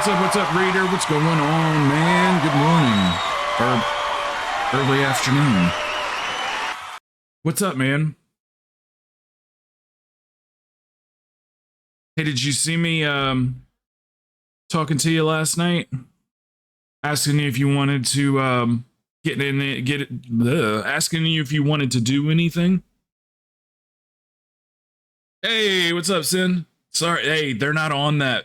what's up, Reader? What's going on, man? Good morning. Or early afternoon. What's up, man? Hey, did you see me talking to you last night? Asking you if you wanted to asking you if you wanted to do anything? Hey, what's up, Sin? Sorry, hey, they're not on that.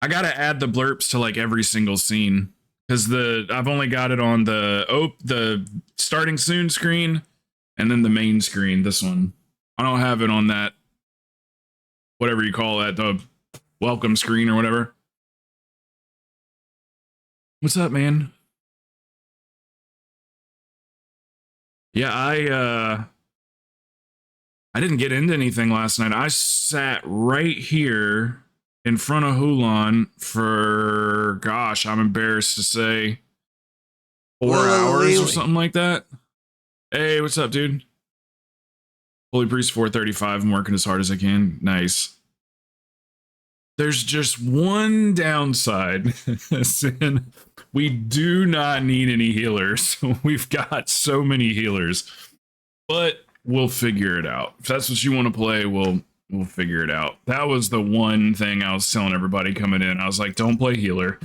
I gotta add the blurps to like every single scene because I've only got it on the starting soon screen and then the main screen. This one, I don't have it on that, whatever you call that, the welcome screen or whatever. What's up, man? Yeah, I didn't get into anything last night. I sat right here in front of Hulan for, gosh, I'm embarrassed to say, 4 hours or something like that. Hey, what's up, dude? Holy Priest 435. I'm working as hard as I can. Nice. There's just one downside. We do not need any healers. We've got so many healers, but we'll figure it out. If that's what you want to play, we'll figure it out. That was the one thing I was telling everybody coming in. I was like, don't play healer.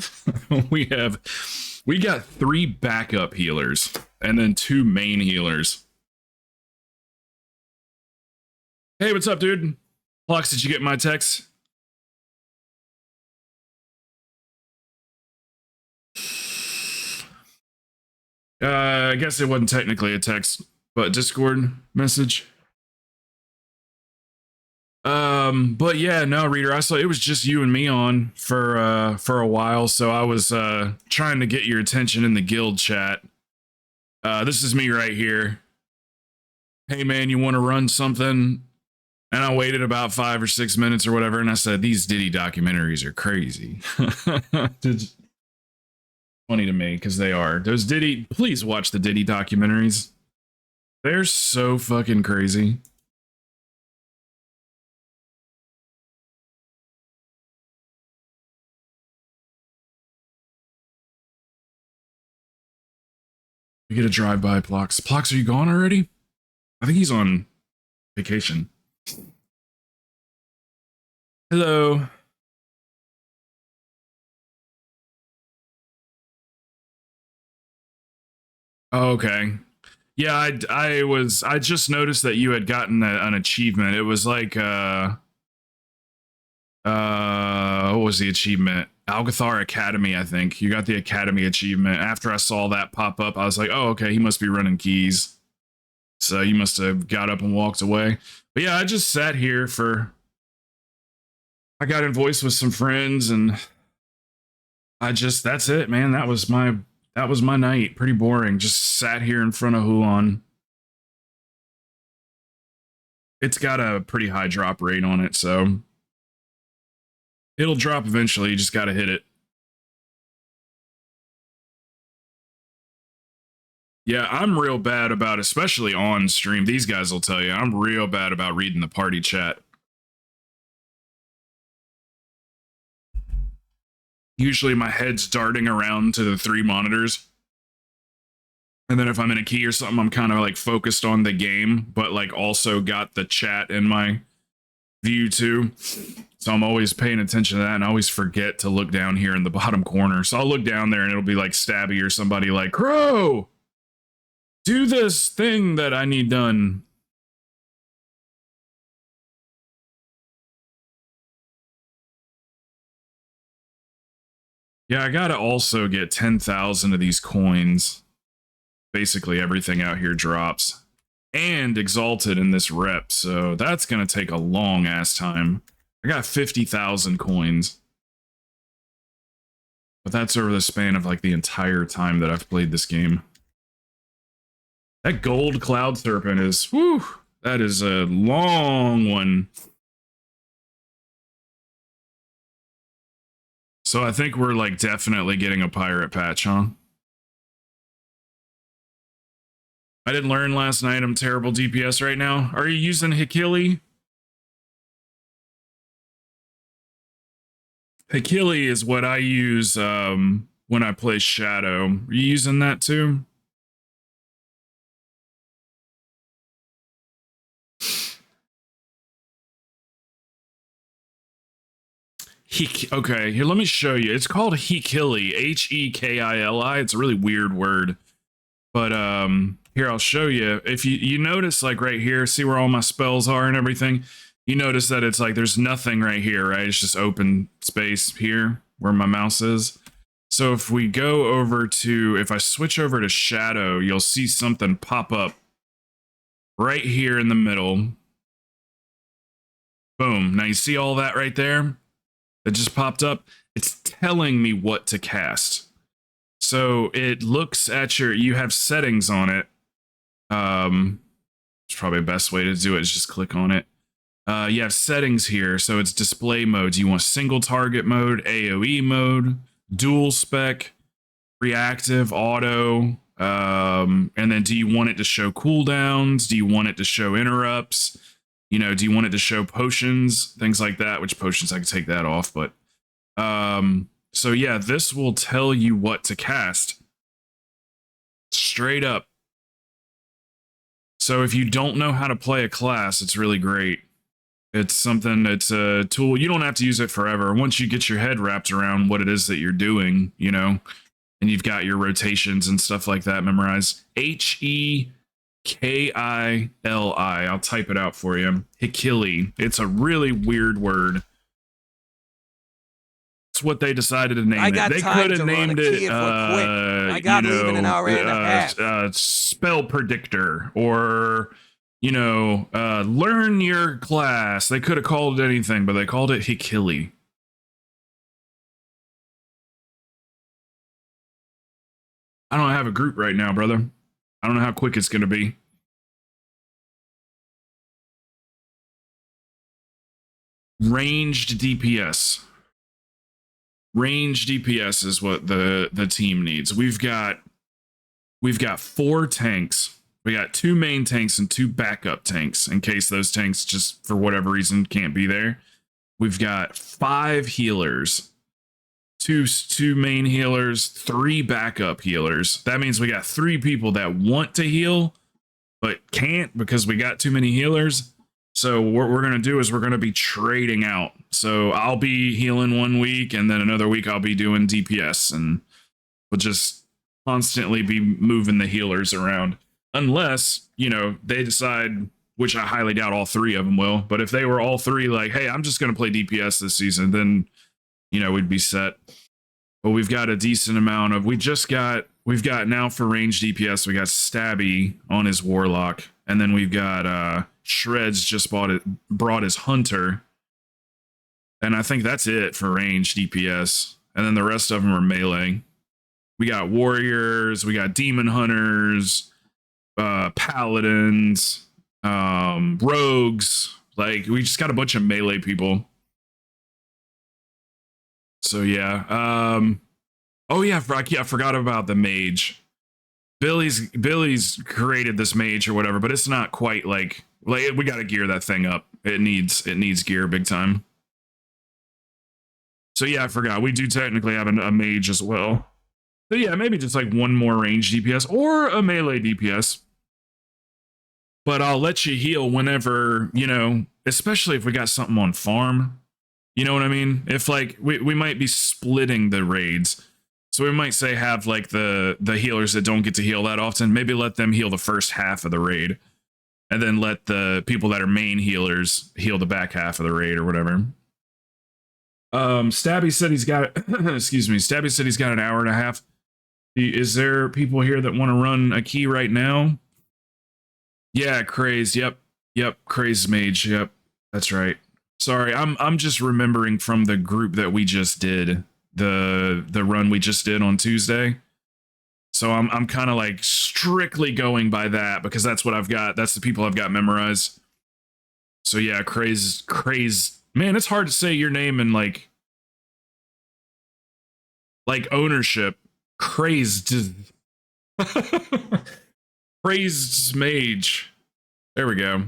we got 3 backup healers and then 2 main healers. Hey, what's up, dude? Plux, did you get my text? I guess it wasn't technically a text, but Discord message. But yeah, no, Reader, I saw it was just you and me on for a while, so I was trying to get your attention in the guild chat. This is me right here. Hey man, you want to run something? And I waited about 5 or 6 minutes or whatever, and I said, these Diddy documentaries are crazy. Funny to me, because they are. Those Diddy, please watch the Diddy documentaries. They're so fucking crazy. We get a drive-by, Plox. Plox, are you gone already? I think he's on vacation. Hello. Oh, okay. Yeah, I just noticed that you had gotten an achievement. It was like what was the achievement? Algathar Academy, I think. You got the Academy achievement. After I saw that pop up, I was like, oh, okay, he must be running keys. So you must have got up and walked away. But yeah, I just sat here I got in voice with some friends and that's it, man. That was my night. Pretty boring. Just sat here in front of Hulan. It's got a pretty high drop rate on it, so it'll drop eventually. You just got to hit it. Yeah, I'm real bad about, especially on stream. These guys will tell you, I'm real bad about reading the party chat. Usually my head's darting around to the 3 monitors. And then if I'm in a key or something, I'm kind of like focused on the game, but like also got the chat in my view too. So I'm always paying attention to that, and I always forget to look down here in the bottom corner. So I'll look down there and it'll be like Stabby or somebody like, Crow, do this thing that I need done. Yeah, I gotta also get 10,000 of these coins. Basically everything out here drops. And Exalted in this rep, so that's gonna take a long ass time. I got 50,000 coins. But that's over the span of like the entire time that I've played this game. That gold Cloud Serpent is, whew, that is a long one. So I think we're like definitely getting a pirate patch, huh? I didn't learn last night. I'm terrible DPS right now. Are you using Hikili? Achille is what I use when I play Shadow. Are you using that too? Okay, here, let me show you. It's called Hekili, Hekili. It's a really weird word. But here, I'll show you. If you notice, like right here, see where all my spells are and everything? You notice that it's like there's nothing right here, right? It's just open space here where my mouse is. So if we go over to, if I switch over to Shadow, you'll see something pop up right here in the middle. Boom. Now you see all that right there? It just popped up. It's telling me what to cast. So it looks at you have settings on it. It's probably the best way to do it is just click on it. You have settings here. So it's display modes. You want single target mode, AoE mode, dual spec, reactive, auto. And then do you want it to show cooldowns? Do you want it to show interrupts? Do you want it to show potions? Things like that, which potions I can take that off, but so yeah, this will tell you what to cast. Straight up. So if you don't know how to play a class, it's really great. It's a tool. You don't have to use it forever. Once you get your head wrapped around what it is that you're doing, and you've got your rotations and stuff like that memorized. Hekili. I'll type it out for you. Hekili. It's a really weird word. It's what they decided to name it. They could have named it I got leaving an hour and a half. Spell predictor, or learn your class. They could have called it anything, but they called it Hekili. I don't have a group right now, brother. I don't know how quick it's going to be. Ranged DPS. Ranged DPS is what the team needs. We've got 4 tanks. We got 2 main tanks and 2 backup tanks in case those tanks just for whatever reason can't be there. We've got 5 healers. 2 main healers, 3 backup healers. That means we got 3 people that want to heal but can't because we got too many healers. So what we're going to do is we're going to be trading out. So I'll be healing one week and then another week I'll be doing DPS, and we'll just constantly be moving the healers around unless, they decide, which I highly doubt all 3 of them will, but if they were all 3 like, hey, I'm just going to play DPS this season, then we'd be set. But we've got a decent amount of, we've got now for range DPS, we got Stabby on his Warlock, and then we've got Shreds just brought his Hunter, and I think that's it for range DPS, and then the rest of them are melee. We got Warriors, we got Demon Hunters, Paladins, Rogues, like we just got a bunch of melee people. So yeah. Oh yeah, I forgot about the mage. Billy's created this mage or whatever, but it's not quite like we got to gear that thing up. It needs gear big time. So yeah, I forgot. We do technically have a mage as well. So yeah, maybe just like one more range DPS or a melee DPS. But I'll let you heal whenever, especially if we got something on farm. You know what I mean? If like we might be splitting the raids. So we might say have like the healers that don't get to heal that often, maybe let them heal the first half of the raid. And then let the people that are main healers heal the back half of the raid or whatever. Stabby said he's got excuse me, Stabby said he's got an hour and a half. Is there people here that want to run a key right now? Yeah, Crazed. Yep. Crazed Mage. Yep. That's right. Sorry, I'm just remembering from the group that we just did, the run we just did on Tuesday. So I'm kind of like strictly going by that because that's what I've got. That's the people I've got memorized. So yeah, Crazed. Man, it's hard to say your name and like ownership. Crazed. Crazed Mage. There we go.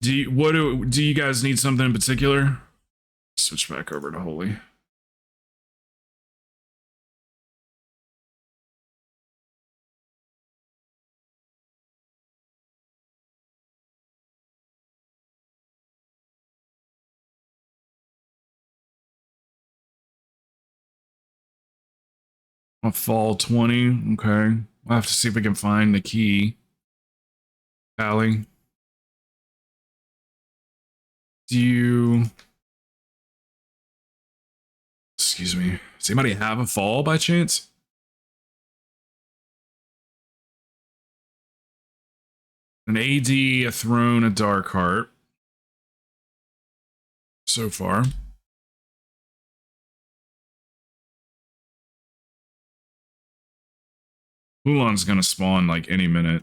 Do you guys need something in particular? Switch back over to Holy. A fall 20. Okay. We'll have to see if we can find the key. Allie. Do you... Excuse me. Does anybody have a fall by chance? An AD, a throne, a dark heart. So far. Hulan's gonna spawn like any minute.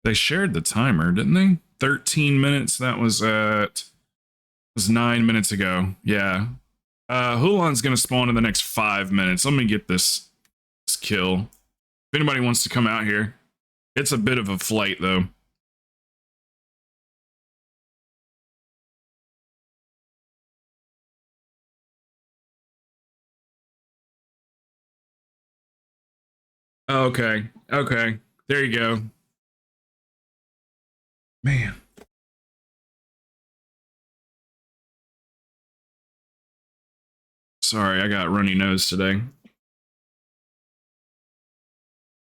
They shared the timer, didn't they? 13 minutes. That was 9 minutes ago. Yeah. Hulan's gonna spawn in the next 5 minutes. Let me get this kill. If anybody wants to come out here. It's a bit of a flight though. Okay. Okay. There you go. Man. Sorry, I got runny nose today.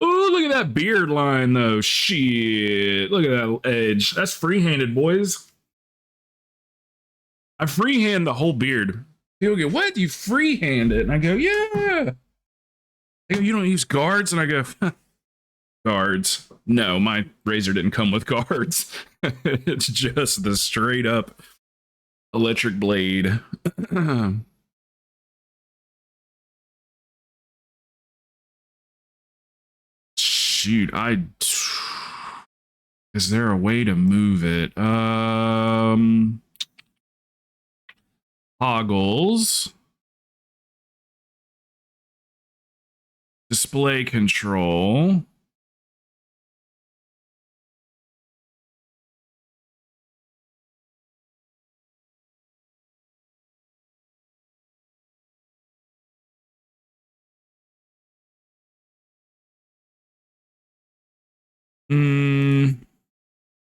Oh, look at that beard line, though. Shit. Look at that edge. That's free-handed, boys. I freehand the whole beard. People go, what? You freehand it? And I go, yeah. They go, you don't use guards? And I go, guards. No, my razor didn't come with guards. It's just the straight up electric blade. Shoot, is there a way to move it? Toggles. Display control.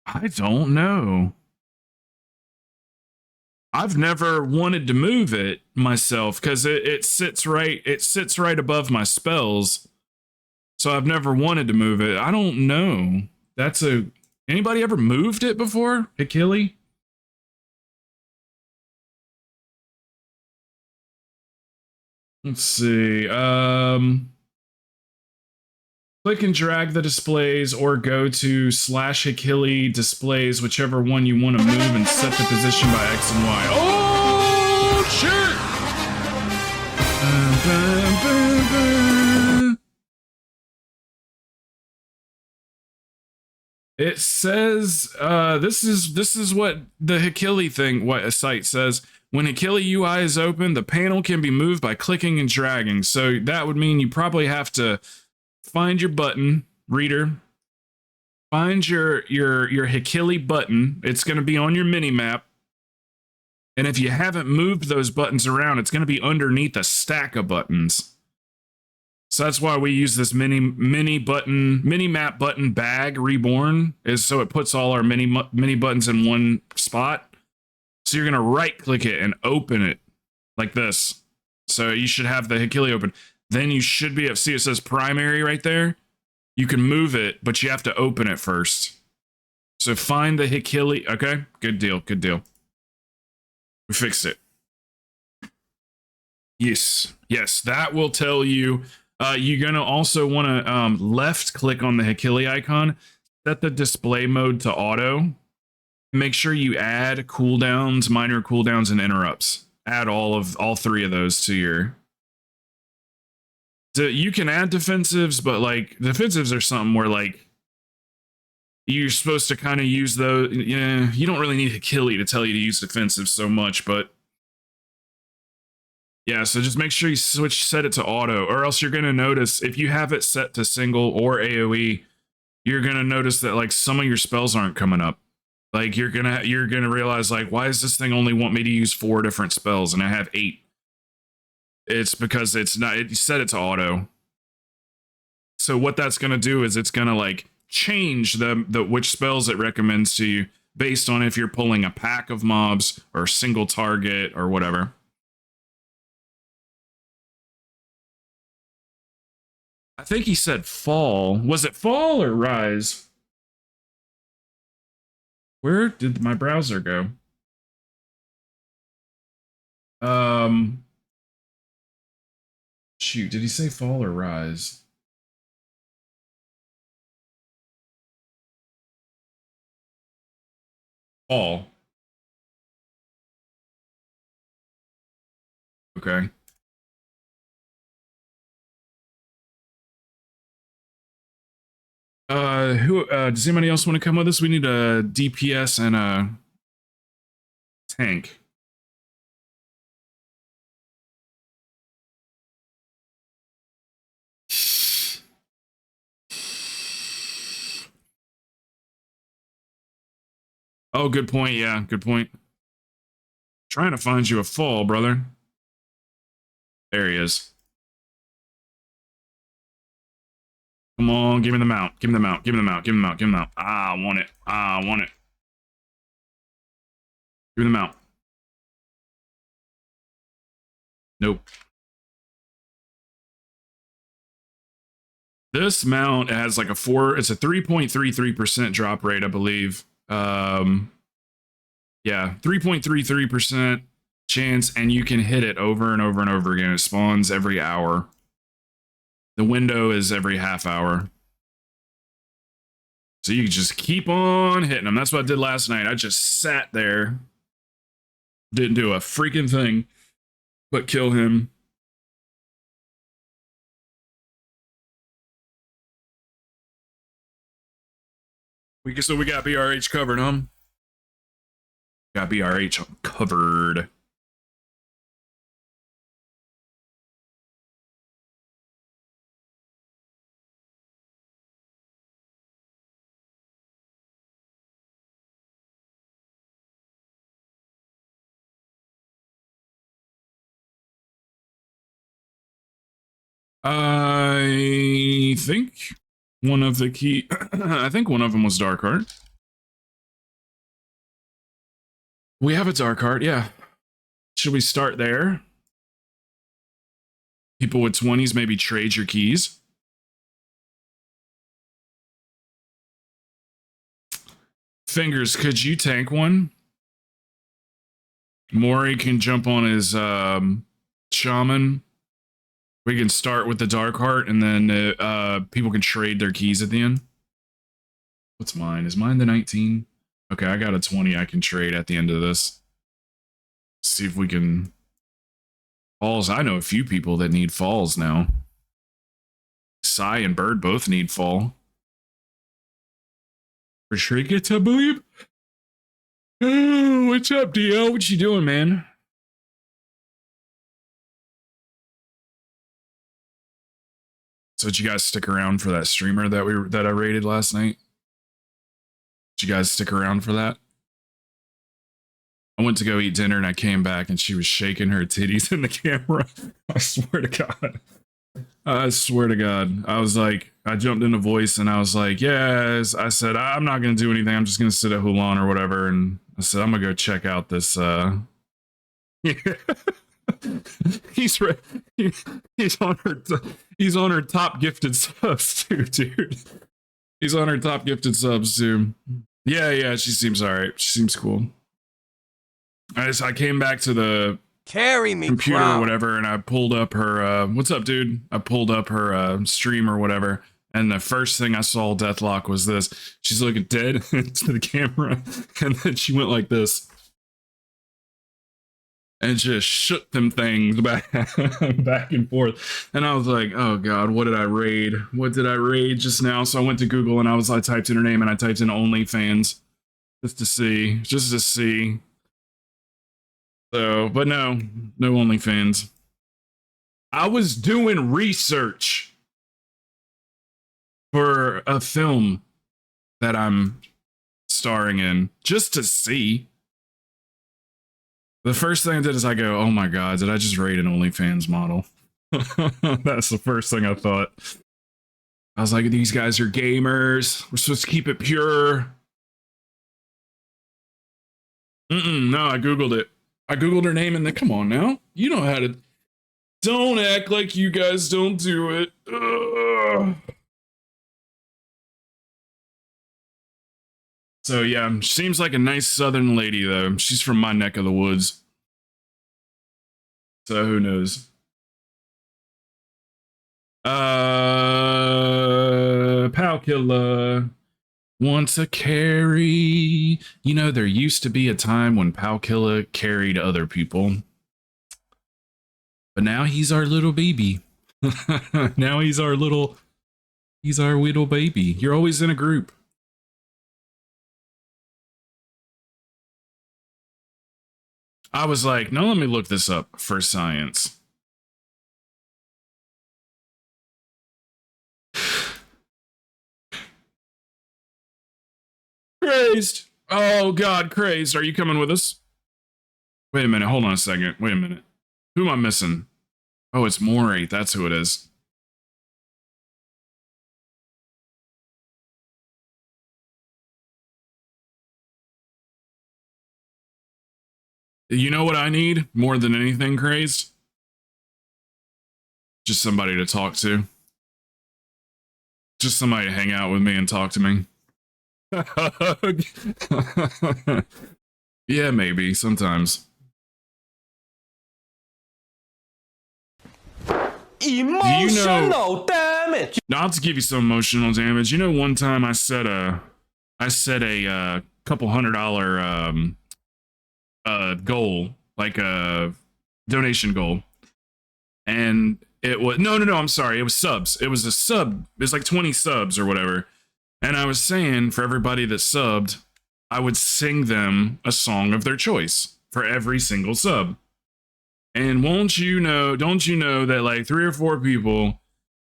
I don't know. I've never wanted to move it myself because it sits right above my spells. So I've never wanted to move it. I don't know. Anybody ever moved it before? Achille? Let's see. Click and drag the displays or go to /Achille displays, whichever one you want to move, and set the position by X and Y. Oh, shit! It says, this is what the Achille thing, what a site says. When Achille UI is open, the panel can be moved by clicking and dragging. So that would mean you probably have to find your button, reader. Find your Achille button. It's going to be on your mini map. And if you haven't moved those buttons around, it's going to be underneath a stack of buttons. So that's why we use this mini map button bag reborn, is so it puts all our mini buttons in one spot. So you're going to right click it and open it like this. So you should have the Achille open. Then you should be able to see it says primary right there. You can move it, but you have to open it first. So find the Achille. Okay, good deal, good deal. We fixed it. Yes, yes, that will tell you. You're going to also want to left click on the Achille icon, set the display mode to auto. Make sure you add cooldowns, minor cooldowns, and interrupts. Add all three of those to your... You can add defensives, but like defensives are something where like you're supposed to kind of use those. Yeah, you don't really need Achille to tell you to use defensives so much, but yeah. So just make sure you set it to auto, or else you're going to notice if you have it set to single or AOE, you're gonna notice that like some of your spells aren't coming up. Like you're gonna realize like, why does this thing only want me to use 4 different spells and I have 8? It's because it's not, it set it to auto. So what that's gonna do is it's gonna like change the which spells it recommends to you based on if you're pulling a pack of mobs or single target or whatever. I think he said fall. Was it fall or rise? Where did my browser go? Shoot, did he say fall or rise? Fall. Okay. Who does anybody else want to come with us? We need a DPS and a tank. Oh, good point. Yeah, good point. Trying to find you a fall, brother. There he is. Come on, give me the mount. Give me the mount. Give me the mount. Give me the mount. Give me the mount. Ah, I want it. Ah, I want it. Give me the mount. Nope. This mount has like a 3.33% drop rate, I believe. Yeah, 3.33% chance, and you can hit it over and over and over again. It spawns every hour. The window is every half hour. So you can just keep on hitting them. That's what I did last night. I just sat there. Didn't do a freaking thing but kill him. So we got BRH covered, huh? Got BRH covered. I think one of the key, I think one of them was Dark Heart. We have a Dark Heart, yeah. Should we start there? People with 20s maybe trade your keys. Fingers, could you tank one? Maury can jump on his shaman. We can start with the Dark Heart, and then people can trade their keys at the end. What's mine? Is mine the 19? Okay, I got a 20 I can trade at the end of this. See if we can... Falls. I know a few people that need falls now. Psy and Bird both need fall. For Shrinkets, I believe. Oh, what's up, DL? What you doing, man? So did you guys stick around for that streamer that I raided last night? Did you guys stick around for that? I went to go eat dinner and I came back and she was shaking her titties in the camera. I swear to God. I swear to God. I was like, I jumped into voice and I was like, yes. I said, I'm not going to do anything. I'm just going to sit at Hulan or whatever. And I said, I'm going to go check out this. He's on her top gifted subs too, dude. He's on her top gifted subs too. Yeah, she seems alright. She seems cool. I came back to the computer or whatever, and I pulled up her. What's up, dude? I pulled up her stream or whatever, and the first thing I saw Deathlock was this. She's looking dead into the camera, and then she went like this. And just shook them things back and forth. And I was like, oh God, what did I raid? What did I raid just now? So I went to Google and I typed in her name and I typed in OnlyFans just to see. So, but no OnlyFans. I was doing research for a film that I'm starring in just to see. The first thing I did is I go, oh my God, did I just raid an OnlyFans model? That's the first thing I thought. I was like, these guys are gamers. We're supposed to keep it pure. No, I Googled it. I Googled her name and then, come on now. You know how to. Don't act like you guys don't do it. Ugh. So yeah, seems like a nice southern lady though. She's from my neck of the woods. So who knows? Palkilla wants a carry. You know, there used to be a time when Palkilla carried other people. But now he's our little baby. Now he's our little baby. You're always in a group. I was like, no, let me look this up for science. Crazed. Oh God, crazed. Are you coming with us? Wait a minute. Hold on a second. Wait a minute. Who am I missing? Oh, it's Maury. That's who it is. You know what I need more than anything, crazed? Just somebody to talk to. Just somebody to hang out with me and talk to me. Yeah, maybe. Sometimes. Emotional damage. Not to give you some emotional damage. You know, one time I set a couple $100 goal, like a donation goal, and it was no, I'm sorry, it was subs. It was a sub. It was like 20 subs or whatever, and I was saying for everybody that subbed, I would sing them a song of their choice for every single sub. And don't you know that like 3 or 4 people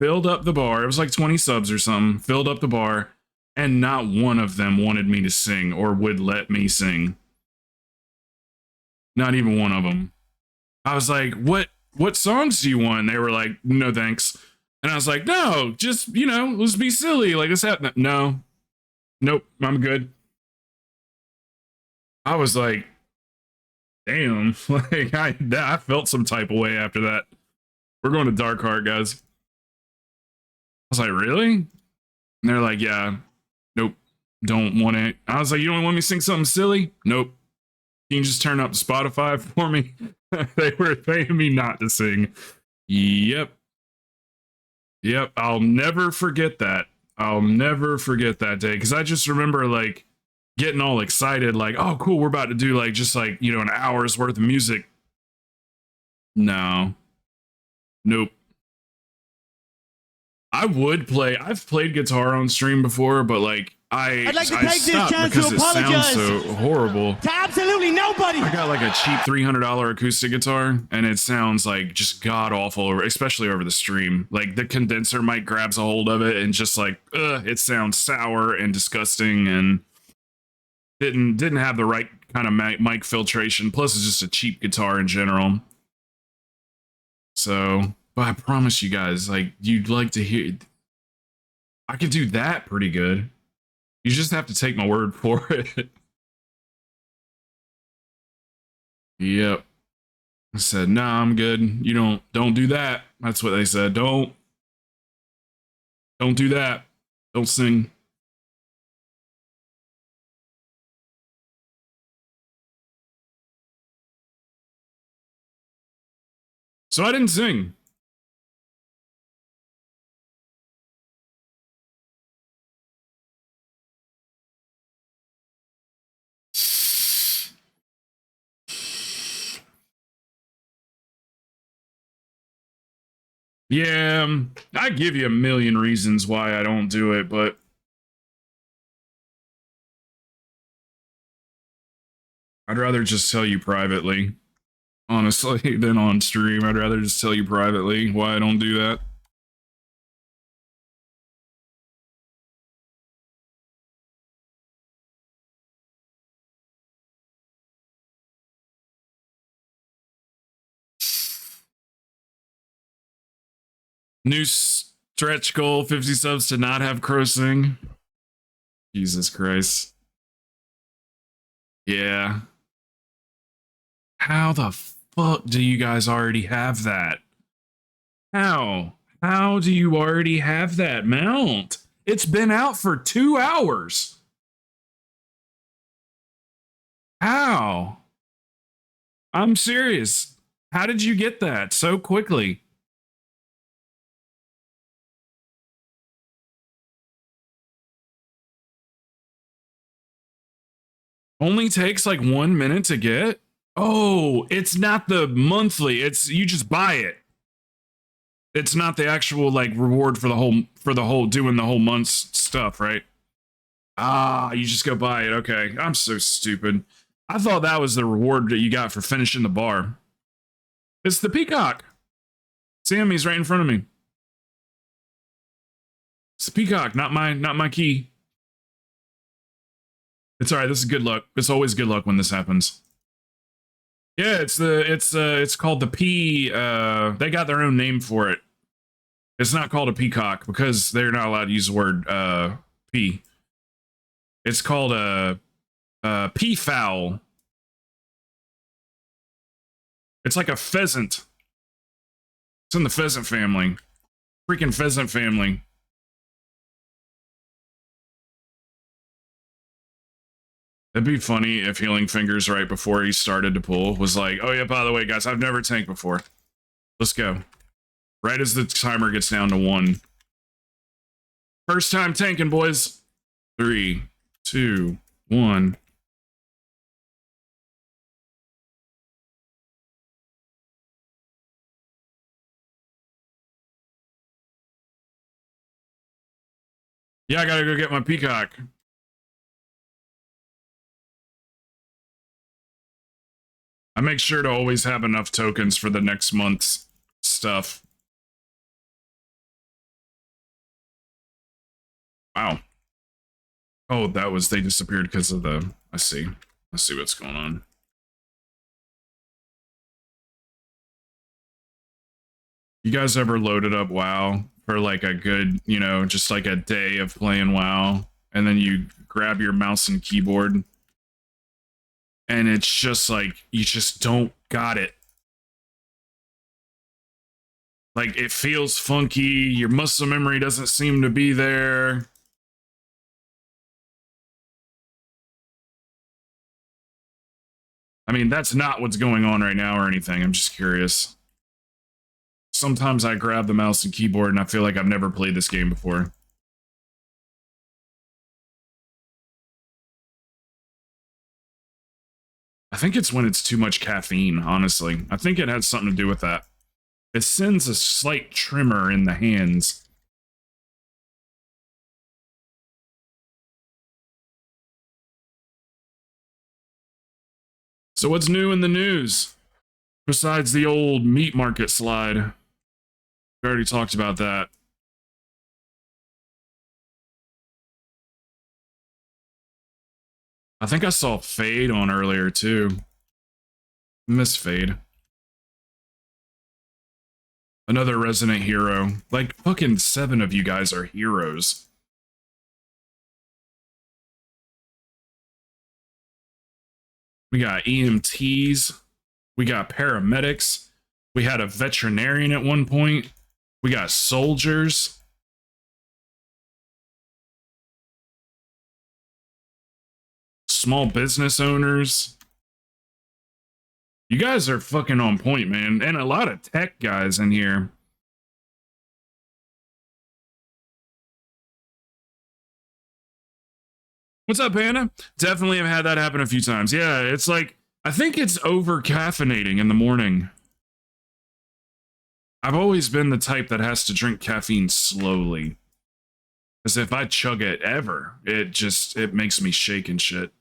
filled up the bar. It was like 20 subs or something, filled up the bar, and not one of them wanted me to sing or would let me sing. Not even one of them. I was like, what songs do you want? And they were like, no thanks. And I was like, no, just, let's be silly. Like, let's have, no, nope, I'm good. I was like, damn, like I felt some type of way after that. We're going to Dark Heart, guys. I was like, really? And they're like, yeah, nope, don't want it. I was like, you don't want me to sing something silly? Nope. Can you just turn up Spotify for me? They were paying me not to sing. Yep. I'll never forget that. I'll never forget that day. Because I just remember like getting all excited, like, oh, cool, we're about to do like just like, an hour's worth of music. No. Nope. I've played guitar on stream before, but like I'd like to take this chance to apologize. It sounds so horrible. To absolutely nobody. I got like a cheap $300 acoustic guitar, and it sounds like just god awful, especially over the stream. Like the condenser mic grabs a hold of it, and just like, it sounds sour and disgusting, and didn't have the right kind of mic filtration. Plus, it's just a cheap guitar in general. So, but I promise you guys, like, you'd like to hear. I could do that pretty good. You just have to take my word for it. Yep. I said, nah, I'm good. You don't do that. That's what they said. Don't do that. Don't sing. So I didn't sing. Yeah, I give you a million reasons why I don't do it, but I'd rather just tell you privately, honestly, than on stream. I'd rather just tell you privately why I don't do that. New stretch goal, 50 subs to not have Krowten. Jesus Christ. Yeah. How the fuck do you guys already have that? How? How do you already have that mount? It's been out for 2 hours. How? I'm serious. How did you get that so quickly? Only takes like 1 minute to get? Oh, it's not the monthly. It's you just buy it. It's not the actual like reward for the whole doing the whole month's stuff, right? Ah, you just go buy it. Okay. I'm so stupid. I thought that was the reward that you got for finishing the bar. It's the peacock. See him? He's right in front of me. It's the peacock, not my key. It's all right. This is good luck. It's always good luck when this happens. Yeah, it's called the P. They got their own name for it. It's not called a peacock because they're not allowed to use the word P. It's called a peafowl. It's like a pheasant. It's in the pheasant family. Freaking pheasant family. It'd be funny if Healing Fingers right before he started to pull was like, oh yeah, by the way, guys, I've never tanked before. Let's go. Right as the timer gets down to 1. First time tanking, boys. 3, 2, 1. Yeah, I gotta go get my peacock. I make sure to always have enough tokens for the next month's stuff. Wow. Oh, that was, they disappeared because of the, I see what's going on. You guys ever loaded up WoW for like a good, you know, just like a day of playing WoW, and then you grab your mouse and keyboard, and it's just like, you just don't got it. Like, it feels funky, your muscle memory doesn't seem to be there. I mean, that's not what's going on right now or anything, I'm just curious. Sometimes I grab the mouse and keyboard and I feel like I've never played this game before. I think it's when it's too much caffeine, honestly. I think it has something to do with that. It sends a slight tremor in the hands. So what's new in the news? Besides the old meat market slide. We already talked about that. I think I saw Fade on earlier too. Miss Fade. Another resident hero. Like, fucking 7 of you guys are heroes. We got EMTs. We got paramedics. We had a veterinarian at one point. We got soldiers. Small business owners. You guys are fucking on point, man. And a lot of tech guys in here. What's up, Panda? Definitely have had that happen a few times. Yeah, it's like, I think it's over caffeinating in the morning. I've always been the type that has to drink caffeine slowly. Because if I chug it ever, it makes me shake and shit.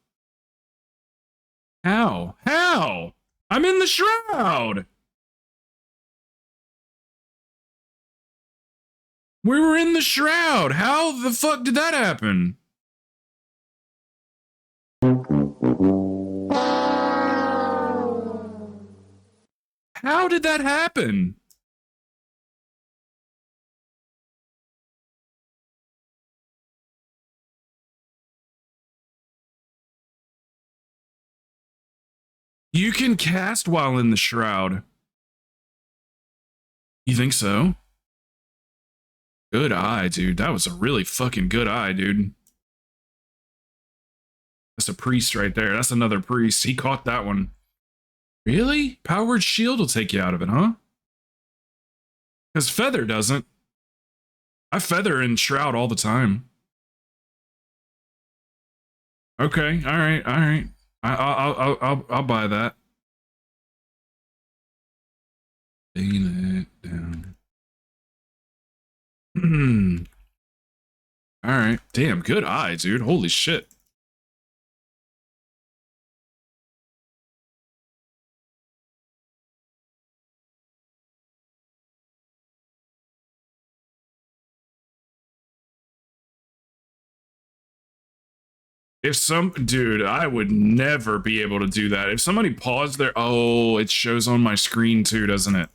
How? How? I'm in the shroud! We were in the shroud! How the fuck did that happen? How did that happen? You can cast while in the shroud. You think so? Good eye, dude. That was a really fucking good eye, dude. That's a priest right there. That's another priest. He caught that one. Really? Powered shield will take you out of it, huh? Because feather doesn't. I feather in shroud all the time. Okay, all right. I'll buy that. Lean it down. All right. Damn, good eye, dude. Holy shit. If dude, I would never be able to do that. If somebody paused there, oh, it shows on my screen too, doesn't it?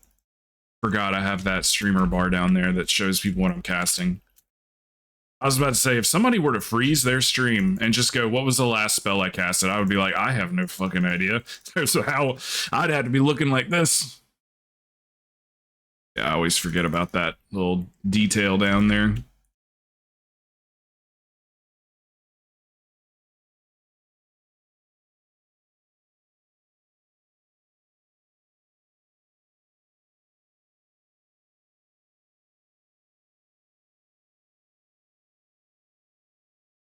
Forgot I have that streamer bar down there that shows people what I'm casting. I was about to say, if somebody were to freeze their stream and just go, what was the last spell I casted? I would be like, I have no fucking idea. So how I'd have to be looking like this. Yeah, I always forget about that little detail down there.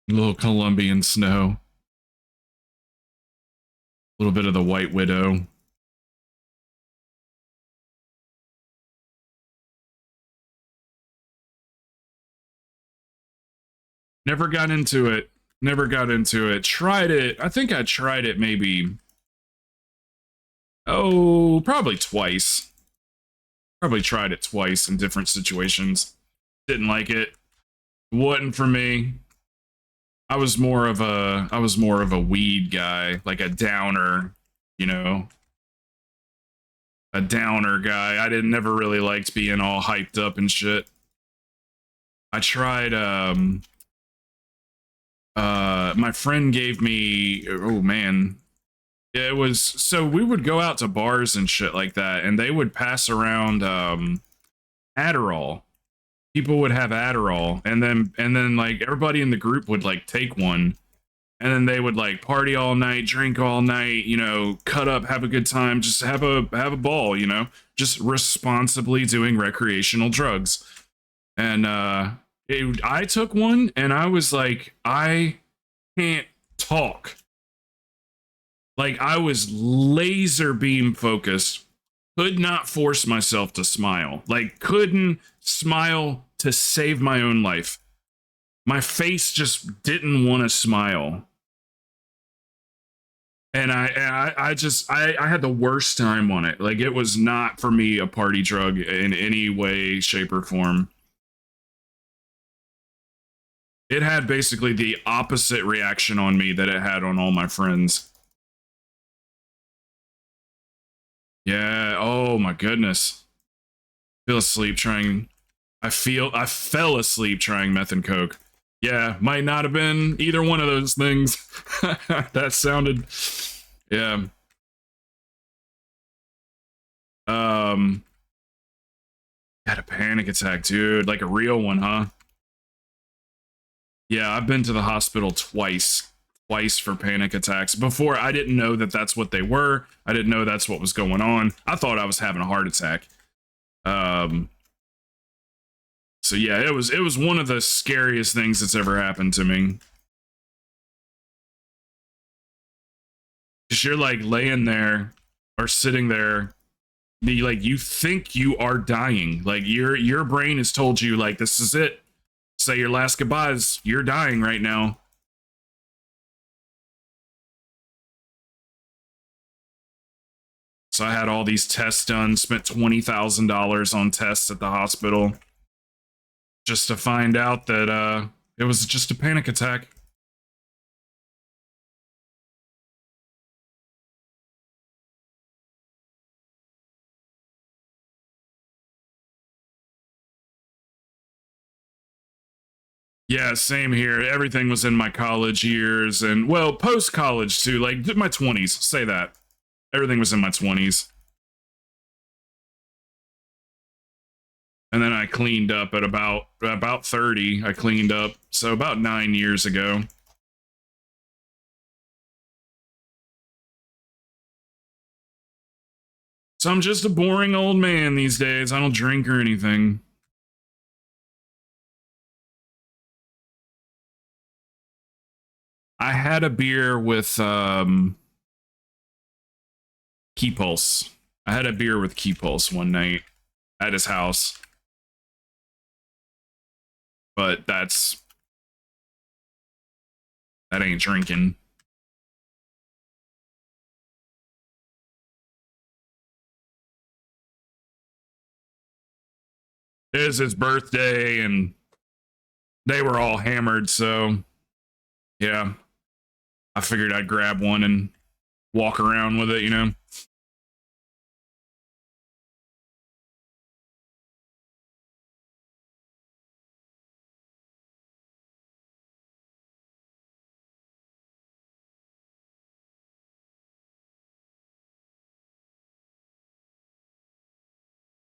Little Colombian snow. A little bit of the White Widow. Never got into it. Never got into it. Tried it. I think I tried it maybe. Oh, probably twice. Probably tried it twice in different situations. Didn't like it. Wasn't for me. I was more of a weed guy, like a downer, you know. A downer guy. I never really liked being all hyped up and shit. I tried my friend gave me, oh man, it was, so we would go out to bars and shit like that, and they would pass around Adderall. People would have Adderall, and then like everybody in the group would like take one, and then they would like party all night, drink all night, you know, cut up, have a good time, just have a ball, you know, just responsibly doing recreational drugs. And I took one, and I was like, I can't talk. Like, I was laser beam focused, could not force myself to smile. Like, couldn't smile to save my own life. My face just didn't want to smile. And I had the worst time on it. Like, it was not for me a party drug in any way, shape, or form. It had basically the opposite reaction on me that it had on all my friends. Yeah, oh my goodness. Fell asleep trying meth and coke. Yeah, might not have been either one of those things. That sounded, yeah. Had a panic attack, dude. Like a real one, huh? Yeah, I've been to the hospital twice for panic attacks. Before, I didn't know that that's what they were. I didn't know that's what was going on. I thought I was having a heart attack. So yeah, it was one of the scariest things that's ever happened to me. Cause you're like laying there or sitting there, you think you are dying. Like your brain has told you like this is it. Say your last goodbyes. You're dying right now. So I had all these tests done, spent $20,000 on tests at the hospital just to find out that it was just a panic attack. Yeah, same here. Everything was in my college years and, well, post-college too, like my 20s, say that. Everything was in my 20s. And then I cleaned up at about 30. I cleaned up, so about 9 years ago. So I'm just a boring old man these days. I don't drink or anything. I had a beer with Key Pulse. I had a beer with Key Pulse one night at his house. But that ain't drinking. It is his birthday, and they were all hammered, so yeah. I figured I'd grab one and walk around with it, you know?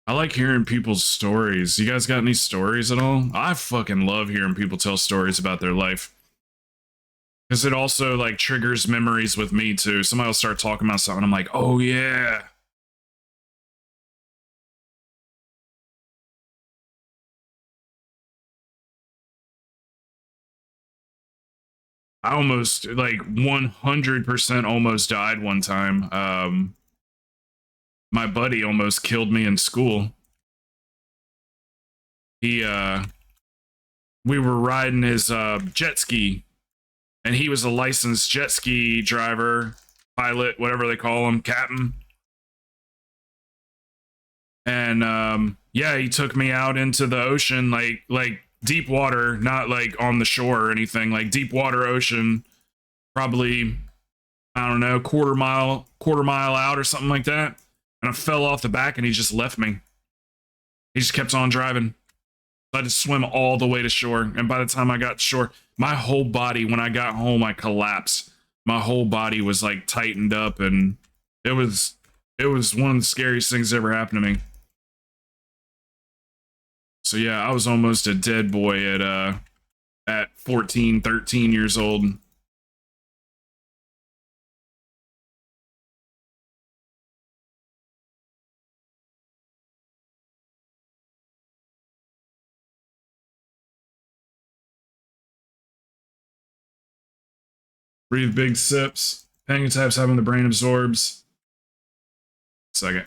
I like hearing people's stories. You guys got any stories at all? I fucking love hearing people tell stories about their life. Because it also, like, triggers memories with me, too. Somebody will start talking about something, I'm like, oh, yeah. I almost, like, 100% almost died one time. My buddy almost killed me in school. We were riding his jet ski, and he was a licensed jet ski driver, pilot, whatever they call him, captain. And yeah, he took me out into the ocean, like deep water, not like on the shore or anything, like deep water ocean, probably, I don't know, quarter mile out or something like that. And I fell off the back, and he just left me. He just kept on driving. I had to swim all the way to shore. And by the time I got to shore, my whole body, when I got home, I collapsed. My whole body was like tightened up, and it was one of the scariest things that ever happened to me. So yeah, I was almost a dead boy at 14, 13 years old. Breathe big sips. Panic attacks having the brain absorbs. Second.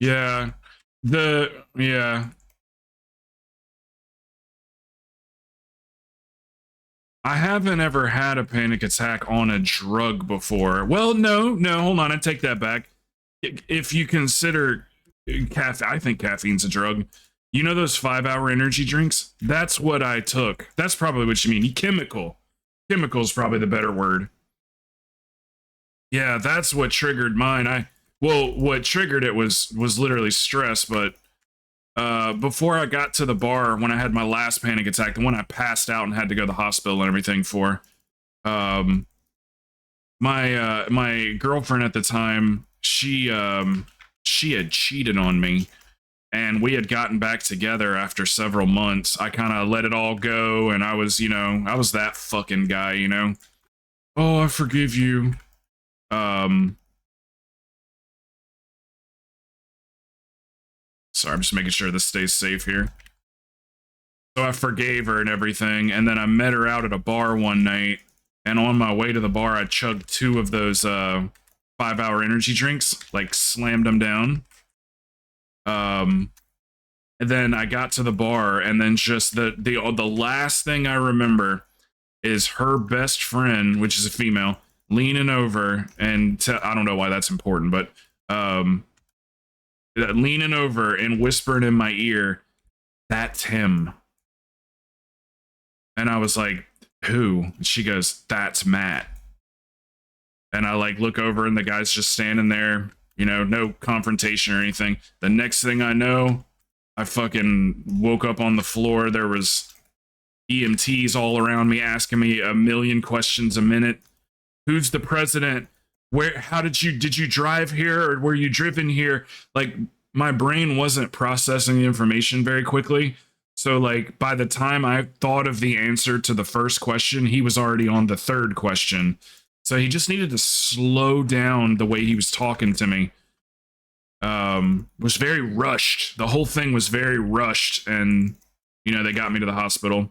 Yeah. Yeah. I haven't ever had a panic attack on a drug before. Well, no, hold on. I take that back. If you consider caffeine, I think caffeine's a drug. You know those 5-hour energy drinks? That's what I took. That's probably what you mean. Chemical. Chemical is probably the better word. Yeah, that's what triggered mine. What triggered it was literally stress, but before I got to the bar, when I had my last panic attack, the one I passed out and had to go to the hospital and everything for, my girlfriend at the time, she had cheated on me, and we had gotten back together after several months. I kind of let it all go, and I was that fucking guy, you know. Oh, I forgive you. Sorry, I'm just making sure this stays safe here. So I forgave her and everything, and then I met her out at a bar one night, and on my way to the bar, I chugged 2 of those 5-hour energy drinks, like slammed them down. And then I got to the bar, and then just the last thing I remember is her best friend, which is a female, leaning over, and I don't know why that's important, but leaning over and whispering in my ear, "That's him." And I was like, "Who?" She goes, "That's Matt." And I like look over, and the guy's just standing there, you know, no confrontation or anything. The next thing I know, I fucking woke up on the floor. There was EMTs all around me asking me a million questions a minute. Who's the president? Where, how did you drive here, or were you driven here? Like, my brain wasn't processing the information very quickly. So like by the time I thought of the answer to the first question, he was already on the third question. So he just needed to slow down the way he was talking to me. Was very rushed. The whole thing was very rushed, and you know, they got me to the hospital.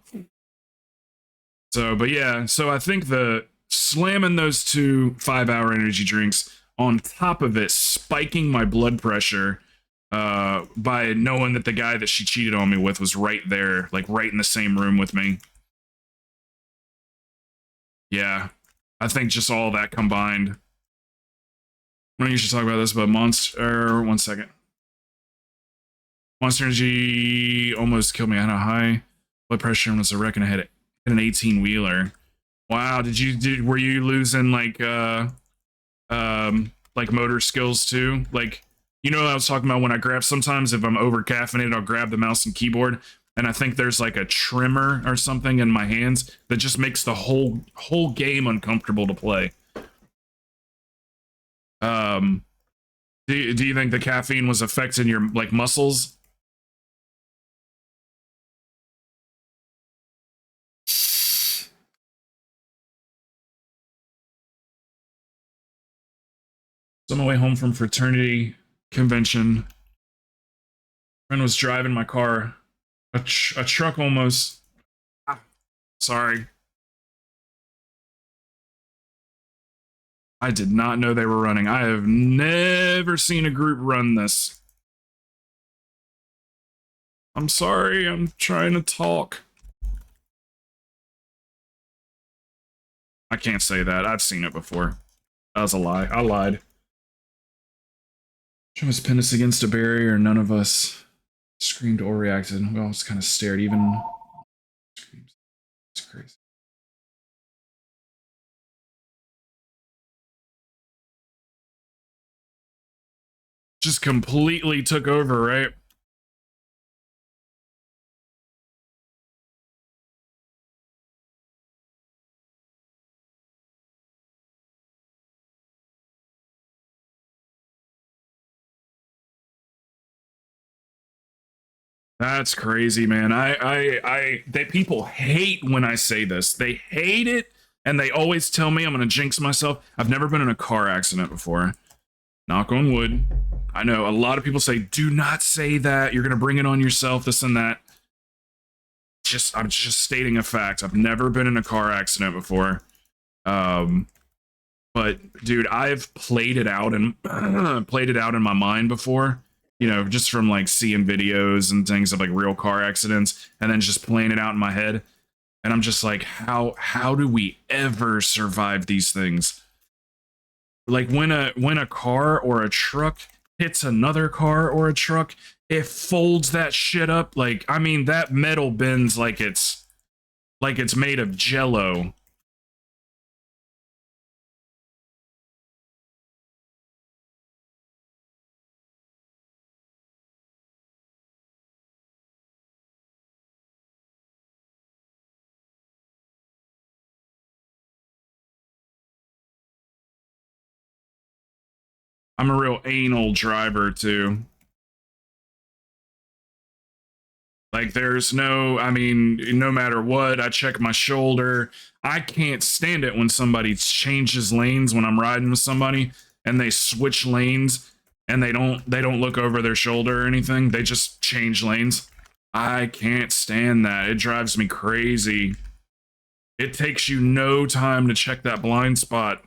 So, but yeah, so I think the slamming those 2 5-hour energy drinks on top of it spiking my blood pressure by knowing that the guy that she cheated on me with was right there, like right in the same room with me. Yeah, I think just all that combined. I don't usually talk about this, but Monster, 1 second. Monster Energy almost killed me. I had a high blood pressure and was a wreck, and I had an 18-wheeler. Wow, were you losing like motor skills too? Like, you know what I was talking about when I grab, sometimes if I'm over caffeinated, I'll grab the mouse and keyboard, and I think there's like a trimmer or something in my hands that just makes the whole game uncomfortable to play. Do you think the caffeine was affecting your like muscles? So on my way home from fraternity convention, friend was driving my car. A truck almost. Sorry. I did not know they were running. I have never seen a group run this. I'm sorry. I'm trying to talk. I can't say that. I've seen it before. That was a lie. I lied. Jim was pinned us against a barrier. None of us screamed or reacted. We all just kind of stared. Even screams. It's crazy. Just completely took over, right? That's crazy, man. They people hate when I say this. They hate it, and they always tell me I'm gonna jinx myself. I've never been in a car accident before. Knock on wood. I know a lot of people say, do not say that. You're gonna bring it on yourself, this and that. I'm just stating a fact. I've never been in a car accident before. But dude, I've played it out and played it out in my mind before. You know, just from like seeing videos and things of like real car accidents, and then just playing it out in my head. And I'm just like, how do we ever survive these things? Like when a car or a truck hits another car or a truck, it folds that shit up. Like, I mean, that metal bends like it's made of jello. I'm a real anal driver too. Like there's no, I mean, no matter what, I check my shoulder. I can't stand it when somebody changes lanes when I'm riding with somebody and they switch lanes and they don't look over their shoulder or anything. They just change lanes. I can't stand that. It drives me crazy. It takes you no time to check that blind spot.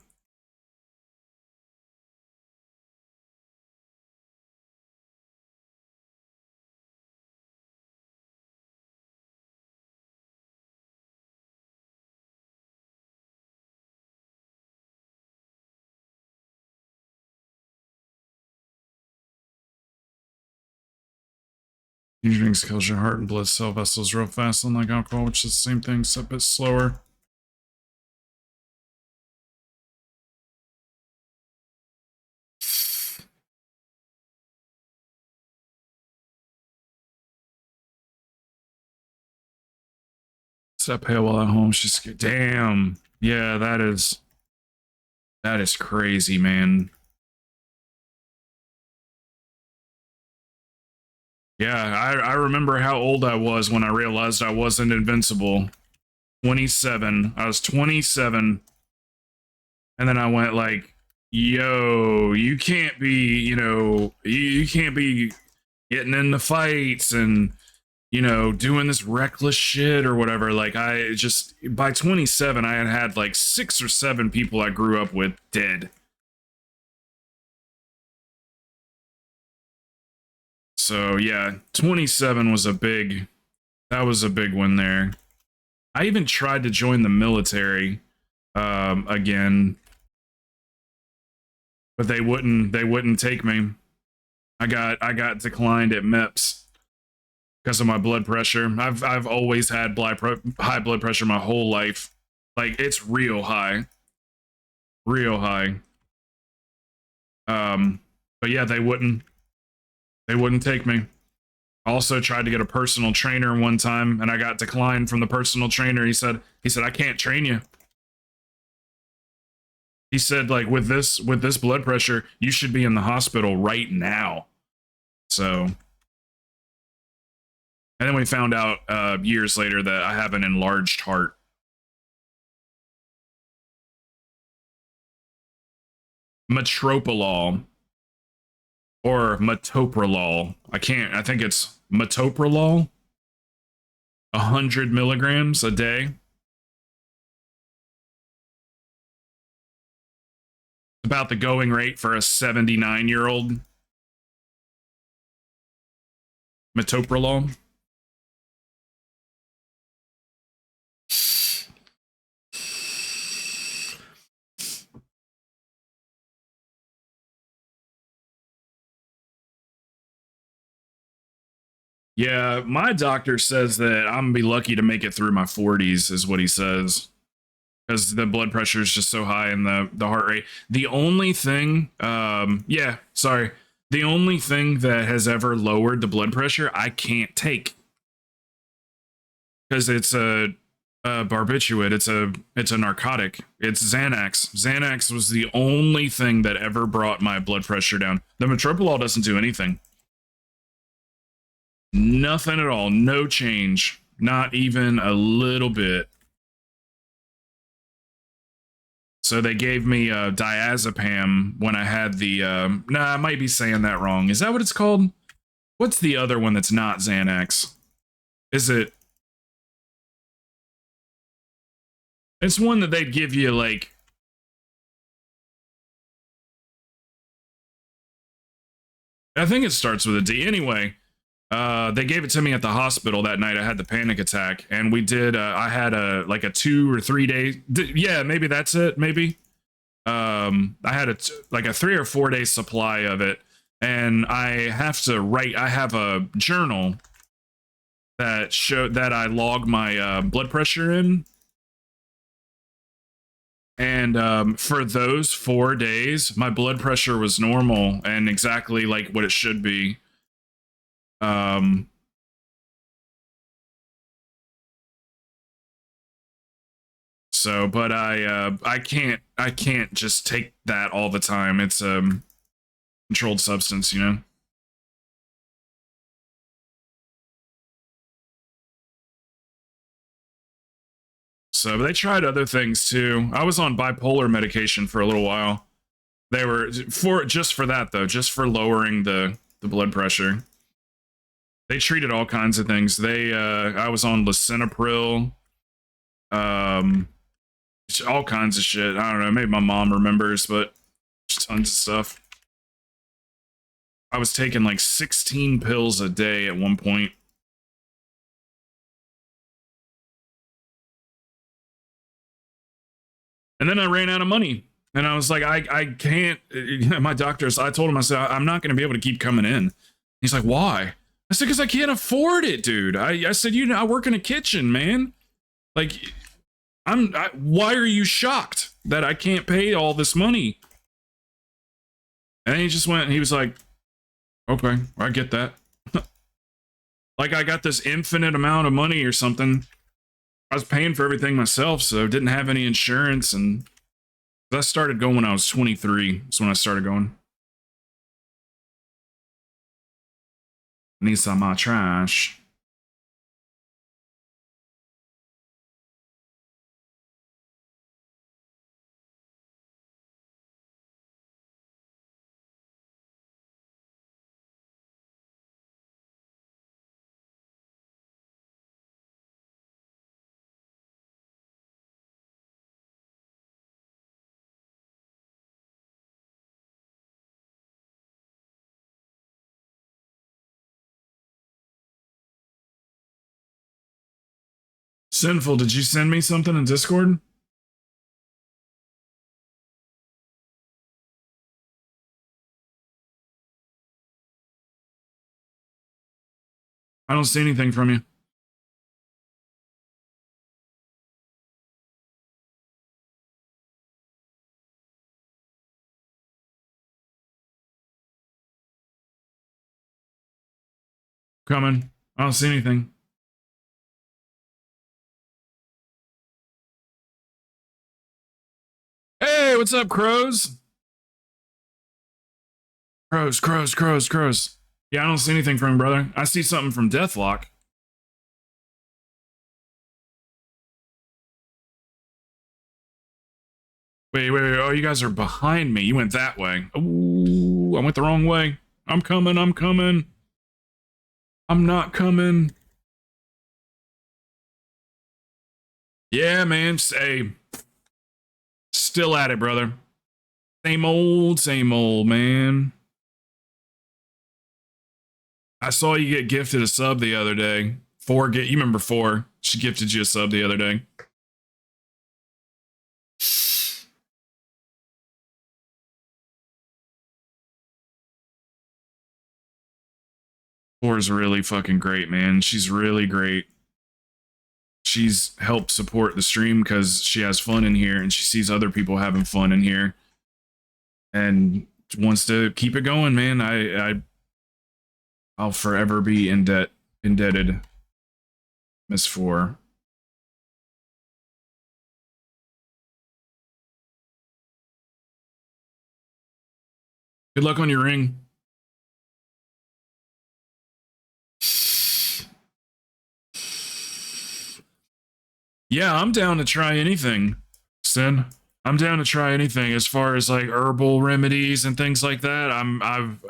Energy drinks kills your heart and blood cell vessels real fast, unlike alcohol, which is the same thing, except a bit slower. Sat pale while at home. She's damn. Yeah, that is crazy, man. Yeah, I remember how old I was when I realized I wasn't invincible. 27. I was 27. And then I went like, yo, you can't be, you can't be getting into fights and, doing this reckless shit or whatever. Like, I just, by 27, I had like 6 or 7 people I grew up with dead. So yeah, 27 was that was a big one there. I even tried to join the military again, but they wouldn't take me. I got declined at MEPS because of my blood pressure. I've always had high blood pressure my whole life. Like, it's real high. Real high. But yeah, they wouldn't take me. Also tried to get a personal trainer one time, and I got declined from the personal trainer. He said I can't train you. He said, like, with this blood pressure, you should be in the hospital right now. So, and then we found out years later that I have an enlarged heart. Metoprolol or metoprolol. I think it's metoprolol. 100 milligrams a day. About the going rate for a 79-year-old. Metoprolol. Yeah, my doctor says that I'm gonna be lucky to make it through my 40s, is what he says. Because the blood pressure is just so high and the heart rate. The only thing, the only thing that has ever lowered the blood pressure, I can't take. Because it's a barbiturate. It's a narcotic. It's Xanax. Xanax was the only thing that ever brought my blood pressure down. The metoprolol doesn't do anything. Nothing at all. No change. Not even a little bit. So they gave me diazepam when I had the... I might be saying that wrong. Is that what it's called? What's the other one that's not Xanax? Is it... It's one that they'd give you, like... I think it starts with a D. Anyway, they gave it to me at the hospital that night. I had the panic attack, and we did... I had a 2 or 3 day... Yeah, maybe that's it, maybe. I had a 3 or 4 day supply of it, and I have to write... I have a journal that showed that I log my blood pressure in. And for those 4 days, my blood pressure was normal and exactly like what it should be. So, but I can't just take that all the time. It's a controlled substance, you know. So they tried other things too. I was on bipolar medication for a little while. They were just for that though, just for lowering the blood pressure. They treated all kinds of things. I was on lisinopril, all kinds of shit. I don't know. Maybe my mom remembers, but tons of stuff. I was taking like 16 pills a day at one point. And then I ran out of money. And I was like, I can't. My doctors, I told him, I said, I'm not going to be able to keep coming in. He's like, why? I said, because I can't afford it, dude. I said, I work in a kitchen, man. Like, why are you shocked that I can't pay all this money? And he just went, he was like, okay, I get that. Like I got this infinite amount of money or something. I was paying for everything myself, so didn't have any insurance, and I started going when I was 23. That's when I started going. Need some of my trash. Sinful, did you send me something in Discord? I don't see anything from you. Coming. I don't see anything. Hey, what's up, crows? Crows. Yeah, I don't see anything from him, brother. I see something from Deathlock. Wait. Oh, you guys are behind me. You went that way. Ooh, I went the wrong way. I'm coming. I'm not coming. Yeah, man. Hey, still at it, brother. Same old, man. I saw you get gifted a sub the other day. You remember 4? She gifted you a sub the other day. Four is really fucking great, man. She's really great. She's helped support the stream because she has fun in here and she sees other people having fun in here and wants to keep it going, man. I'll forever be indebted, Miss 4. Good luck on your ring. Yeah, I'm down to try anything, Sin. I'm down to try anything as far as like herbal remedies and things like that.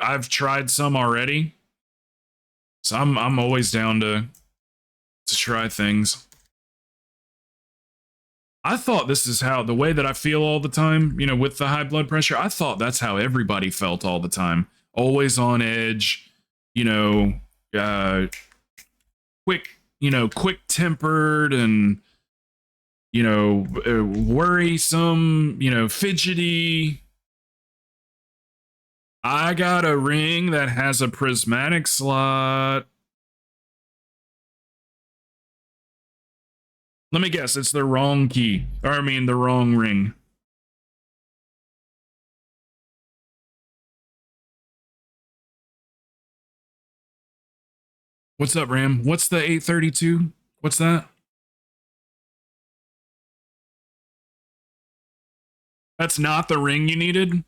I've tried some already. So I'm always down to try things. I thought this is how the way that I feel all the time, with the high blood pressure, I thought that's how everybody felt all the time. Always on edge, quick tempered and worrisome, fidgety. I got a ring that has a prismatic slot. Let me guess, it's the wrong key. Or I mean, the wrong ring. What's up, Ram? What's the 832? What's that? That's not the ring you needed?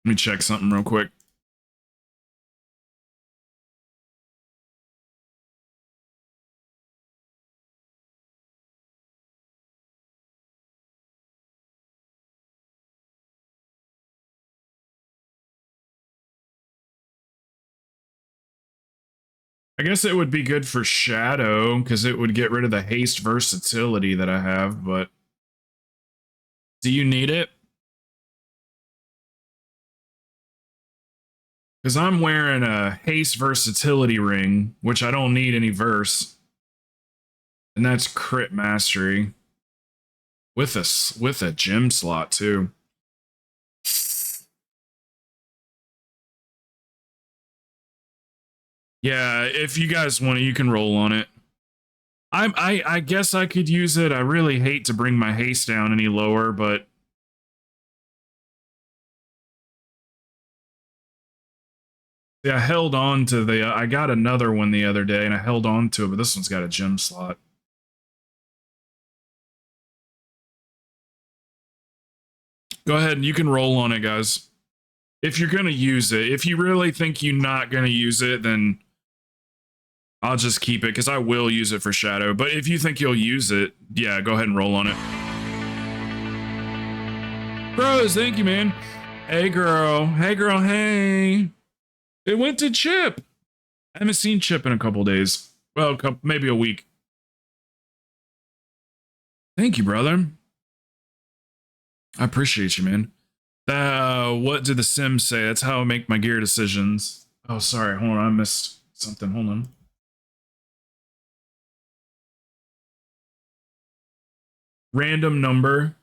Let me check something real quick. I guess it would be good for Shadow, because it would get rid of the haste versatility that I have, but... Do you need it? Because I'm wearing a haste versatility ring, which I don't need any verse. And that's crit mastery. With a gem slot, too. Yeah, if you guys want it, you can roll on it. I guess I could use it. I really hate to bring my haste down any lower, but... Yeah, I held on to the. I got another one the other day, and I held on to it, but this one's got a gem slot. Go ahead and you can roll on it, guys. If you're gonna use it, if you really think you're not gonna use it, then I'll just keep it because I will use it for shadow. But if you think you'll use it, yeah, go ahead and roll on it. Bros, thank you, man. Hey, girl. Hey, girl. Hey. It went to Chip. I haven't seen Chip in a couple days. Well, maybe a week. Thank you, brother. I appreciate you, man. What did the Sims say? That's how I make my gear decisions. Oh, sorry. Hold on. I missed something. Hold on. Random number.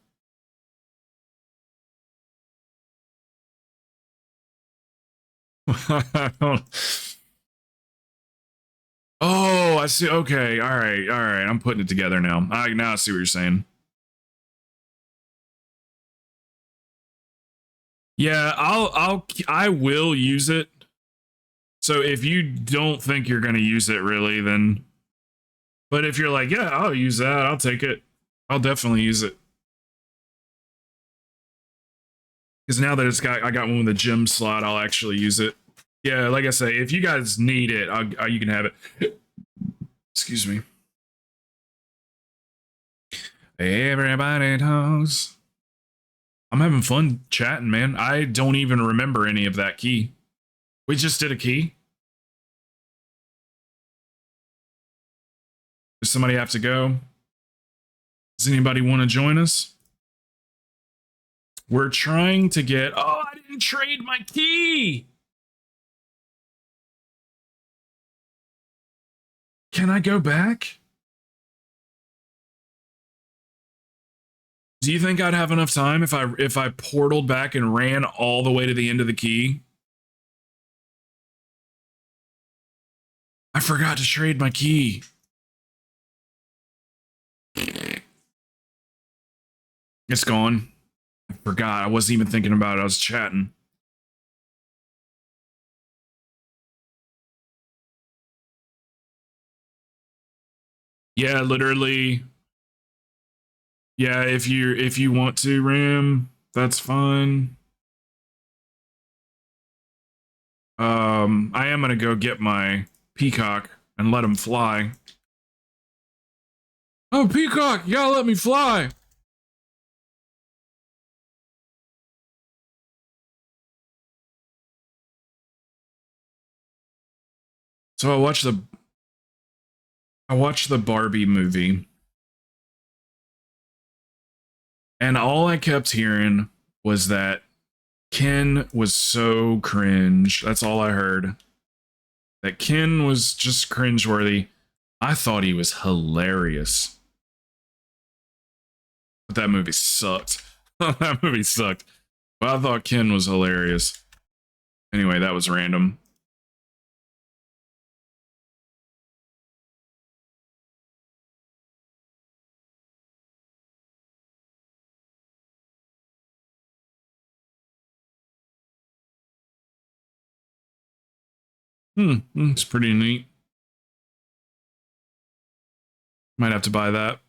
Oh, I see. Okay. All right. All right. I'm putting it together now. Now I see what you're saying. Yeah, I will use it. So if you don't think you're going to use it really, then, but if you're like, yeah, I'll use that. I'll take it. I'll definitely use it. Because now that I got one with a gem slot, I'll actually use it. Yeah, like I say, if you guys need it, you can have it. Excuse me. Everybody talks. I'm having fun chatting, man. I don't even remember any of that key. We just did a key. Does somebody have to go? Does anybody want to join us? We're trying to get... Oh, I didn't trade my key! Can I go back? Do you think I'd have enough time if I portaled back and ran all the way to the end of the key? I forgot to trade my key. It's gone. I forgot. I wasn't even thinking about it. I was chatting. Yeah, literally. Yeah, if you want to, Ram, that's fine. I am gonna go get my peacock and let him fly. Oh, peacock, you gotta let me fly. So I watched the Barbie movie. And all I kept hearing was that Ken was so cringe. That's all I heard. That Ken was just cringeworthy. I thought he was hilarious. But that movie sucked. That movie sucked. But I thought Ken was hilarious. Anyway, that was random. It's pretty neat. Might have to buy that.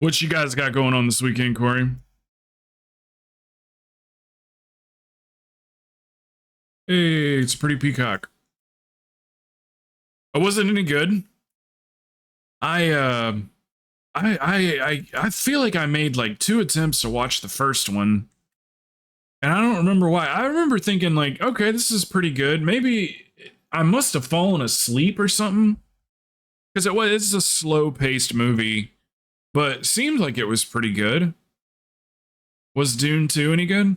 What you guys got going on this weekend, Corey? Hey, it's a pretty peacock. Oh, was it any good? I feel like I made like 2 attempts to watch the first one. And I don't remember why. I remember thinking like, okay, this is pretty good. Maybe I must have fallen asleep or something. Because it's a slow-paced movie, but seemed like it was pretty good. Was Dune 2 any good?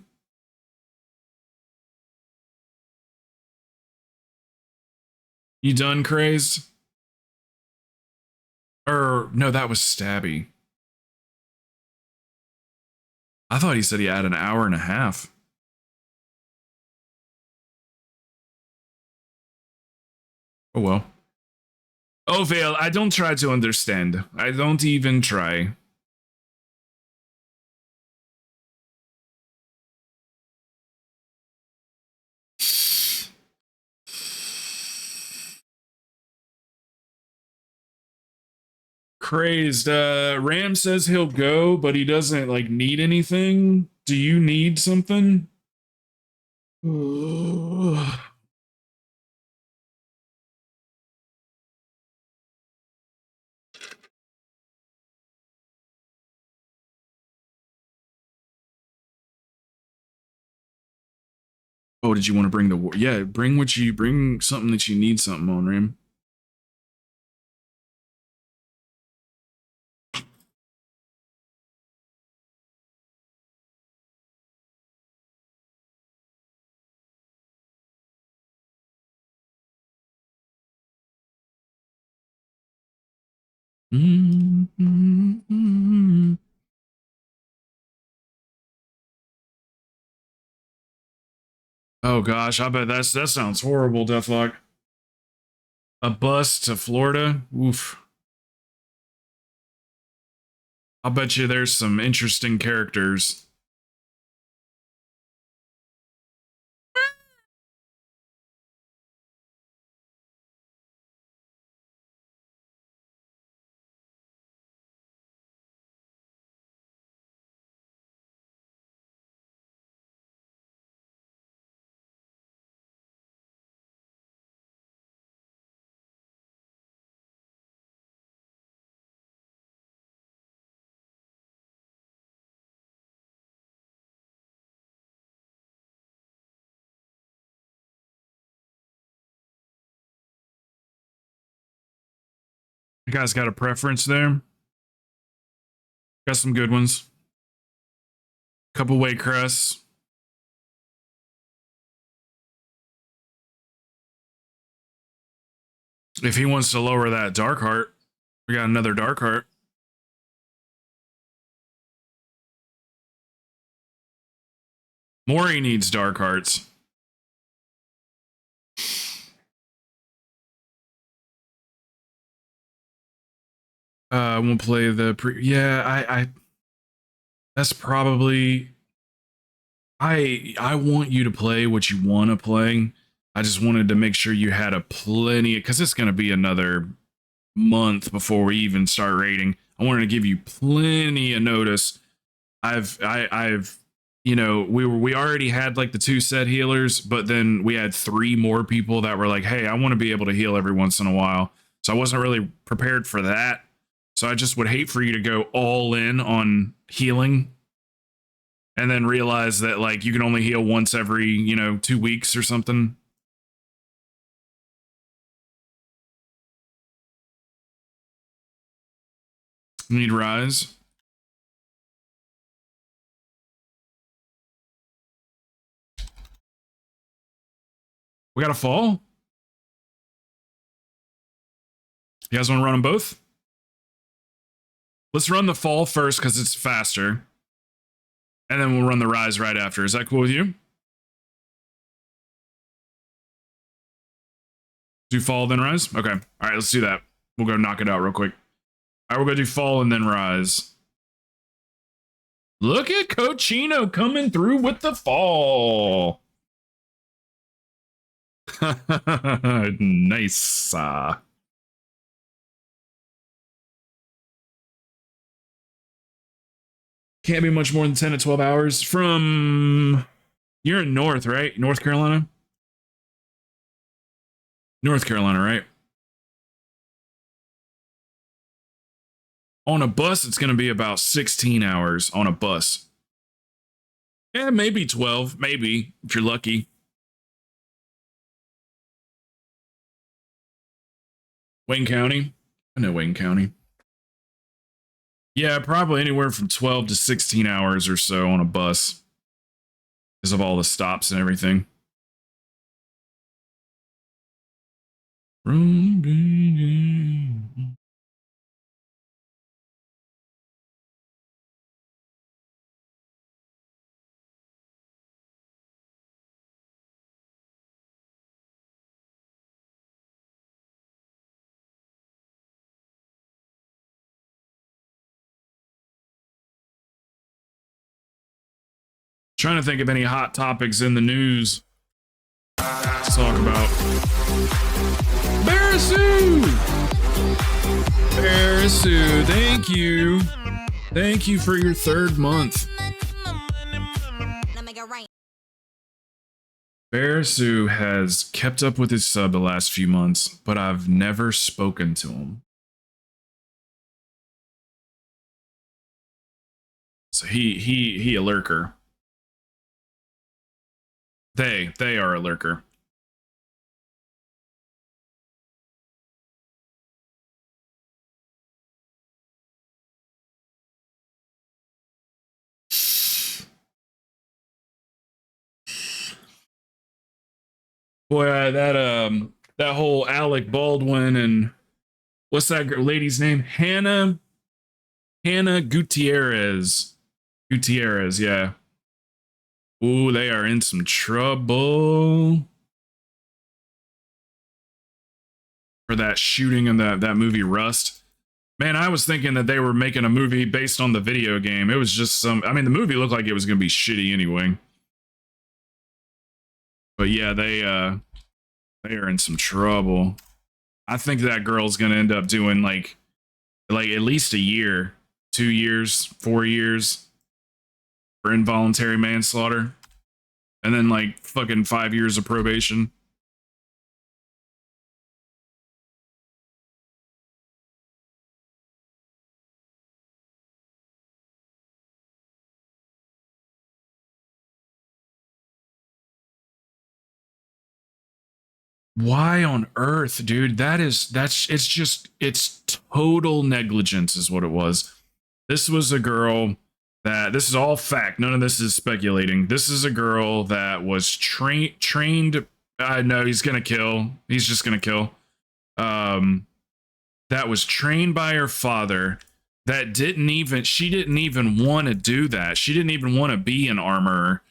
You done, Crazed? Or, no, that was Stabby. I thought he said he had an hour and a half. Oh, well. Oh, Vale, I don't try to understand. I don't even try. Crazed. Ram says he'll go, but he doesn't like need anything. Do you need something? Oh, did you want to bring the war? Yeah, bring something that you need something on, Ram. Mm-hmm. Oh gosh, I bet that sounds horrible, Deathlock. A bus to Florida? Oof. I'll bet you there's some interesting characters. You guys got a preference there? Got some good ones. Couple way crests. If he wants to lower that Dark Heart, we got another Dark Heart. Maury needs Dark Hearts. We'll play the yeah, I that's probably I want you to play what you want to play. I just wanted to make sure you had a plenty because it's going to be another month before we even start rating. I wanted to give you plenty of notice. I've you know, we already had like the 2 set healers, but then we had 3 more people that were like, "Hey, I want to be able to heal every once in a while." So I wasn't really prepared for that. So I just would hate for you to go all in on healing and then realize that like you can only heal once every, 2 weeks or something. Need rise. We got a fall. You guys want to run them both? Let's run the fall first because it's faster. And then we'll run the rise right after. Is that cool with you? Do fall, then rise? Okay. All right, let's do that. We'll go knock it out real quick. All right, we're going to do fall and then rise. Look at Cochino coming through with the fall. Nice. Can't be much more than 10 to 12 hours from... You're in North, right? North Carolina? North Carolina, right? On a bus, it's going to be about 16 hours on a bus. Yeah, maybe 12. Maybe, if you're lucky. Wayne County. I know Wayne County. Yeah, probably anywhere from 12 to 16 hours or so on a bus because of all the stops and everything. Trying to think of any hot topics in the news to talk about. Barasu! Barasu, thank you. Thank you for your 3rd month. Barasu has kept up with his sub the last few months, but I've never spoken to him. So he a lurker. They are a lurker. Boy, that whole Alec Baldwin and what's that lady's name? Hannah Gutierrez. Gutierrez, yeah. Ooh, they are in some trouble for that shooting in that movie Rust. Man, I was thinking that they were making a movie based on the video game. It was just the movie looked like it was going to be shitty anyway. But yeah, they are in some trouble. I think that girl's going to end up doing like at least a year, 2 years, 4 years for involuntary manslaughter, and then like fucking 5 years of probation. Why on earth, dude? It's total negligence is what it was. This was a girl that, this is all fact. None of this is speculating. This is a girl that was trained. No, he's going to kill. He's just going to kill. That was trained by her father that she didn't even want to do that. She didn't even want to be an armorer.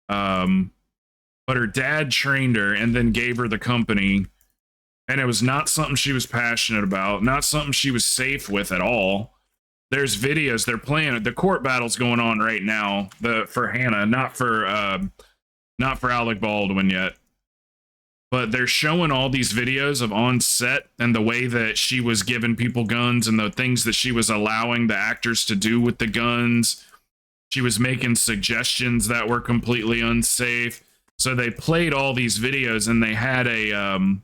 But her dad trained her and then gave her the company. And it was not something she was passionate about, not something she was safe with at all. There's videos, they're playing, the court battle's going on right now, for Hannah, not for Alec Baldwin yet. But they're showing all these videos of on set and the way that she was giving people guns and the things that she was allowing the actors to do with the guns. She was making suggestions that were completely unsafe. So they played all these videos and they had an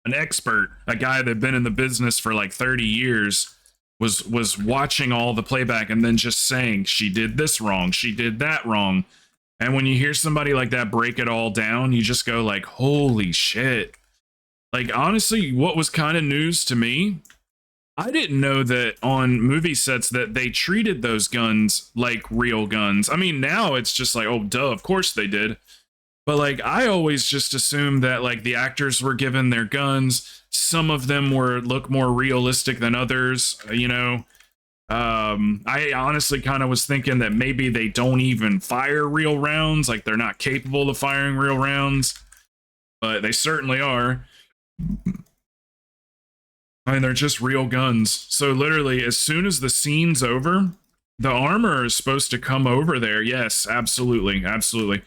expert, a guy that had been in the business for like 30 years, was watching all the playback and then just saying, she did this wrong, she did that wrong. And when you hear somebody like that break it all down, you just go like, holy shit. Like, honestly, what was kind of news to me, I didn't know that on movie sets that they treated those guns like real guns. I mean, now it's just like, oh, duh, of course they did. But like, I always just assumed that like the actors were given their guns. Some of them look more realistic than others, you know. I honestly kind of was thinking that maybe they don't even fire real rounds, like they're not capable of firing real rounds, but they certainly are. I mean, they're just real guns. So literally, as soon as the scene's over, the armor is supposed to come over there. Yes, absolutely, absolutely.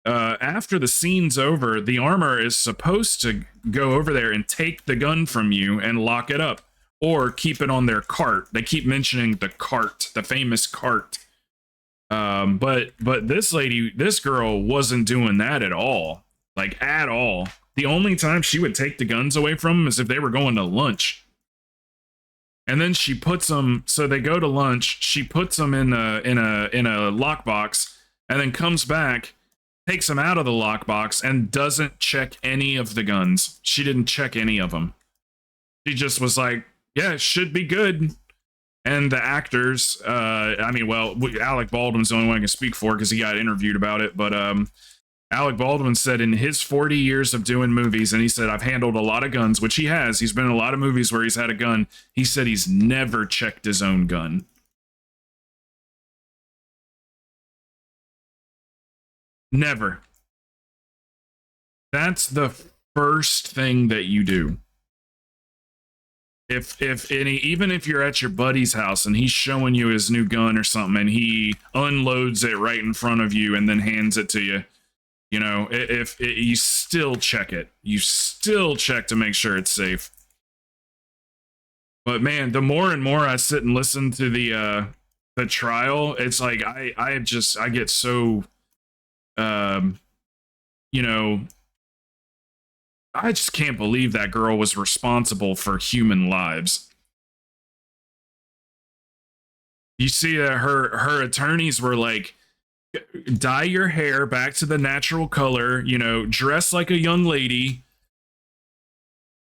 After the scene's over, the armor is supposed to go over there and take the gun from you and lock it up, or keep it on their cart. They keep mentioning the cart, the famous cart. But this girl wasn't doing that at all, like at all. The only time she would take the guns away from them is if they were going to lunch. And then she puts them, so they go to lunch. She puts them in a lockbox, and then comes back, takes them out of the lockbox, and doesn't check any of the guns. She didn't check any of them. She just was like, Yeah, it should be good. And the actors, I mean, well, Alec Baldwin's the only one I can speak for because he got interviewed about it. But Alec Baldwin said in his 40 years of doing movies, and he said, I've handled a lot of guns, which he has. He's been in a lot of movies where he's had a gun. He said he's never checked his own gun. Never. That's the first thing that you do. If any, even if you're at your buddy's house and he's showing you his new gun or something and he unloads it right in front of you and then hands it to you, you know, if you still check it, you still check to make sure it's safe. But man, the more and more I sit and listen to the trial, it's like I get so you know, I just can't believe that girl was responsible for human lives. You see that her attorneys were like, dye your hair back to the natural color, you know, dress like a young lady.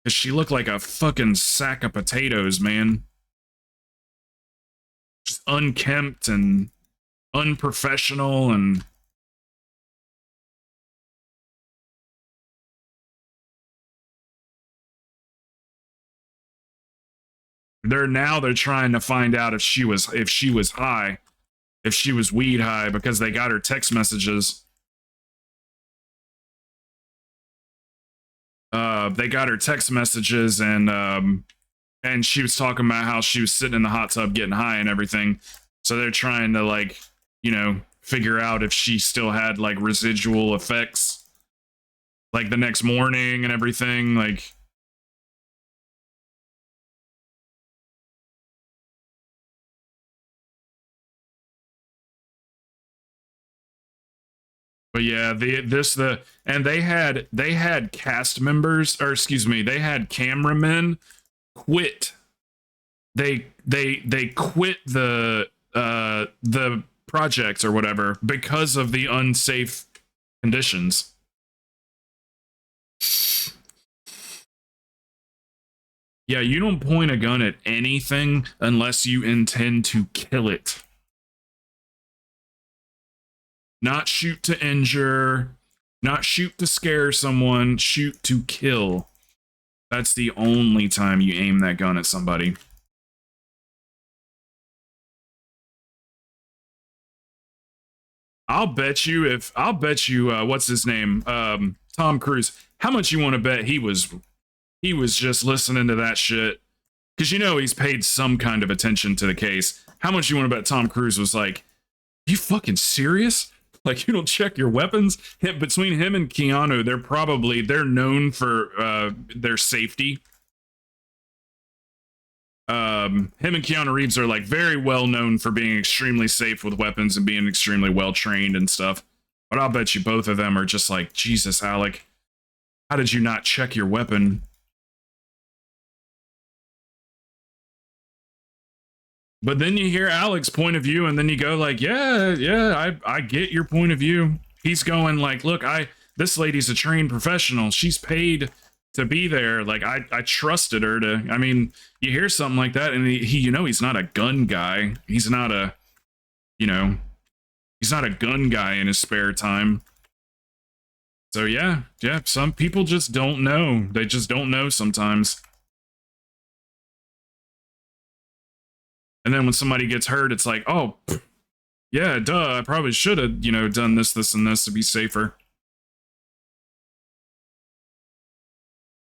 Because she looked like a fucking sack of potatoes, man. Just unkempt and unprofessional and... They're trying to find out if she was high, if she was weed high, because they got her text messages. They got her text messages and she was talking about how she was sitting in the hot tub getting high and everything. So they're trying to, like, you know, figure out if she still had like residual effects like the next morning and everything, like. But yeah, they had cast members, or excuse me, they had cameramen quit. They quit the project or whatever because of the unsafe conditions. Yeah, you don't point a gun at anything unless you intend to kill it. Not shoot to injure, not shoot to scare someone, shoot to kill. That's the only time you aim that gun at somebody. I'll bet you, what's his name? Tom Cruise. How much you want to bet he was just listening to that shit? Because you know he's paid some kind of attention to the case. How much you want to bet Tom Cruise was like, you fucking serious? Like, you don't check your weapons? Between him and Keanu, they're known for their safety. Him and Keanu Reeves are like very well known for being extremely safe with weapons and being extremely well trained and stuff. But I'll bet you both of them are just like, Jesus, Alec, how did you not check your weapon? But then you hear Alec's point of view, and then you go like, yeah, I get your point of view. He's going like, look, this lady's a trained professional. She's paid to be there. Like, I trusted her to. I mean, you hear something like that, and he you know, he's not a gun guy. He's not a, you know, he's not a gun guy in his spare time. So yeah, some people just don't know. They just don't know sometimes. And then when somebody gets hurt, it's like, oh, yeah, duh, I probably should have, you know, done this, this, and this to be safer.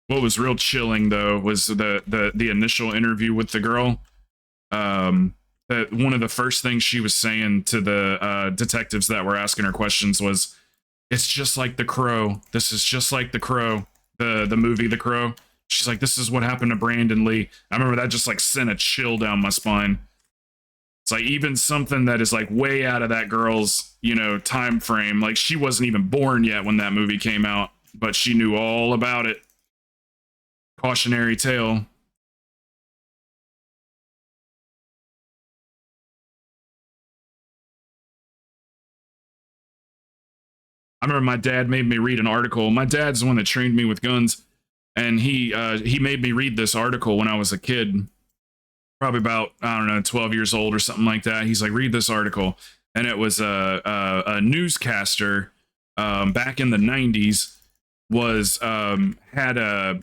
What was real chilling, though, was the initial interview with the girl. That one of the first things she was saying to the detectives that were asking her questions was, it's just like The Crow. This is just like The Crow, the movie The Crow. She's like, this is what happened to Brandon Lee. I remember that just like sent a chill down my spine. It's like even something that is like way out of that girl's, you know, time frame. Like she wasn't even born yet when that movie came out, but she knew all about it. Cautionary tale. I remember my dad made me read an article. My dad's the one that trained me with guns. And he made me read this article when I was a kid. probably about, I don't know, 12 years old or something like that. He's like, read this article. And it was a newscaster back in the 90s was had a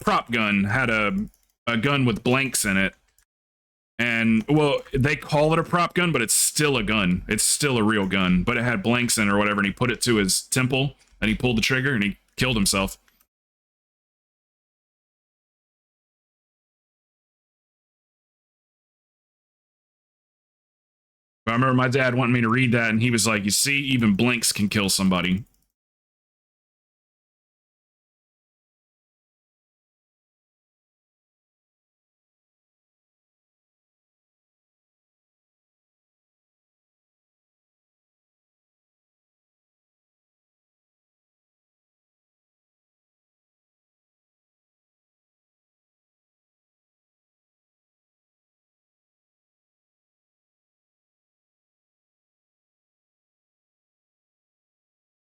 prop gun, had a gun with blanks in it. And well, they call it a prop gun, but it's still a gun. It's still a real gun, but it had blanks in it or whatever. And he put it to his temple and he pulled the trigger and he killed himself. I remember my dad wanting me to read that, and he was like, you see, even blanks can kill somebody.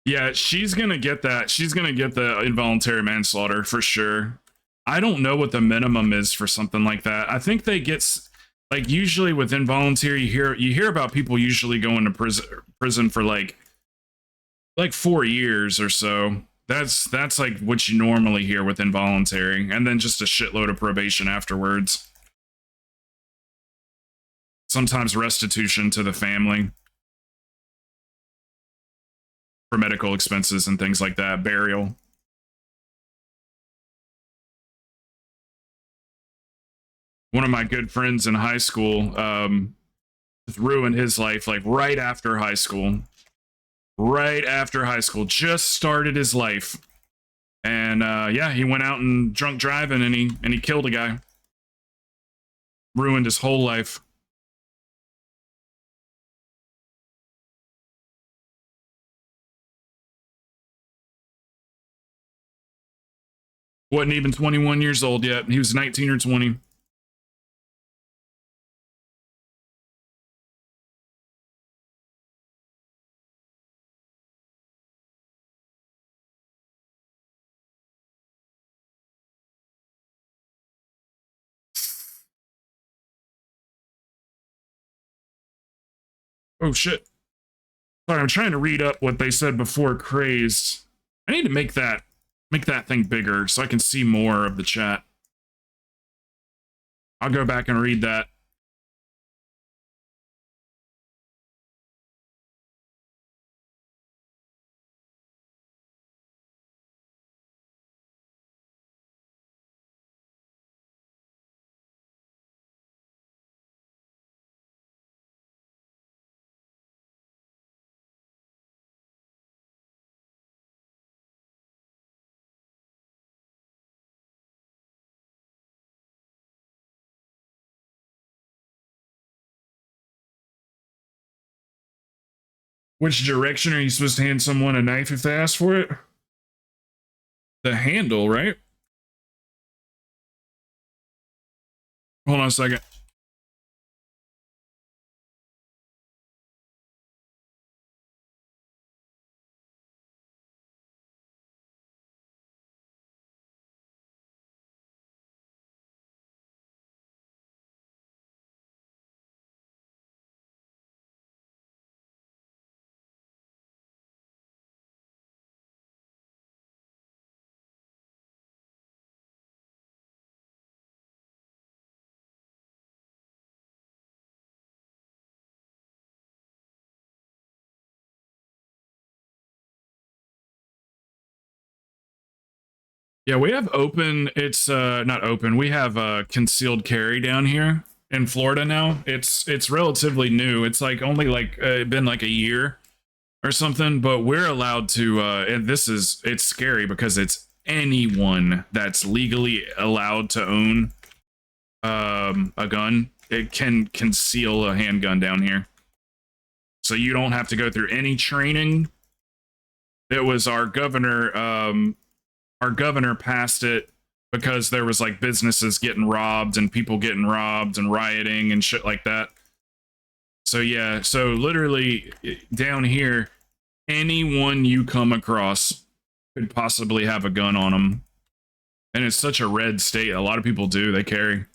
Yeah, she's gonna get that. She's gonna get the involuntary manslaughter for sure. I don't know what the minimum is for something like that. I think they get like usually with involuntary, you hear about people usually going to prison for like 4 years or so. That's like what you normally hear with involuntary, and then just a shitload of probation afterwards. Sometimes restitution to the family for medical expenses and things like that, burial. One of my good friends in high school ruined his life like right after high school. Right after high school, just started his life. And yeah, he went out and drunk driving and he killed a guy. Ruined his whole life. Wasn't even 21 years old yet. He was 19 or 20. Oh shit. Sorry, I'm trying to read up what they said before crazed. I need to make that thing bigger so I can see more of the chat. I'll go back and read that. Which direction are you supposed to hand someone a knife if they ask for it? The handle, right? Hold on a second. Yeah, we have open, it's not open. We have concealed carry down here in Florida now. It's relatively new. It's like only like been like a year or something, but we're allowed to and it's scary because it's anyone that's legally allowed to own a gun. It can conceal a handgun down here. So you don't have to go through any training. It was our governor passed it because there was like businesses getting robbed and people getting robbed and rioting and shit like that. So yeah, so literally down here, anyone you come across could possibly have a gun on them. And it's such a red state. A lot of people do. They carry.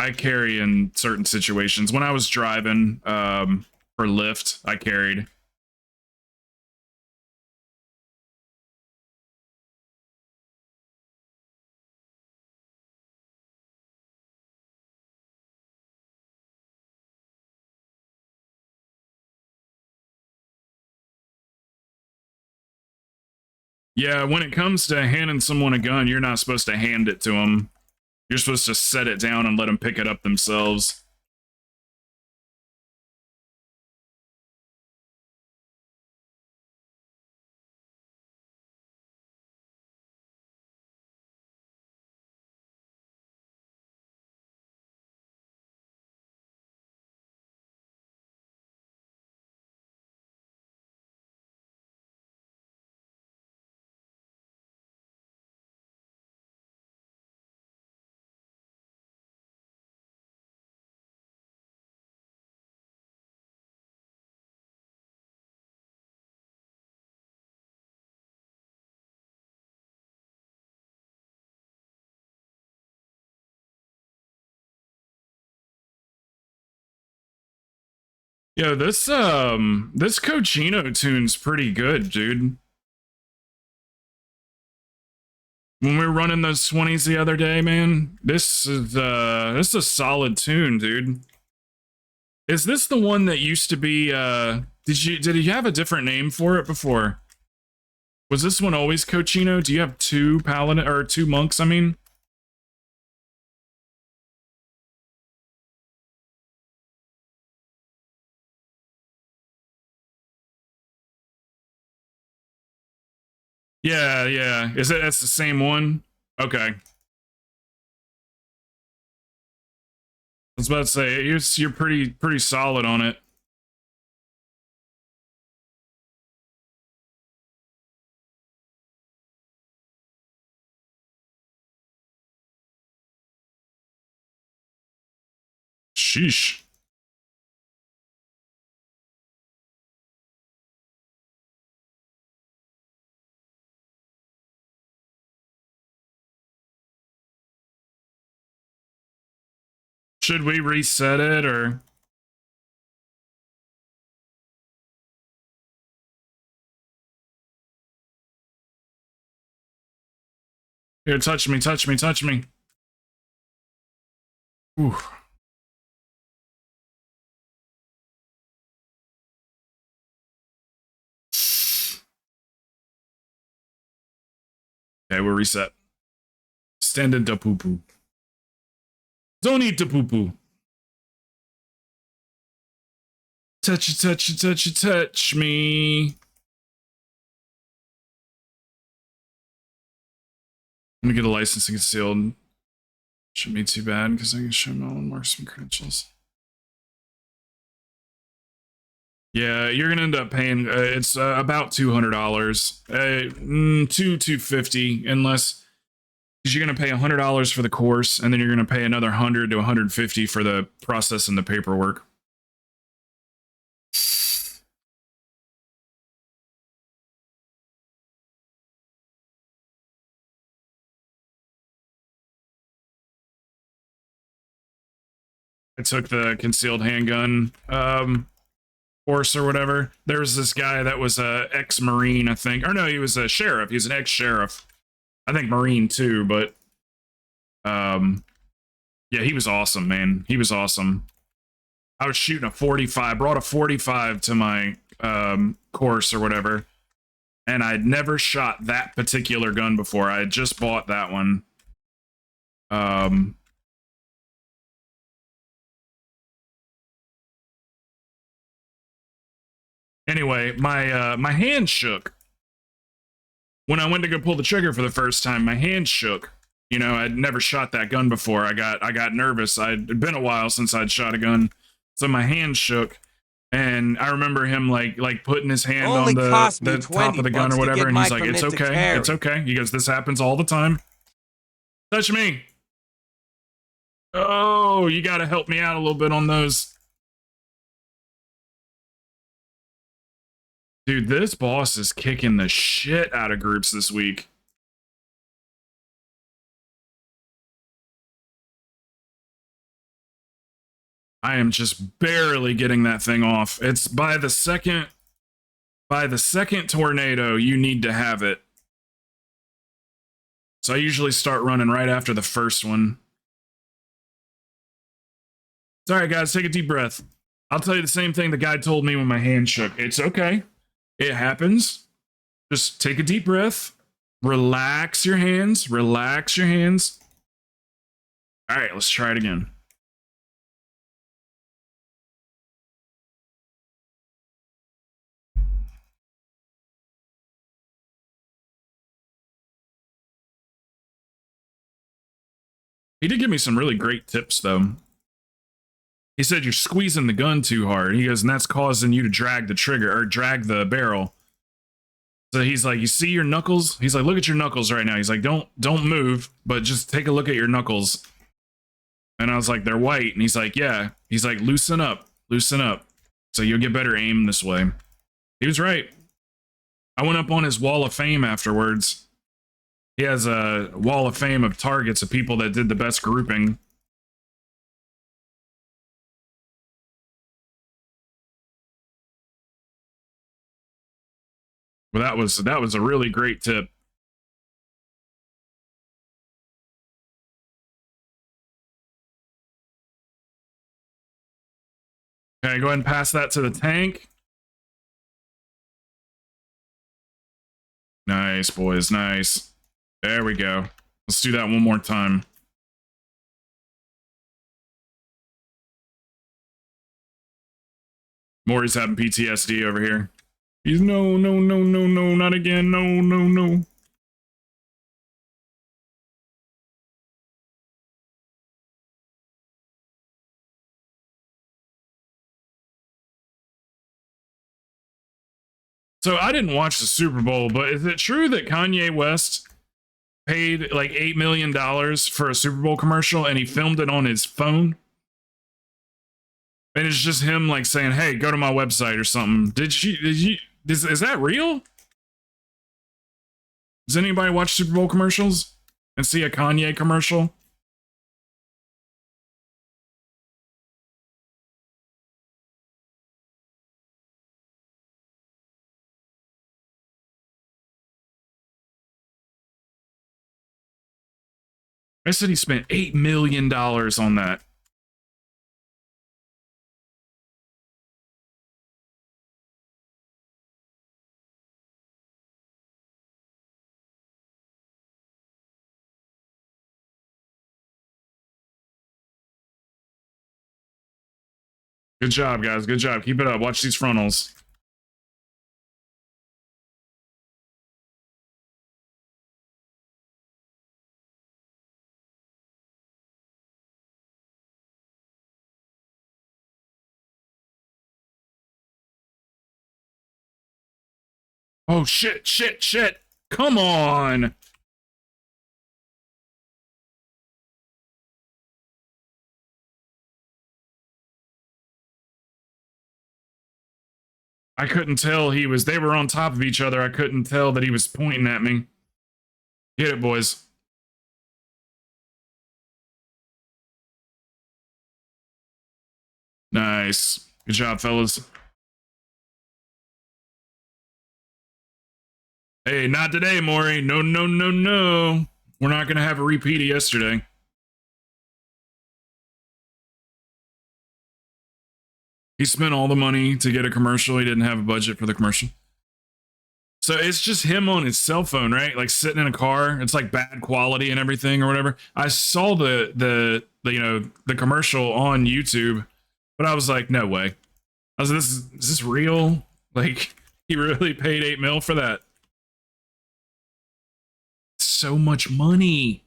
I carry in certain situations. When I was driving for Lyft, I carried. Yeah, when it comes to handing someone a gun, you're not supposed to hand it to them. You're supposed to set it down and let them pick it up themselves. Yo, this Cochino tune's pretty good, dude. When we were running those 20s the other day, man, this is a solid tune, dude. Is this the one that used to be did you have a different name for it before? Was this one always Cochino? Do you have two paladin or two monks, I mean? Yeah, yeah. Is it that's the same one? Okay. I was about to say you're pretty solid on it. Sheesh. Should we reset it or? Here, touch me, touch me, touch me. Ooh. Okay, we're reset. Standing to poo poo. Don't eat the poo poo. Touch me. I'm gonna get a licensing concealed. Shouldn't be too bad because I can show my own marksman credentials. Yeah, you're gonna end up paying. It's about $200. $250 unless because you're gonna pay $100 for the course, and then you're gonna pay another $100 to $150 for the process and the paperwork. I took the concealed handgun course or whatever. There was this guy that was a ex-Marine, I think. Or no, he was a sheriff. He was an ex-sheriff. I think Marine too, but yeah, he was awesome, man. He was awesome. I was shooting a 45, brought a 45 to my course or whatever, and I'd never shot that particular gun before. I had just bought that one. Anyway, my hand shook when I went to go pull the trigger for the first time. My hand shook. You know, I'd never shot that gun before. I got nervous. It'd been a while since I'd shot a gun, so my hand shook. And I remember him like putting his hand on the top of the gun or whatever, and he's like, "It's okay, it's okay." He goes, "This happens all the time." Touch me. Oh, you got to help me out a little bit on those. Dude, this boss is kicking the shit out of groups this week. I am just barely getting that thing off. It's by the second tornado, you need to have it. So I usually start running right after the first one. It's all right, guys, take a deep breath. I'll tell you the same thing the guy told me when my hand shook. It's okay. It happens. Just take a deep breath. Relax your hands. Relax your hands. All right, let's try it again. He did give me some really great tips, though. He said you're squeezing the gun too hard. He goes, and that's causing you to drag the trigger or drag the barrel. So he's like, you see your knuckles? He's like, look at your knuckles right now. He's like, don't move, but just take a look at your knuckles. And I was like, they're white. And he's like, yeah. He's like, loosen up, loosen up. So you'll get better aim this way. He was right. I went up on his wall of fame afterwards. He has a wall of fame of targets of people that did the best grouping. Well, that was a really great tip. Okay, go ahead and pass that to the tank. Nice, boys, nice. There we go. Let's do that one more time. Maury's having PTSD over here. He's no, not again. No. So I didn't watch the Super Bowl, but is it true that Kanye West paid like $8 million for a Super Bowl commercial and he filmed it on his phone? And it's just him like saying, hey, go to my website or something. Is that real? Does anybody watch Super Bowl commercials and see a Kanye commercial? I said he spent $8 million on that. Good job, guys. Good job. Keep it up. Watch these frontals. Oh, shit. Come on. I couldn't tell they were on top of each other. I couldn't tell that he was pointing at me. Get it, boys. Nice. Good job, fellas. Hey, not today, Maury. No. We're not going to have a repeat of yesterday. He spent all the money to get a commercial. He didn't have a budget for the commercial. So it's just him on his cell phone, right? Like sitting in a car. It's like bad quality and everything or whatever. I saw the commercial on YouTube, but I was like, no way. I was like, is this real? Like, he really paid $8 million for that. So much money.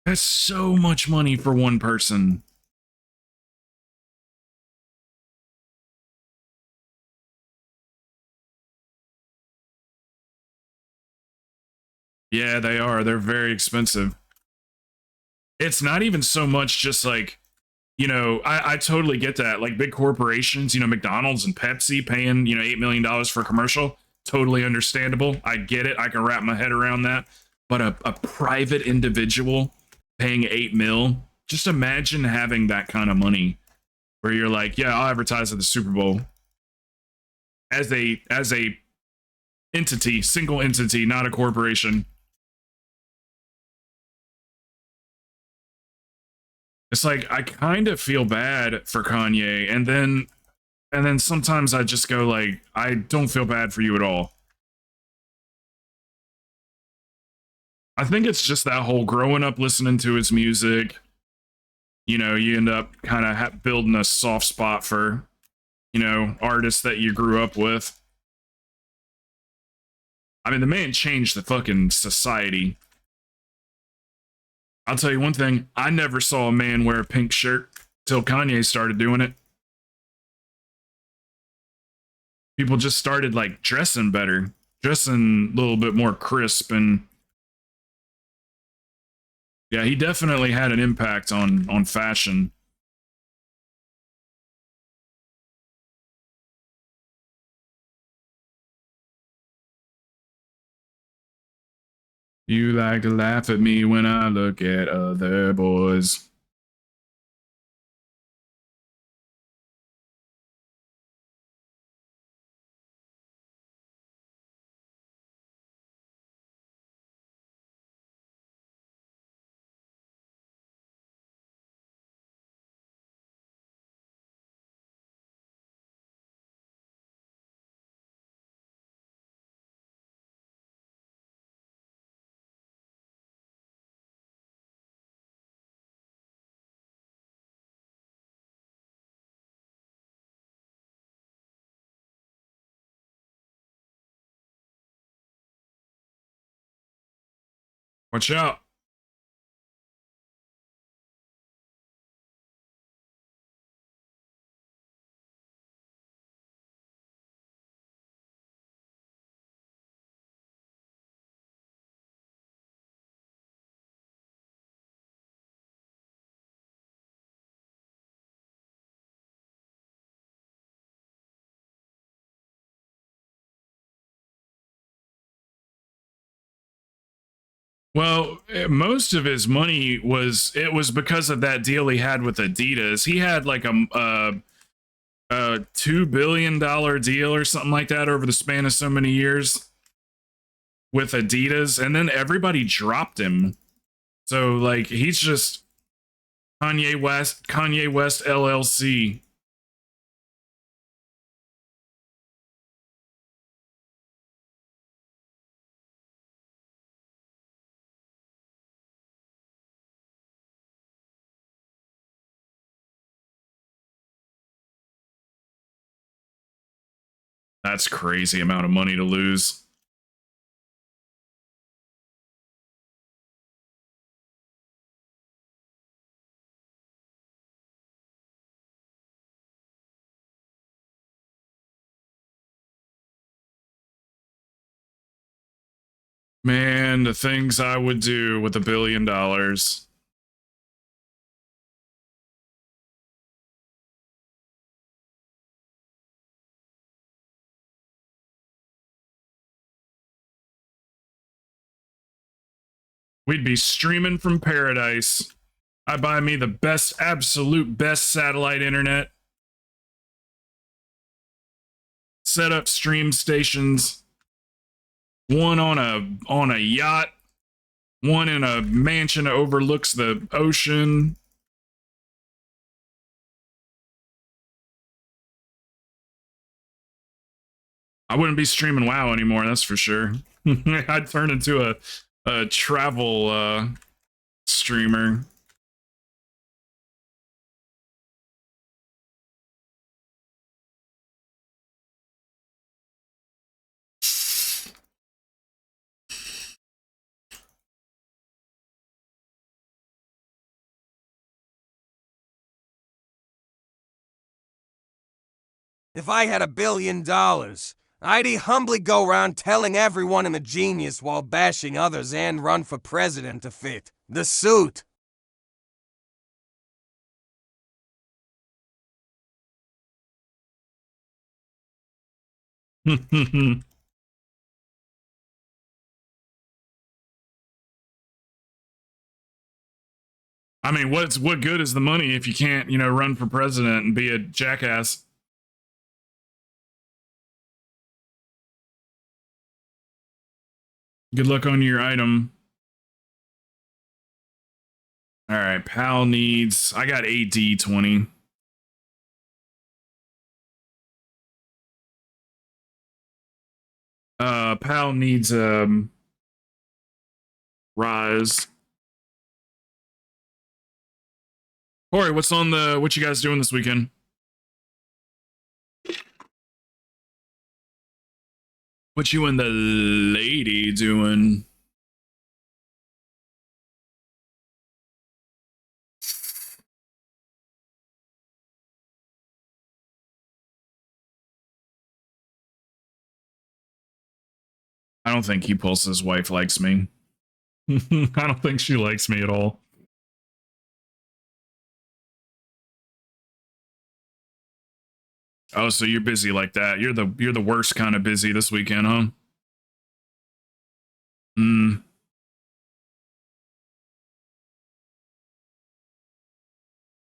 That's so much money for one person. Yeah, they are. They're very expensive. It's not even so much just like, I totally get that. Like big corporations, McDonald's and Pepsi paying, $8 million for a commercial. Totally understandable. I get it. I can wrap my head around that. But a private individual paying $8 million, just imagine having that kind of money where you're like, yeah, I'll advertise at the Super Bowl as a entity, single entity, not a corporation. It's like I kind of feel bad for Kanye, and then sometimes I just go like, I don't feel bad for you at all. I think it's just that whole growing up listening to his music. You know, you end up kind of building a soft spot for, you know, artists that you grew up with. I mean, the man changed the fucking society. I'll tell you one thing, I never saw a man wear a pink shirt till Kanye started doing it. People just started like dressing better, dressing a little bit more crisp, and yeah, he definitely had an impact on fashion. You like to laugh at me when I look at other boys. Watch out. Well, most of his money was because of that deal he had with Adidas. He had like a $2 billion deal or something like that over the span of so many years with Adidas, and then everybody dropped him. So like he's just Kanye West LLC. That's crazy amount of money to lose. Man, the things I would do with $1 billion. We'd be streaming from paradise. I buy me the best, absolute best satellite internet. Set up stream stations. One on a yacht. One in a mansion that overlooks the ocean. I wouldn't be streaming WoW anymore, that's for sure. I'd turn into a travel streamer. If I had $1 billion, I'd humbly go around telling everyone I'm a genius while bashing others and run for president to fit the suit. I mean, what good is the money if you can't, run for president and be a jackass? Good luck on your item. All right, pal needs. I got AD20. Pal needs rise. Corey, what you guys doing this weekend? What you and the lady doing? I don't think Pulse's wife likes me. I don't think she likes me at all. Oh, so you're busy like that. You're the worst kind of busy this weekend, huh? Hmm.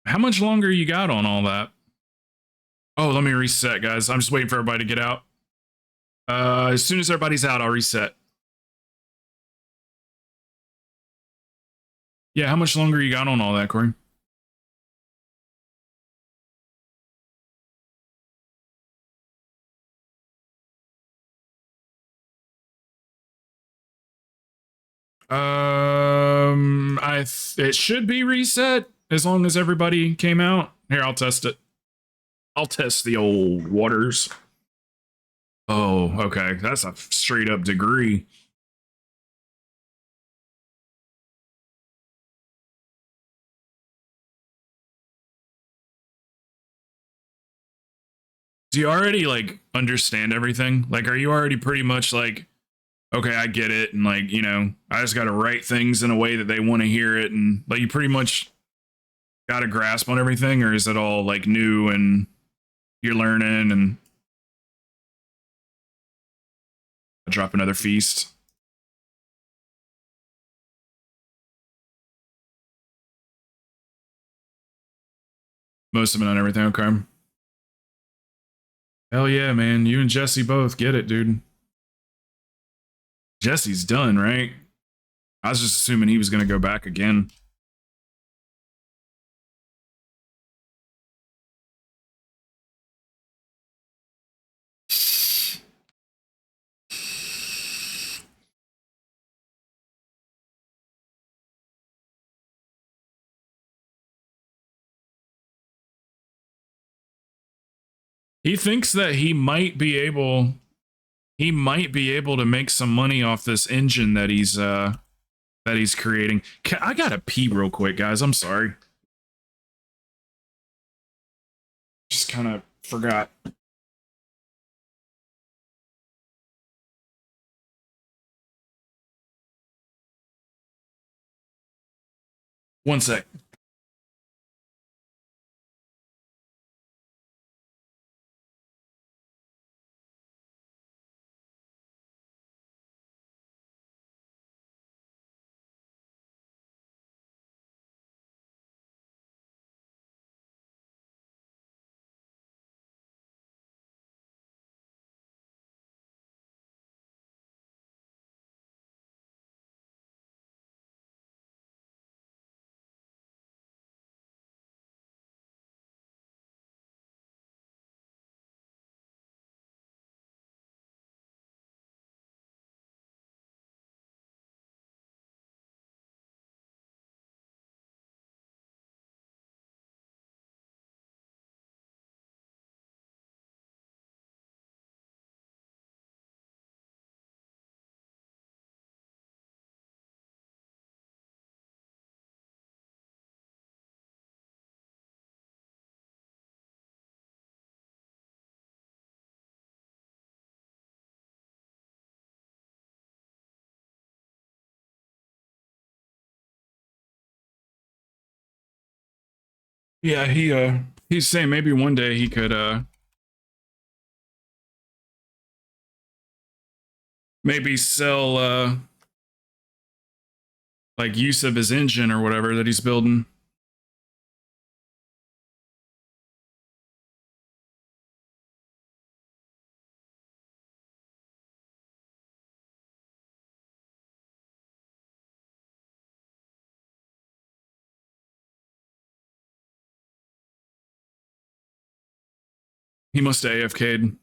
How much longer you got on all that? Oh, let me reset, guys. I'm just waiting for everybody to get out. As soon as everybody's out, I'll reset. Yeah, how much longer you got on all that, Corey? It should be reset as long as everybody came out. Here, I'll test it. I'll test the old waters. Oh, okay. That's a straight up degree. Do you already like understand everything? Like, are you already pretty much like, okay, I get it, and like, I just got to write things in a way that they want to hear it, and like, you pretty much got a grasp on everything, or is it all like new and you're learning? And I drop another feast. Most of it on everything. Okay. Hell yeah, man. You and Jesse both get it, dude. Jesse's done, right? I was just assuming he was going to go back again. He thinks that he might be able to make some money off this engine that he's creating. I gotta pee real quick, guys. I'm sorry. Just kind of forgot. One sec. Yeah, he's saying maybe one day he could maybe sell like use of his engine or whatever that he's building. He must have AFK'd.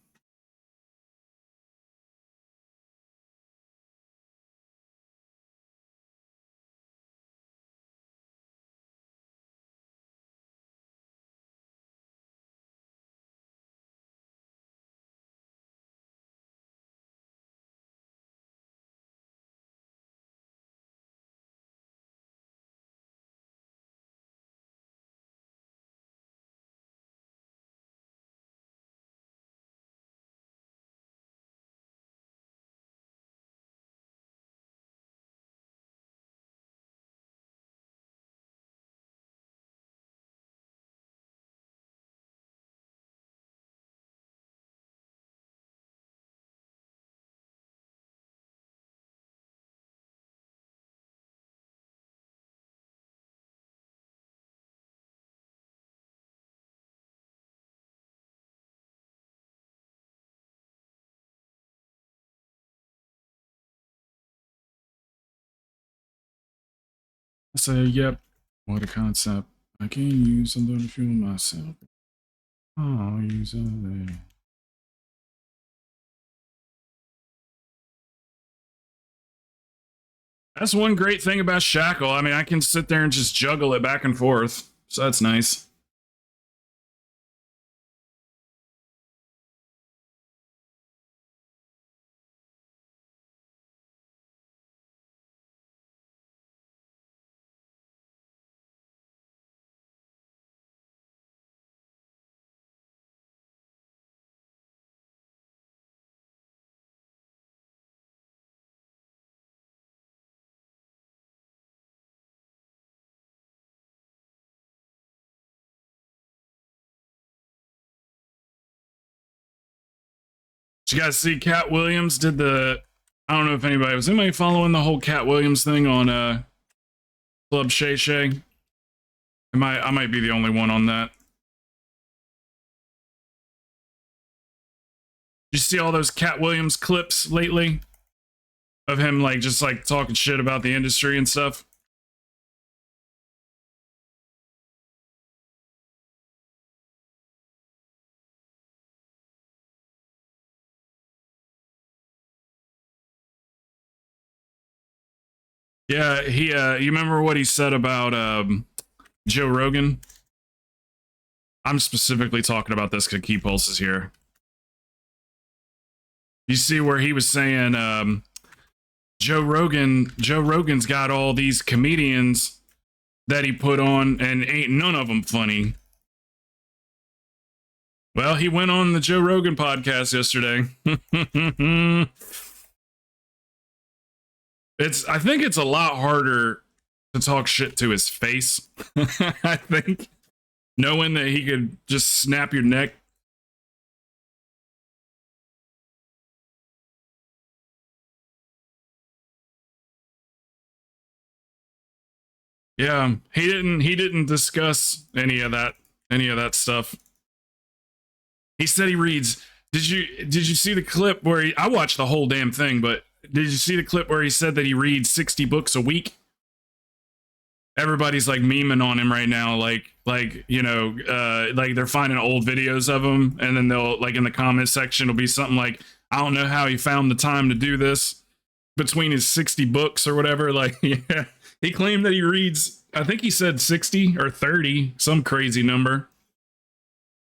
I say, yep. What a concept. I can use something to fuel myself. I'll use it. That's one great thing about Shackle. I mean, I can sit there and just juggle it back and forth. So that's nice. Did you guys see Cat Williams did the... I don't know if anybody... Was anybody following the whole Cat Williams thing on Club Shay Shay? I might be the only one on that. Did you see all those Cat Williams clips lately? Of him like just like talking shit about the industry and stuff? Yeah, he you remember what he said about Joe Rogan? I'm specifically talking about this because Key Pulse is here. You see where he was saying Joe Rogan's got all these comedians that he put on and ain't none of them funny. Well, he went on the Joe Rogan podcast yesterday. I think it's a lot harder to talk shit to his face. I think knowing that he could just snap your neck. Yeah, he didn't discuss any of that stuff. He said he reads. Did you see the clip where I watched the whole damn thing, but did you see the clip where he said that he reads 60 books a week? Everybody's like memeing on him right now, like you know, like they're finding old videos of him, and then they'll like in the comment section will be something like, I don't know how he found the time to do this between his 60 books or whatever. Like, yeah, he claimed that he reads, I think he said 60 or 30, some crazy number.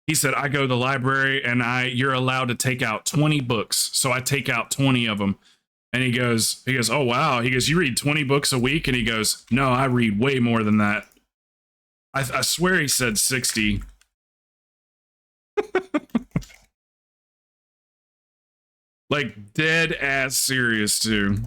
He said, I go to the library and you're allowed to take out 20 books. So I take out 20 of them. And he goes, oh, wow. He goes, you read 20 books a week? And he goes, no, I read way more than that. I swear he said 60. Like dead ass serious too.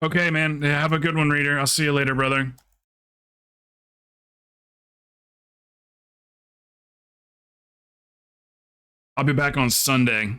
Okay, man. Yeah, have a good one, Reader. I'll see you later, brother. I'll be back on Sunday.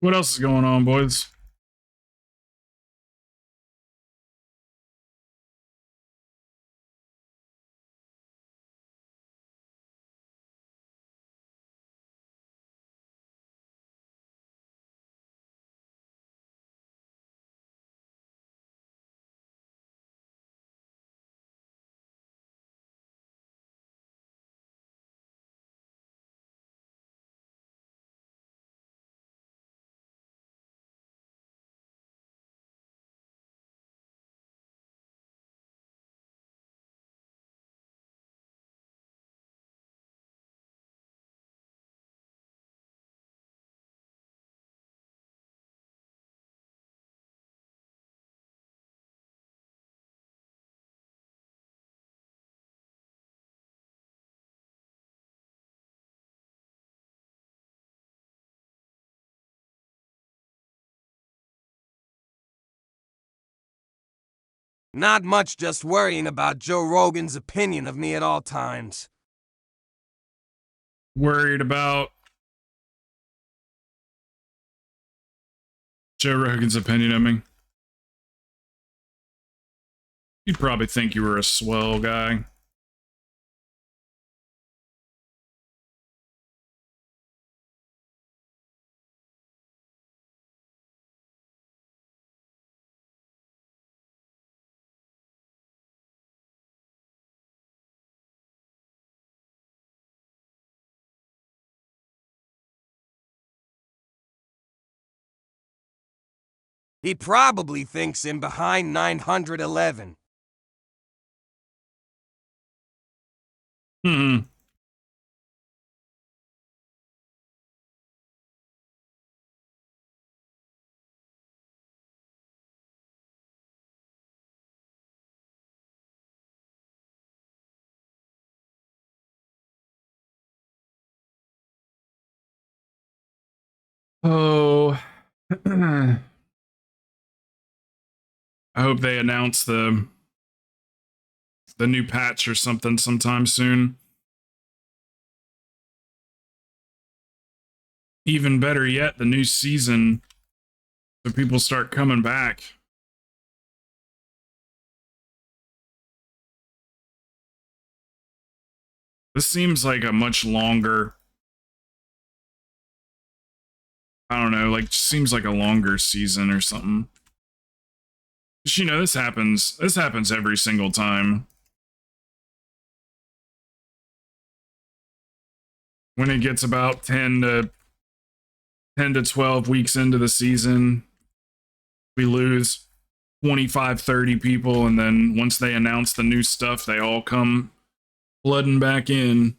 What else is going on, boys? Not much, just worrying about Joe Rogan's opinion of me at all times. Worried about Joe Rogan's opinion of me? You'd probably think you were a swell guy. He probably thinks him behind 911. Hmm. Oh. I hope they announce the new patch or something sometime soon. Even better yet, the new season, so people start coming back. This seems like a much longer, I don't know, like seems like a longer season or something. But, you know, this happens every single time. When it gets about 10 to 12 weeks into the season, we lose 25, 30 people, and then once they announce the new stuff, they all come flooding back in.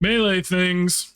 Melee things.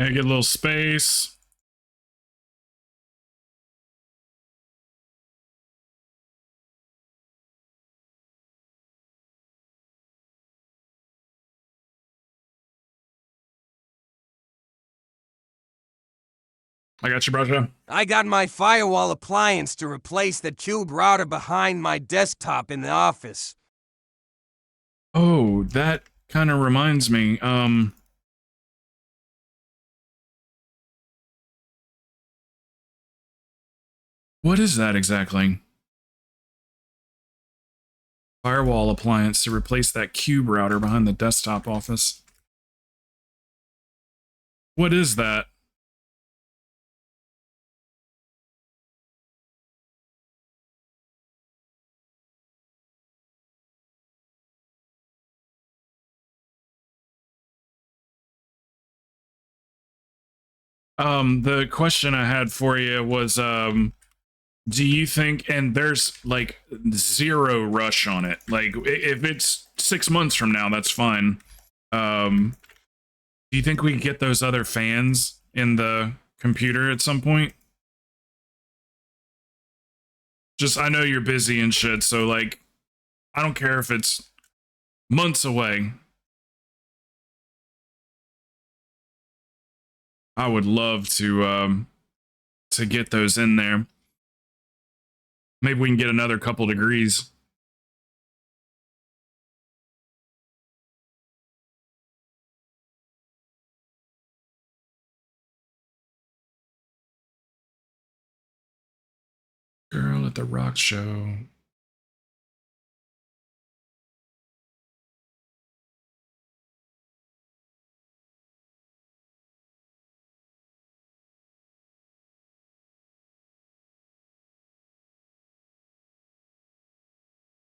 And get a little space. I got you, brother. I got my firewall appliance to replace the cube router behind my desktop in the office. Oh, that kind of reminds me. What is that exactly? Firewall appliance to replace that cube router behind the desktop office. What is that? The question I had for you was, do you think, and there's like zero rush on it, like if it's 6 months from now, that's fine. Do you think we can get those other fans in the computer at some point? Just, I know you're busy and shit, so like, I don't care if it's months away. I would love to get those in there. Maybe we can get another couple degrees. Girl at the rock show.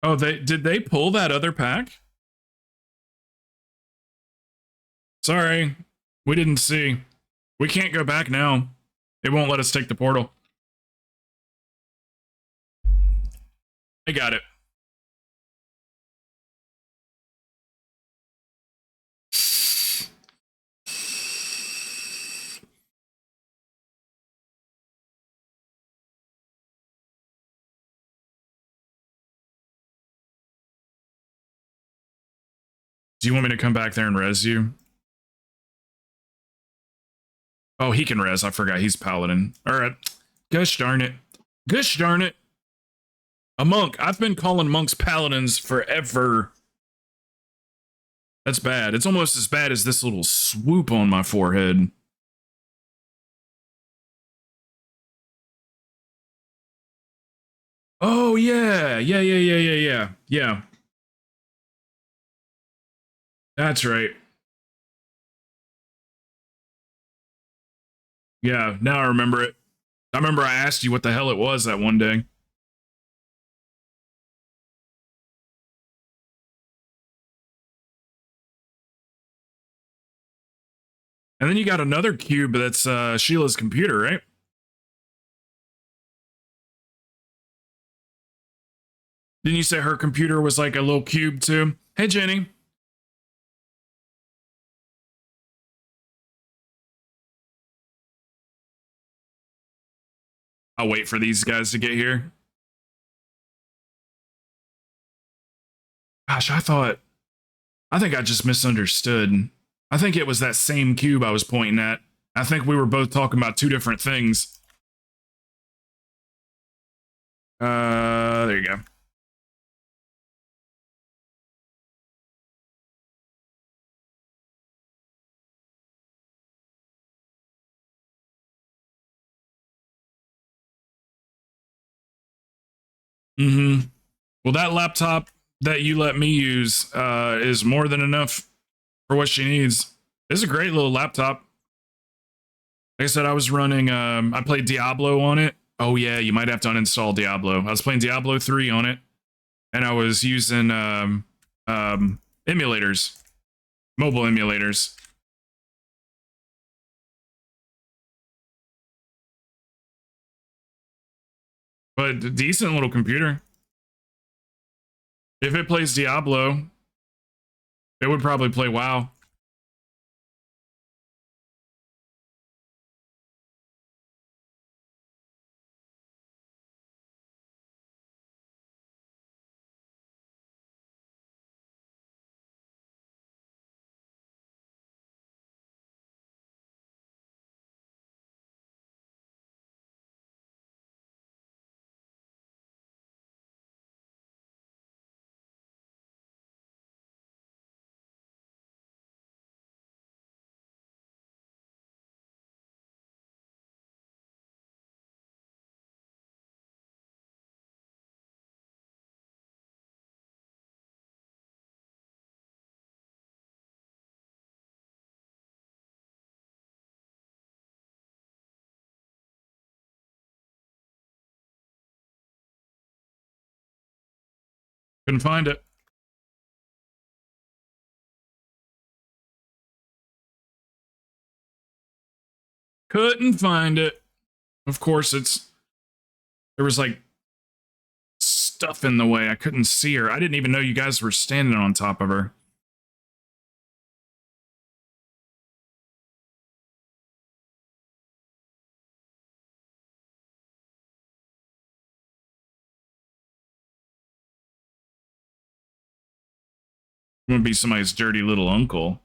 Oh, did they pull that other pack? Sorry, we didn't see. We can't go back now. It won't let us take the portal. I got it. Do you want me to come back there and res you? Oh, he can res. I forgot he's paladin. All right. Gosh darn it. Gosh darn it. A monk. I've been calling monks paladins forever. That's bad. It's almost as bad as this little swoop on my forehead. Oh, yeah. Yeah. That's right. Yeah, now I remember it. I remember I asked you what the hell it was that one day. And then you got another cube that's Sheila's computer, right? Didn't you say her computer was like a little cube too? Hey, Jenny. I'll wait for these guys to get here. Gosh, I think I just misunderstood. I think it was that same cube I was pointing at. I think we were both talking about two different things. There you go. Mm-hmm. Well, that laptop that you let me use is more than enough for what she needs. It's a great little laptop. Like I said, I was running, I played Diablo on it. Oh yeah, you might have to uninstall Diablo. I was playing Diablo 3 on it, and I was using emulators, mobile emulators. But decent little computer. If it plays Diablo, it would probably play WoW. Couldn't find it. Couldn't find it. Of course, there was like stuff in the way. I couldn't see her. I didn't even know you guys were standing on top of her. I'm gonna be somebody's dirty little uncle.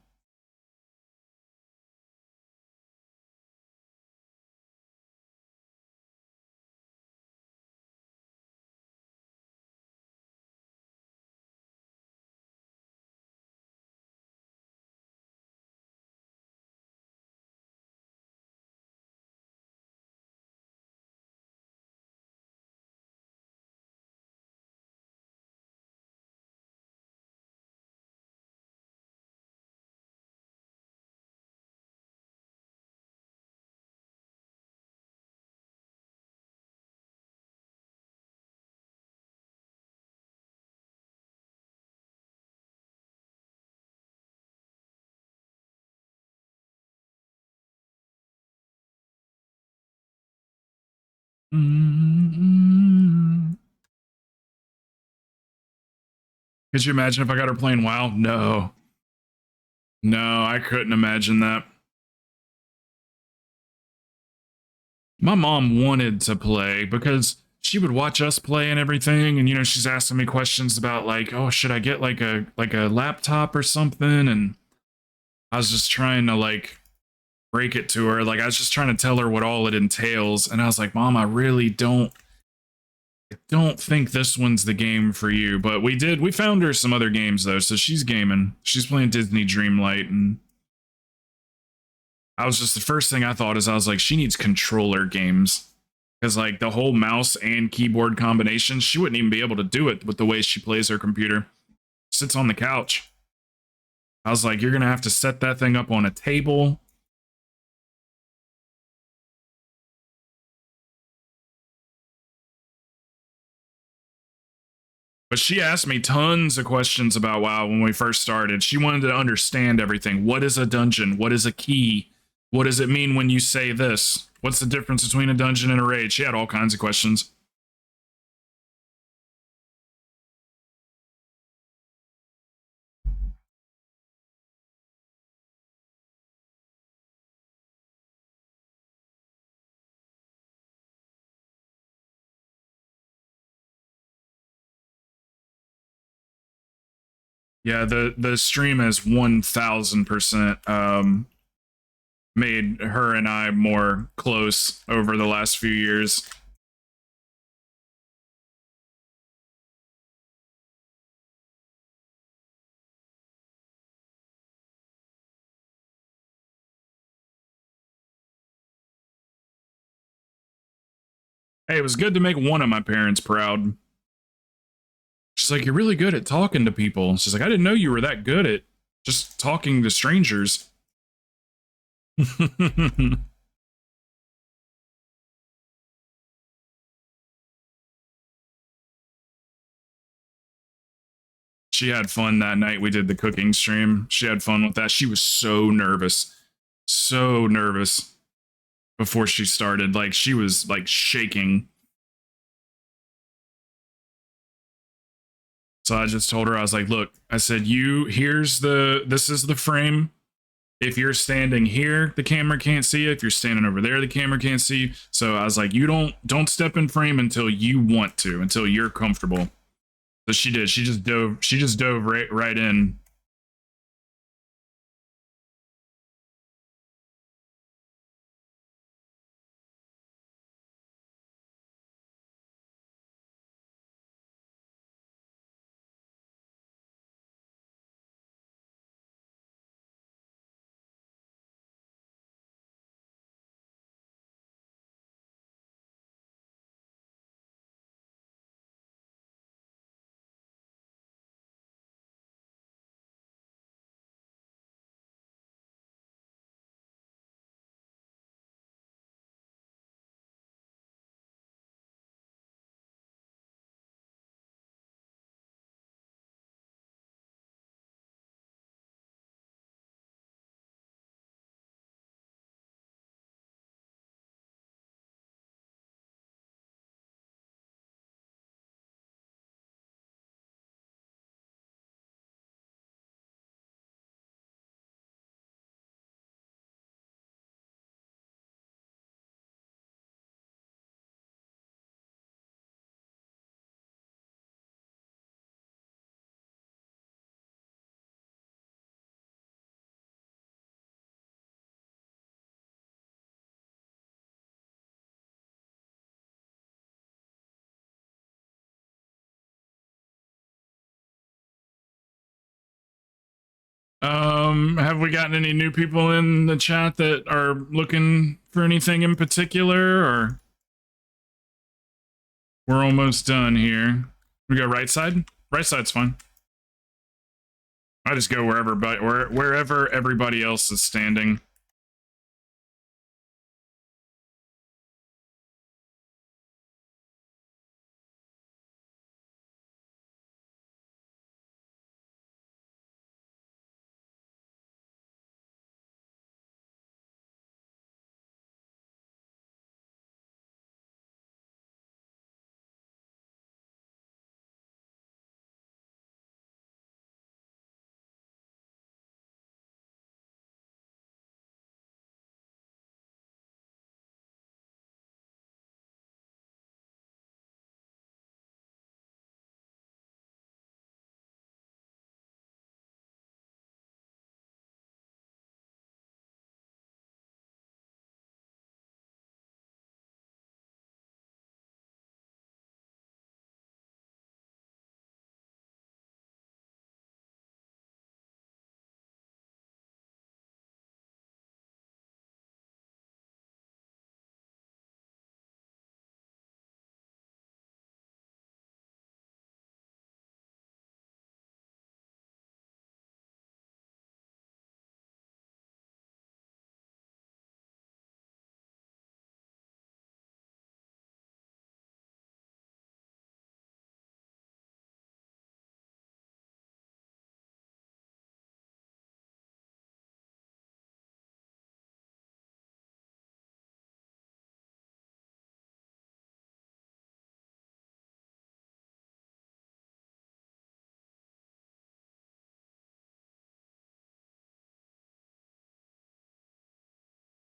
Could you imagine if I got her playing WoW? No. No, I couldn't imagine that. My mom wanted to play because she would watch us play and everything, and she's asking me questions about like, oh, should I get like a laptop or something? And I was just trying to like break it to her. Like I was just trying to tell her what all it entails, and I was like, Mom, I really don't think this one's the game for you. But we found her some other games though, so she's gaming. She's playing Disney Dreamlight, and I was just, the first thing I thought is I was like, she needs controller games. Because like the whole mouse and keyboard combination, she wouldn't even be able to do it with the way she plays her computer. Sits on the couch. I was like, you're gonna have to set that thing up on a table. But she asked me tons of questions about WoW when we first started. She wanted to understand everything. What is a dungeon? What is a key? What does it mean when you say this? What's the difference between a dungeon and a raid? She had all kinds of questions. Yeah, the stream has 1000% made her and I more close over the last few years. Hey, it was good to make one of my parents proud. She's like, you're really good at talking to people. She's like, I didn't know you were that good at just talking to strangers. She had fun that night we did the cooking stream. She had fun with that. She was so nervous. So nervous before she started. Like she was like shaking. So I just told her, I was like, look, I said, this is the frame. If you're standing here, the camera can't see you. If you're standing over there, the camera can't see you. So I was like, you don't step in frame until you want to, until you're comfortable. So she did. She just dove right in. Have we gotten any new people in the chat that are looking for anything in particular, or we're almost done here? We go right side? Right side's fine. I just go wherever everybody else is standing.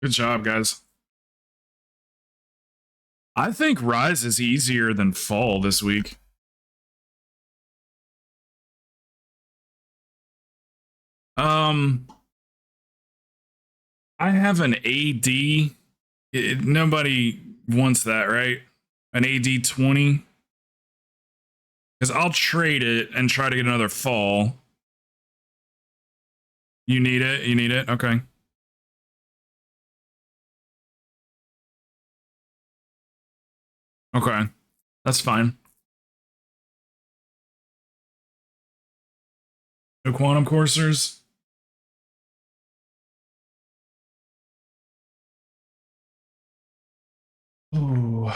Good job, guys. I think Rise is easier than Fall this week. I have an AD. Nobody wants that, right? An AD 20. Because I'll trade it and try to get another Fall. You need it? You need it? Okay. Okay. That's fine. No Quantum Coursers? Oh.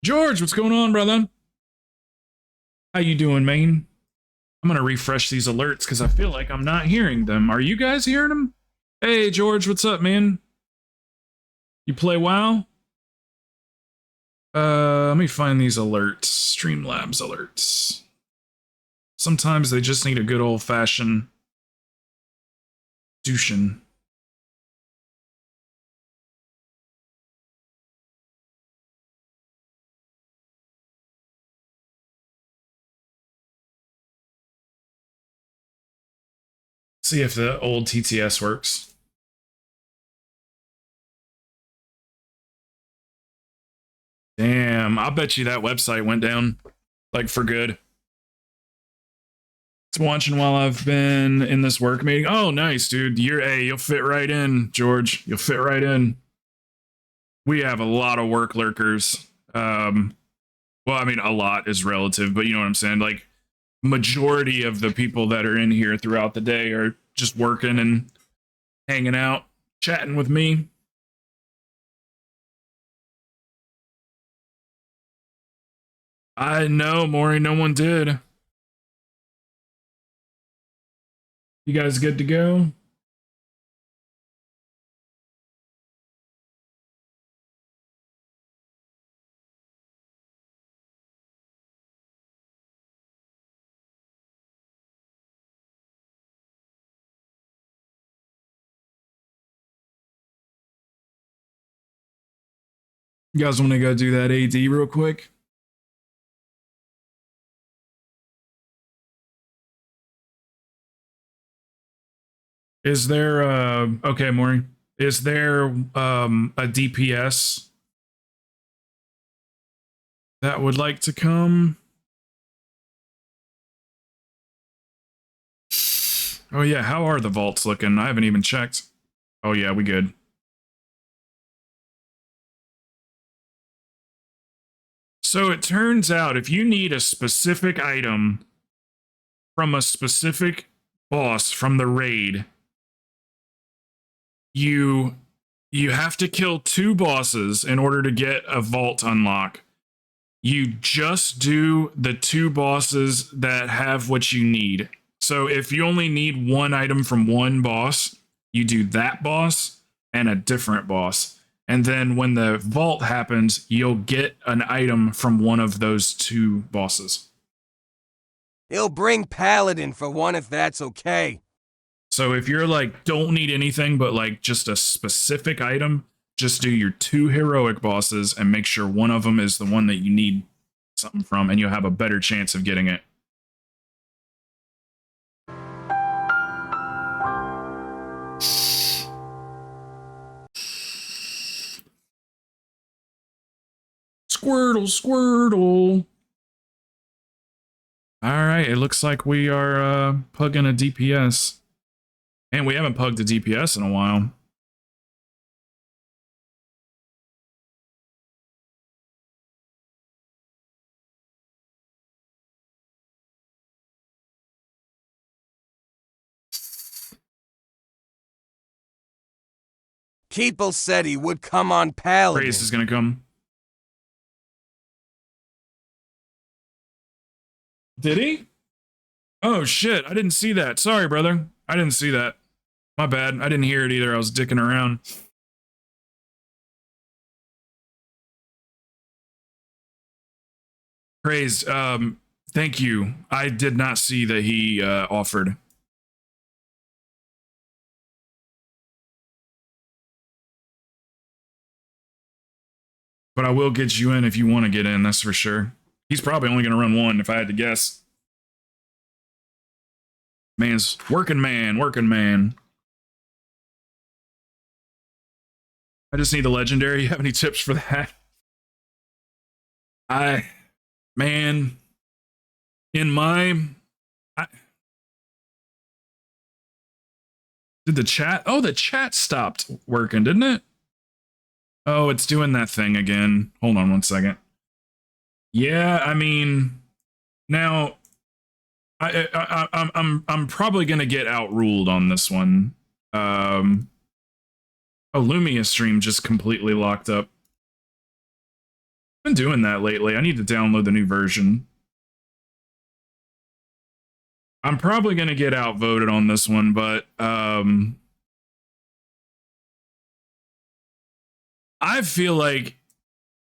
George, what's going on, brother? How you doing, man? I'm gonna refresh these alerts because I feel like I'm not hearing them. Are you guys hearing them? Hey, George, what's up, man? You play WoW? Let me find these alerts. Streamlabs alerts. Sometimes they just need a good old-fashioned douching. See if the old TTS works. Damn, I bet you that website went down, like, for good. It's watching while I've been in this work meeting. Oh, nice, dude. You'll fit right in, George. You'll fit right in. We have a lot of work lurkers. Well, I mean, a lot is relative, but you know what I'm saying? Like, majority of the people that are in here throughout the day are just working and hanging out, chatting with me. I know, Maury, no one did. You guys good to go? You guys want to go do that AD real quick? Is there okay, Maury? Is there a DPS that would like to come? Oh yeah, how are the vaults looking? I haven't even checked. Oh yeah, we good. So it turns out if you need a specific item from a specific boss from the raid, you have to kill 2 bosses in order to get a vault unlock. You just do the 2 bosses that have what you need. So if you only need 1 item from 1 boss, you do that boss and a different boss. And then when the vault happens, you'll get an item from one of those 2 bosses. He'll bring Paladin for one if that's okay. So if you're like, don't need anything but like just a specific item, just do your 2 heroic bosses and make sure one of them is the one that you need something from, and you'll have a better chance of getting it. Squirtle, Squirtle. All right, it looks like we are pugging a DPS. And we haven't pugged a DPS in a while. Keeple said he would come on Paladin. Praise is gonna come. Did he? Oh shit, I didn't see that. Sorry, brother. I didn't see that. My bad. I didn't hear it either. I was dicking around. Praise, thank you. I did not see that he offered. But I will get you in if you want to get in, that's for sure. He's probably only going to run 1 if I had to guess. Man's working man, working man. I just need the legendary. You have any tips for that? Man, in my... did the chat... Oh, the chat stopped working, didn't it? Oh, it's doing that thing again. Hold on 1 second. Yeah, I mean... Now... I'm probably gonna get outruled on this one. Oh, Lumia stream just completely locked up. Been doing that lately. I need to download the new version. I'm probably gonna get outvoted on this one, but I feel like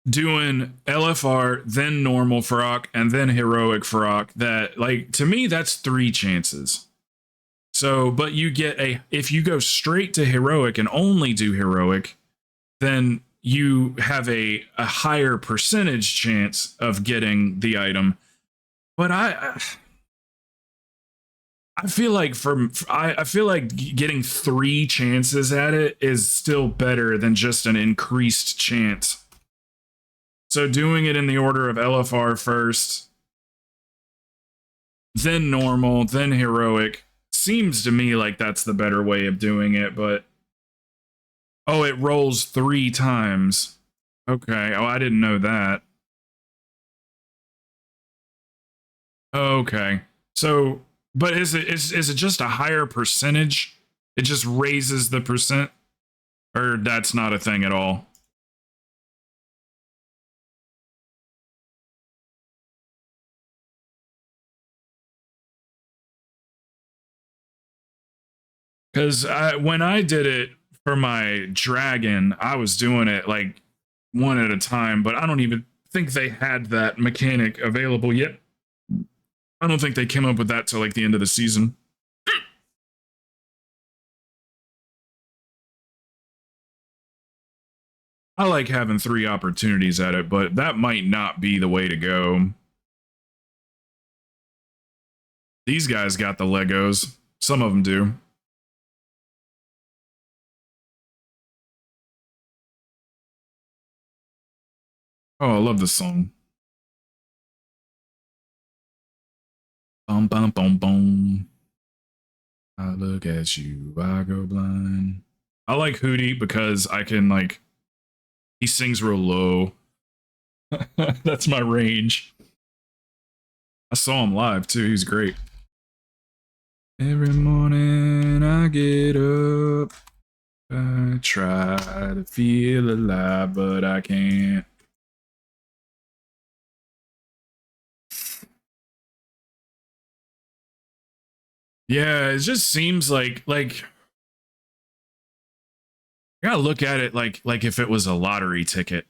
doing LFR, then normal Farok, and then heroic Farok, that, like, to me, that's 3 chances. So, but you get if you go straight to heroic and only do heroic, then you have a higher percentage chance of getting the item. But I feel like I feel like getting 3 chances at it is still better than just an increased chance. So doing it in the order of LFR first, then normal, then heroic, seems to me like that's the better way of doing it, but... Oh, it rolls 3 times. Okay, oh, I didn't know that. Okay, so... But is it just a higher percentage? It just raises the percent? Or that's not a thing at all? Because when I did it for my dragon, I was doing it like 1 at a time, but I don't even think they had that mechanic available yet. I don't think they came up with that till like the end of the season. I like having 3 opportunities at it, but that might not be the way to go. These guys got the Legos. Some of them do. Oh, I love this song. Bum bum bum bum. I look at you, I go blind. I like Hootie because I can like he sings real low. That's my range. I saw him live too. He's great. Every morning I get up, I try to feel alive, but I can't. Yeah, it just seems like you gotta look at it like if it was a lottery ticket.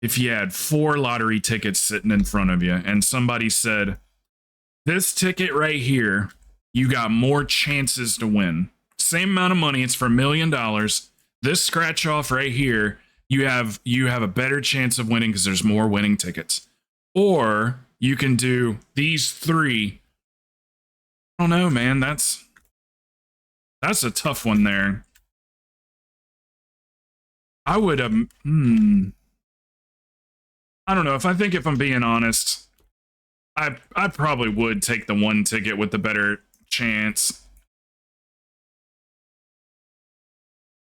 If you had 4 lottery tickets sitting in front of you and somebody said, this ticket right here, you got more chances to win. Same amount of money, it's for $1 million. This scratch off right here, you have a better chance of winning because there's more winning tickets. Or you can do these 3. I don't know, man. That's a tough one there. I would I don't know. If I'm being honest, I probably would take the 1 ticket with the better chance.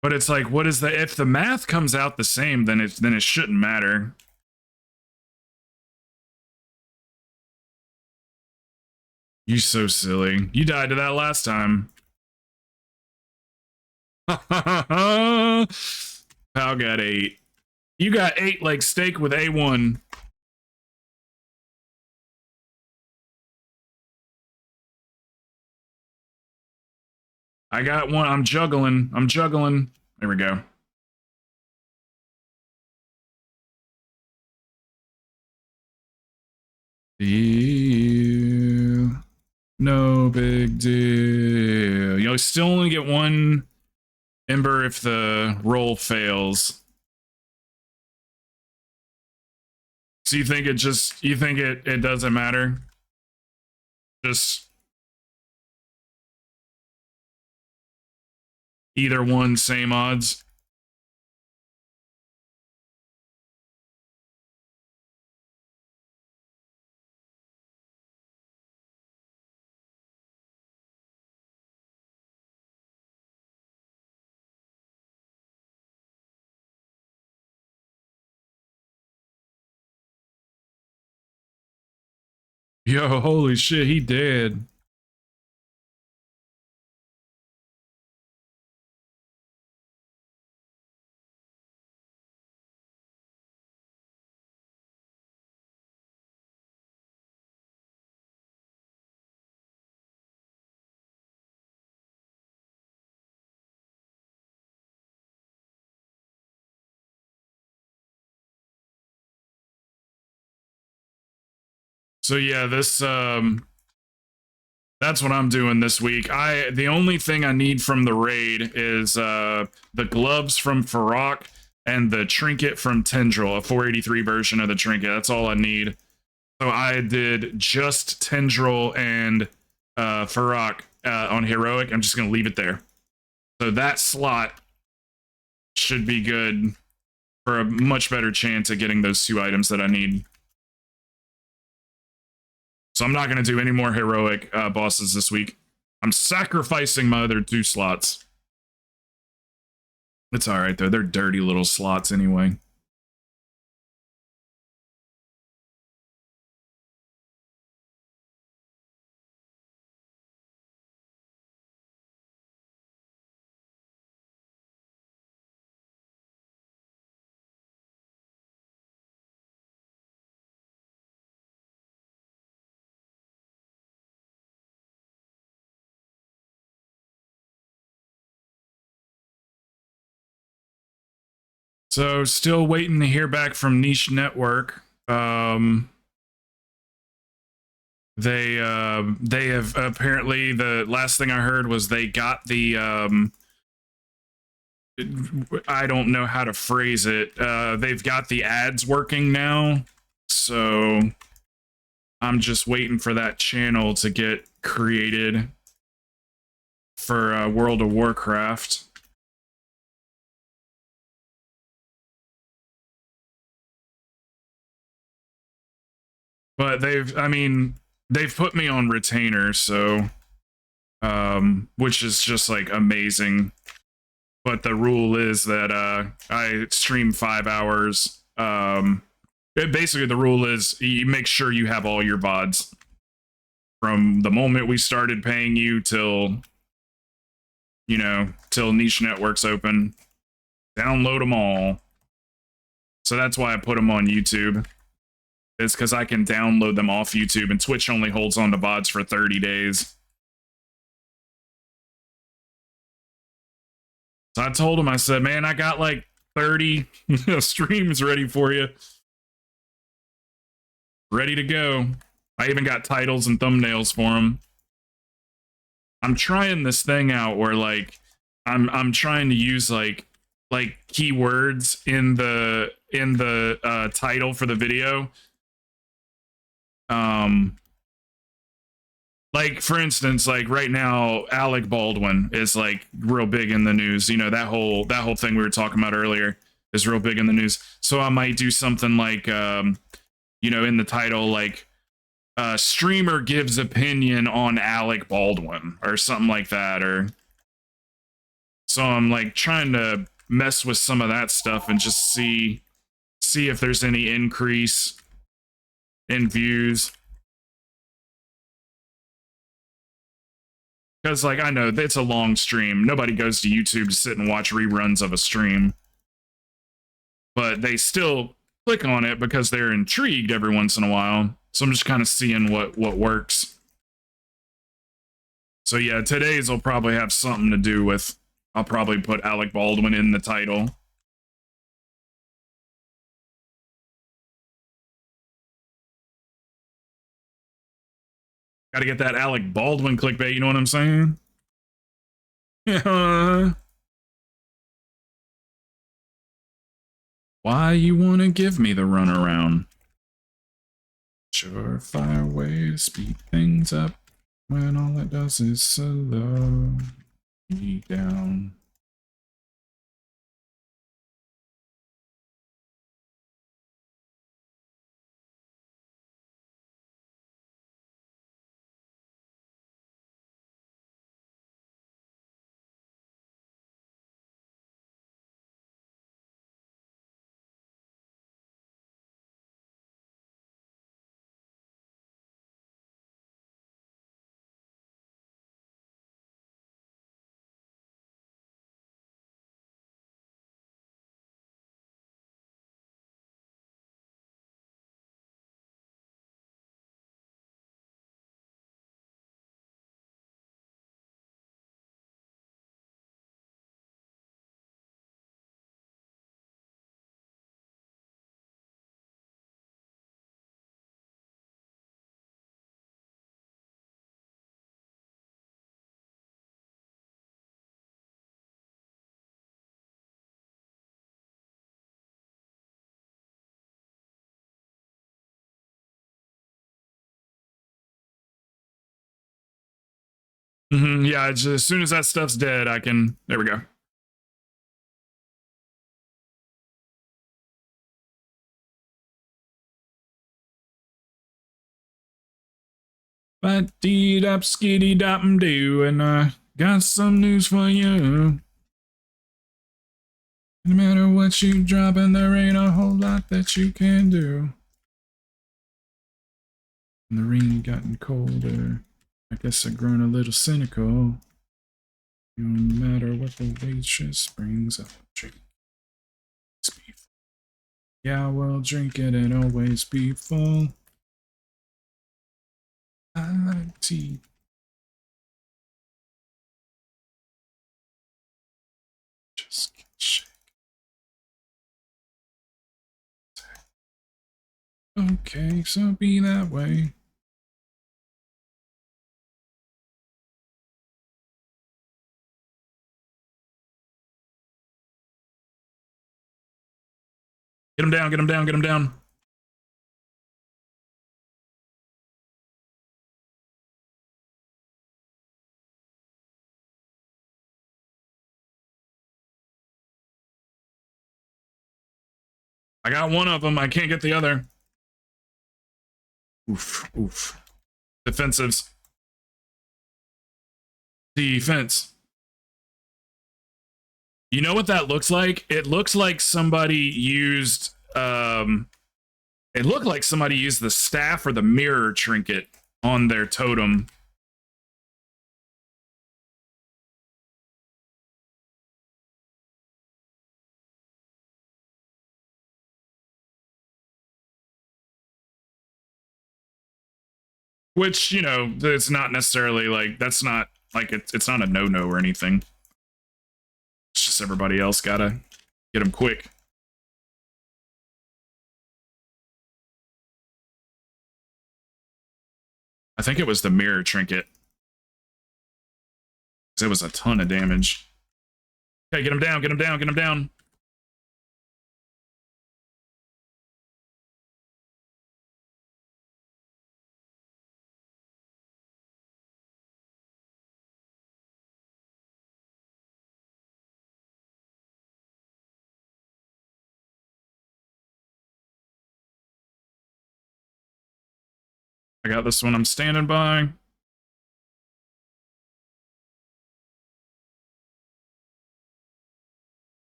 But it's like, what is the if the math comes out the same, then it shouldn't matter. You so silly. You died to that last time. Pal got 8. You got 8 like steak with A1. I got 1. I'm juggling. There we go. Deal. No big deal. You'll still only get 1 ember if the roll fails. So you think it doesn't matter? Just either one, same odds. Yo, holy shit, he dead. So yeah, this that's what I'm doing this week. The only thing I need from the raid is the gloves from Farok and the trinket from Tendril, a 483 version of the trinket. That's all I need. So I did just Tendril and Farok on heroic. I'm just gonna leave it there. So that slot should be good for a much better chance at getting those 2 items that I need. So I'm not going to do any more heroic bosses this week. I'm sacrificing my other 2 slots. It's all right, though. They're dirty little slots anyway. So still waiting to hear back from Niche Network. They have apparently, the last thing I heard was they got the I don't know how to phrase it. They've got the ads working now. So I'm just waiting for that channel to get created for World of Warcraft. But they've put me on retainer, so which is just like amazing. But the rule is that I stream 5 hours. Basically the rule is you make sure you have all your VODs from the moment we started paying you till Niche Network's open. Download them all. So that's why I put them on YouTube. It's because I can download them off YouTube, and Twitch only holds on to VODs for 30 days. So I told him, I said, man, I got like 30 streams ready for you. Ready to go. I even got titles and thumbnails for them. I'm trying this thing out where like I'm trying to use like keywords in the title for the video. Like for instance, like right now, Alec Baldwin is like real big in the news. You know, that whole thing we were talking about earlier is real big in the news. So I might do something like in the title, like streamer gives opinion on Alec Baldwin or something like that. Or so I'm like trying to mess with some of that stuff and just see if there's any increase in views. Because, like, I know it's a long stream. Nobody goes to YouTube to sit and watch reruns of a stream. But they still click on it because they're intrigued every once in a while. So I'm just kind of seeing what works. So yeah, today's will probably have something to do with... I'll probably put Alec Baldwin in the title. Gotta get that Alec Baldwin clickbait, you know what I'm saying? Why you wanna give me the runaround? Surefire way to speed things up when all it does is slow me down. Yeah, just, as soon as that stuff's dead, I can... There we go. But dee dap skiddy dap do, and I got some news for you. No matter what you drop, and there ain't a whole lot that you can do. And the rain gotten colder. I guess I've grown a little cynical. No matter what the waitress brings up, drink. Yeah, well, drink it and always be full. I like tea. Just shake. Okay, so be that way. Get him down, get him down, get him down. I got one of them. I can't get the other. Oof, oof. Defensives. Defense. You know what that looks like? It looks like somebody used it looked like somebody used the staff or the mirror trinket on their totem. Which, you know, it's not necessarily like, that's not like, it's not a no-no or anything. It's just everybody else gotta get them quick. I think it was the mirror trinket. It was a ton of damage. Okay, get him down, get him down, get him down. I got this one, I'm standing by.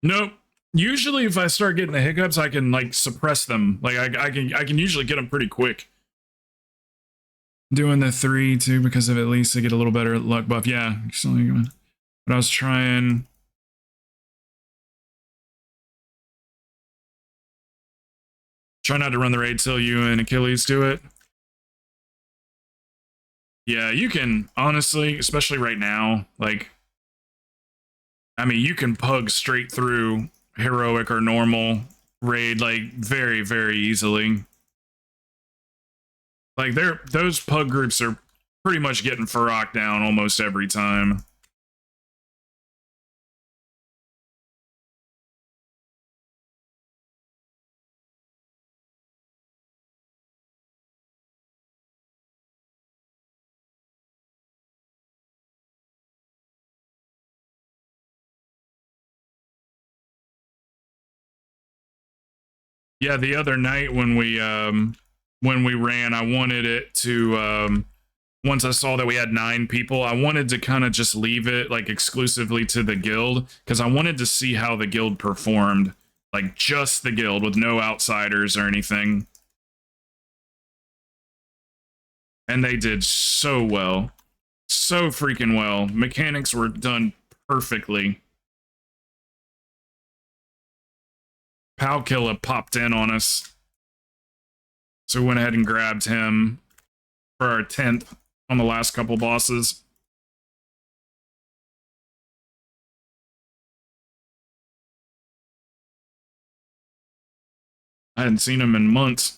Nope. Usually, if I start getting the hiccups, I can like suppress them. Like I can usually get them pretty quick. Doing the 3 too because of at least to get a little better luck buff. Yeah, but I was trying. Try not to run the raid till you and Achilles do it. Yeah, you can honestly, especially right now. Like, I mean, you can pug straight through heroic or normal raid like very, very easily. Like those pug groups are pretty much getting Farrak down almost every time. Yeah, the other night when we ran, I wanted it to once I saw that we had 9 people, I wanted to kind of just leave it like exclusively to the guild because I wanted to see how the guild performed, like just the guild with no outsiders or anything. And they did so well. So freaking well. Mechanics were done perfectly. Palkilla popped in on us. So we went ahead and grabbed him for our 10th on the last couple bosses. I hadn't seen him in months.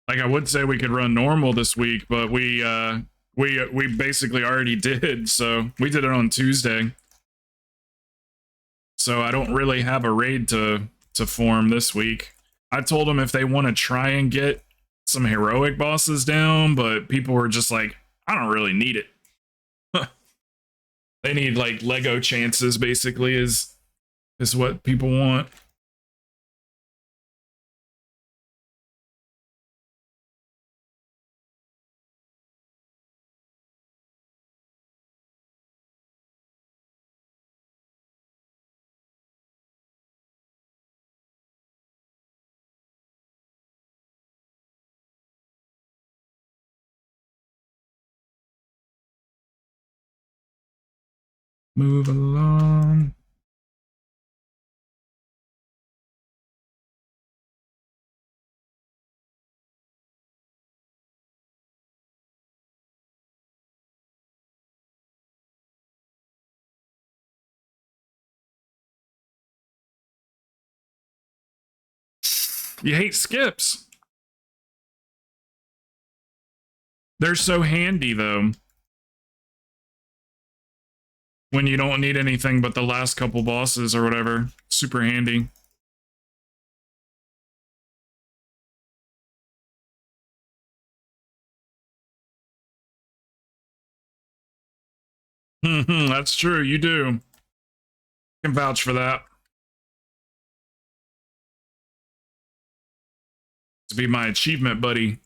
Like I would say we could run normal this week, but we basically already did. So we did it on Tuesday. So I don't really have a raid to form this week. I told them if they want to try and get some heroic bosses down, but people were just like, I don't really need it. They need like Lego chances, basically, is what people want. Move along. You hate skips. They're so handy, though. When you don't need anything but the last couple bosses or whatever. Super handy. That's true. You do. I can vouch for that. To be my achievement buddy.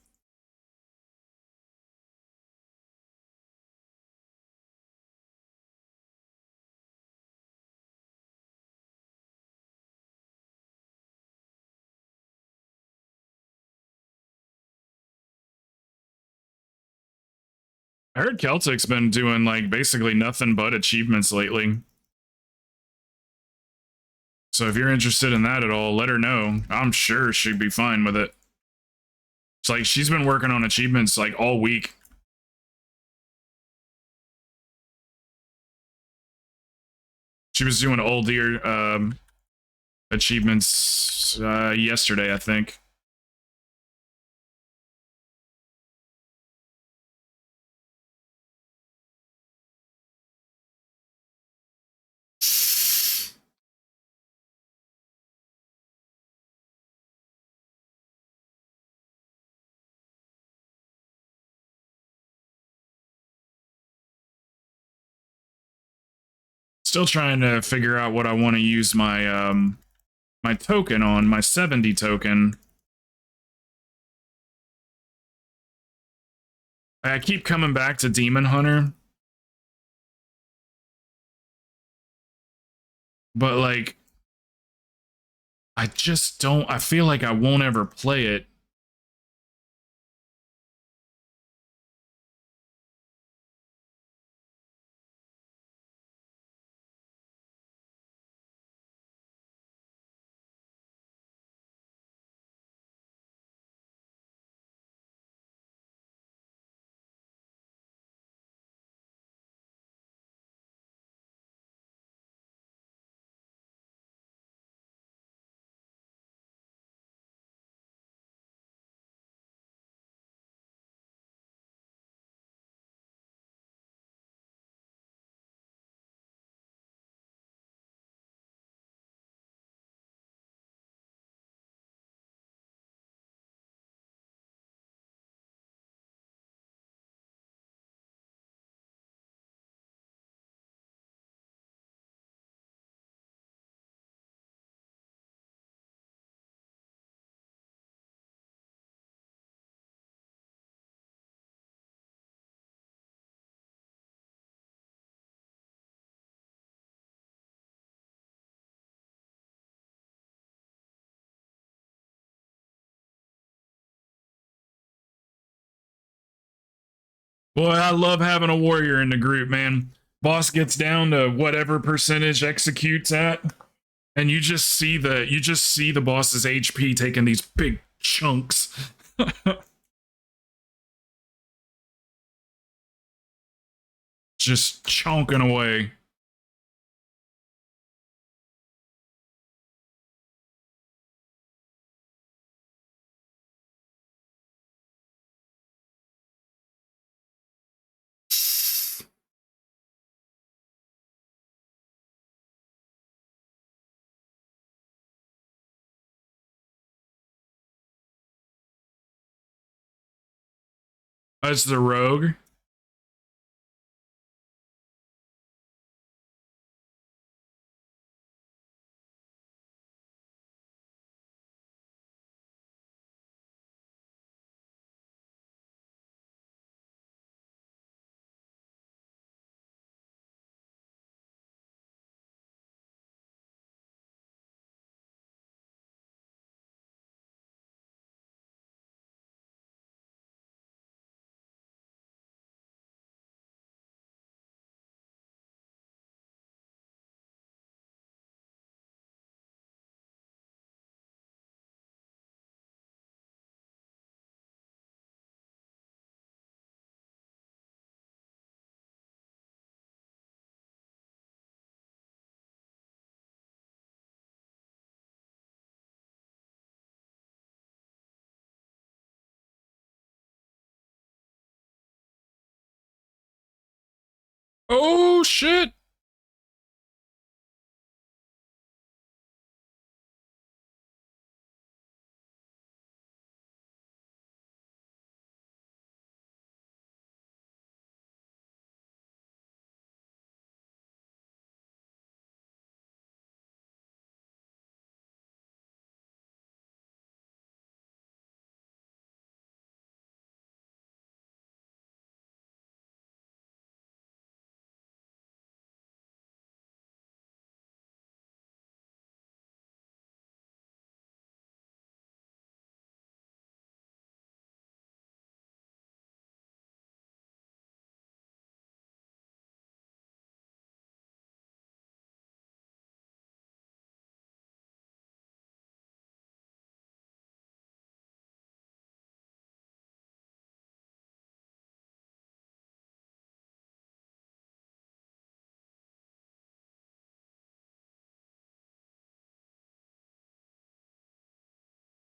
I heard Celtic's been doing like basically nothing but achievements lately. So if you're interested in that at all, let her know. I'm sure she'd be fine with it. It's like she's been working on achievements like all week. She was doing old deer achievements yesterday, I think. Still trying to figure out what I want to use my my token on, my 70 token. I keep coming back to Demon Hunter. But like I just don't, I feel like I won't ever play it. Boy, I love having a warrior in the group, man. Boss gets down to whatever percentage executes at, and you just see the boss's HP taking these big chunks. Just chonking away. That's the rogue. Oh shit.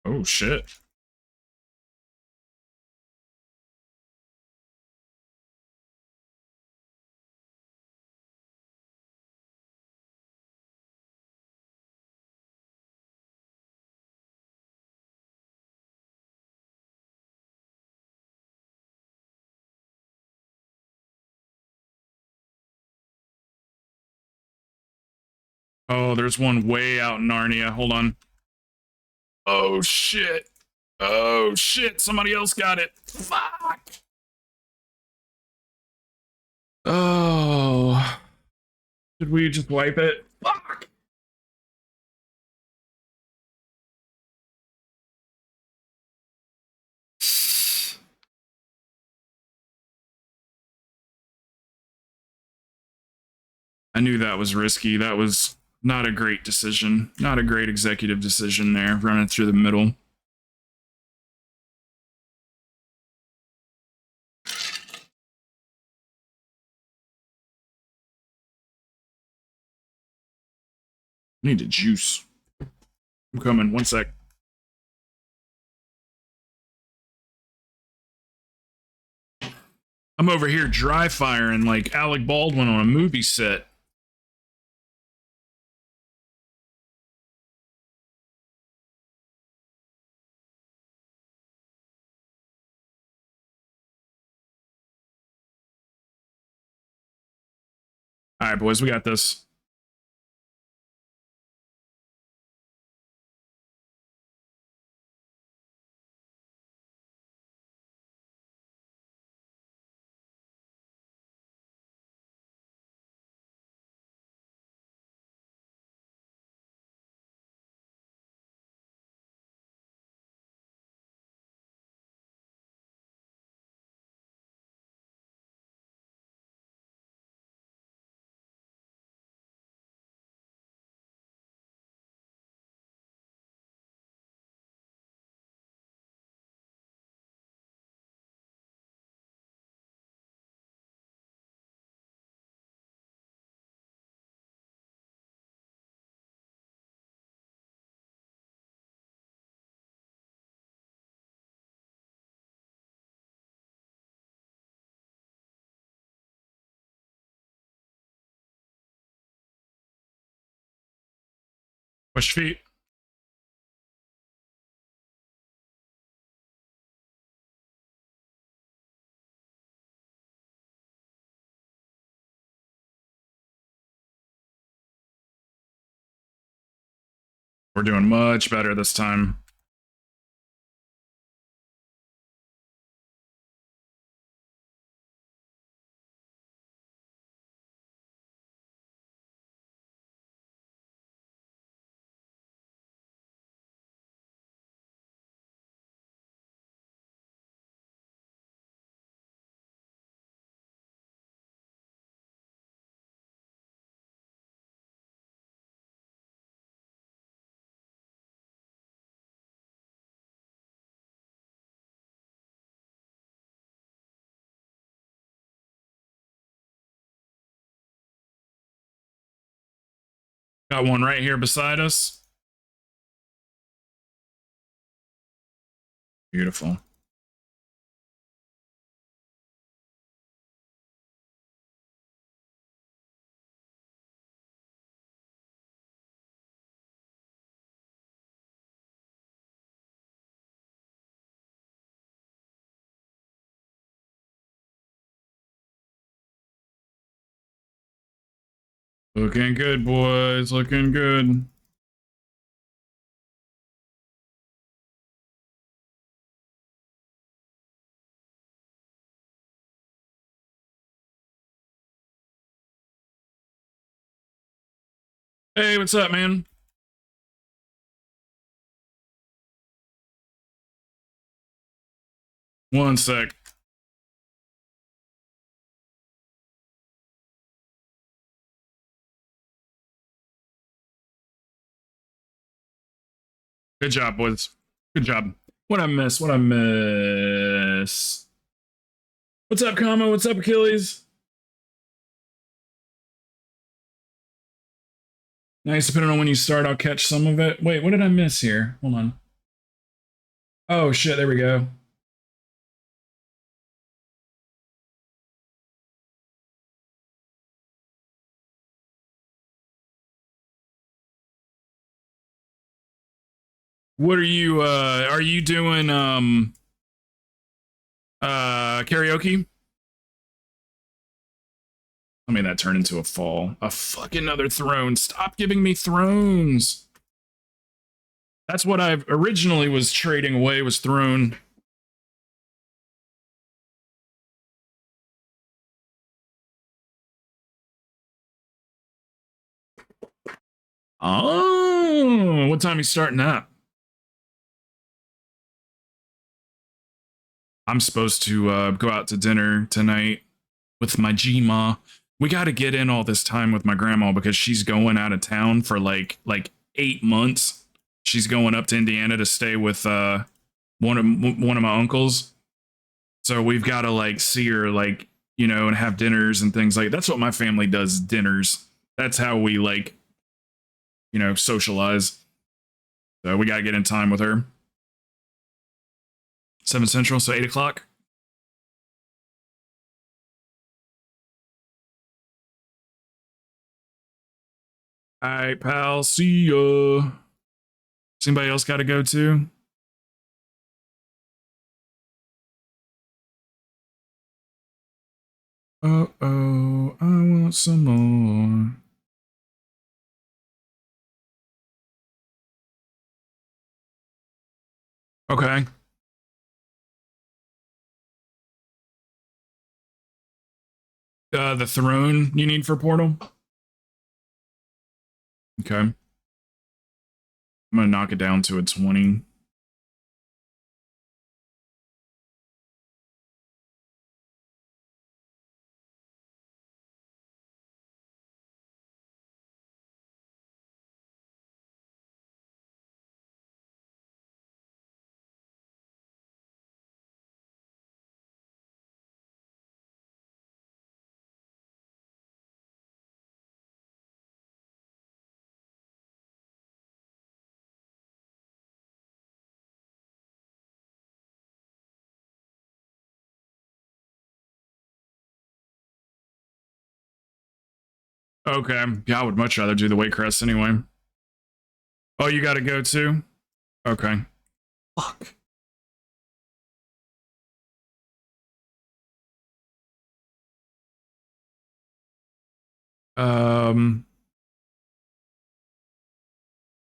Oh shit. Oh, there's one way out in Narnia. Hold on. Oh shit. Oh shit. Somebody else got it. Fuck. Oh. Did we just wipe it? Fuck. I knew that was risky. That was not a great decision. Not a great executive decision there, running through the middle. I need a juice. I'm coming. One sec. I'm over here dry firing like Alec Baldwin on a movie set. All right, boys, we got this. Push feet. We're doing much better this time. Got one right here beside us. Beautiful. Looking good, boys. Looking good. Hey, what's up, man? One sec. Good job, boys. Good job. What I miss? What I miss? What's up, Kama? What's up, Achilles? Nice. Depending on when you start, I'll catch some of it. Wait, what did I miss here? Hold on. Oh, shit. There we go. What are you doing, karaoke? I mean, that turned into a fall. A fucking another throne. Stop giving me thrones. That's what I originally was trading away, was throne. Oh, what time are you starting that? I'm supposed to go out to dinner tonight with my G-Ma. We got to get in all this time with my grandma because she's going out of town for like 8 months. She's going up to Indiana to stay with one of my uncles. So we've got to like see her, like, you know, and have dinners and things like that's what my family does, dinners. That's how we like, you know, socialize. So we got to get in time with her. 7 Central, so 8 o'clock. All right, pal. See ya. Does anybody else got to go too? Uh-oh, I want some more. Okay. The throne you need for Portal? Okay. I'm gonna knock it down to a 20. Okay. Yeah, I would much rather do the weight crest anyway. Oh, you gotta go too? Okay. Fuck. Um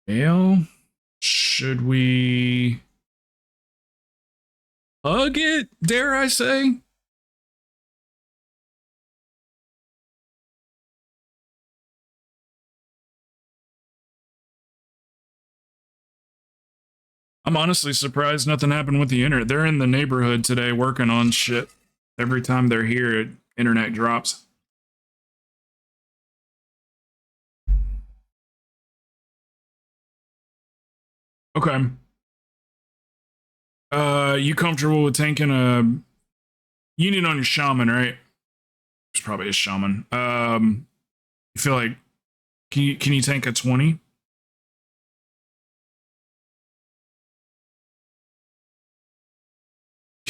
Well, should we hug it, dare I say? I'm honestly surprised nothing happened with the internet. They're in the neighborhood today working on shit. Every time they're here, internet drops. Okay. You comfortable with taking a union on your shaman, right? It's probably a shaman. You feel like can you tank a 20?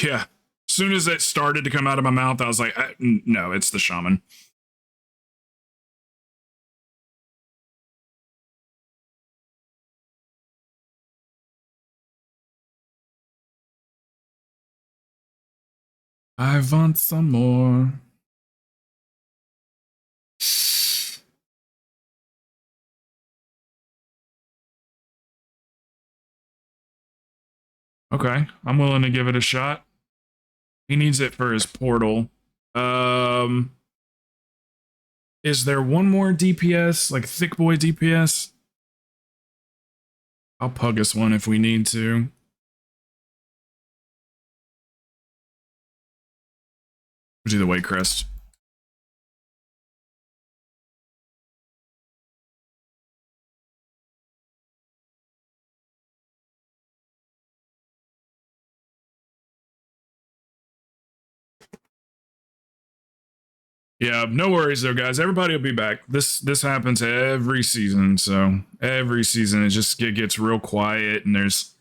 Yeah. As soon as it started to come out of my mouth, I was like, no, it's the shaman. I want some more. Okay, I'm willing to give it a shot. He needs it for his portal. Um, is there one more DPS, like thick boy DPS? I'll pug us one if we need to. We'll do the White Crest. Yeah, no worries though, guys. Everybody will be back. This happens every season, so every season it just gets real quiet, and there's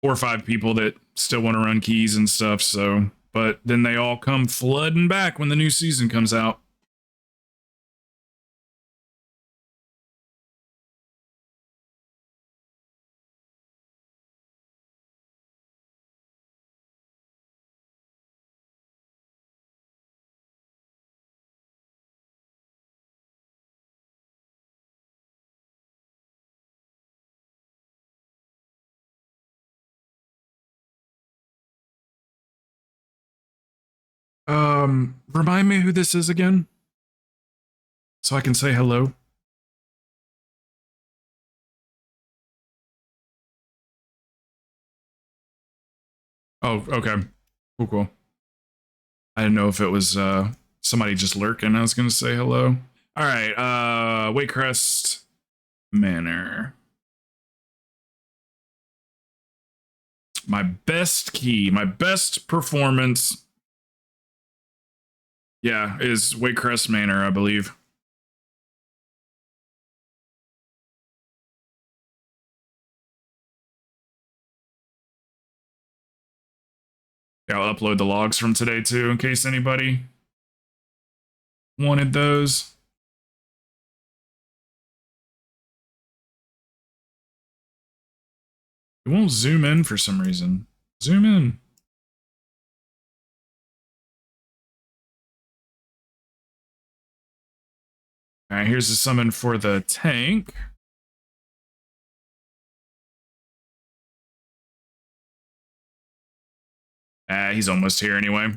4 or 5 people that still want to run keys and stuff. So, but then they all come flooding back when the new season comes out. Remind me who this is again, so I can say hello. Oh, okay. Cool, cool. I didn't know if it was somebody just lurking. I was gonna say hello. All right, Waycrest Manor. My best key, my best performance. Yeah, is Waycrest Manor, I believe. Yeah, I'll upload the logs from today too, in case anybody wanted those. It won't zoom in for some reason. Zoom in. All right, here's the summon for the tank. He's almost here anyway.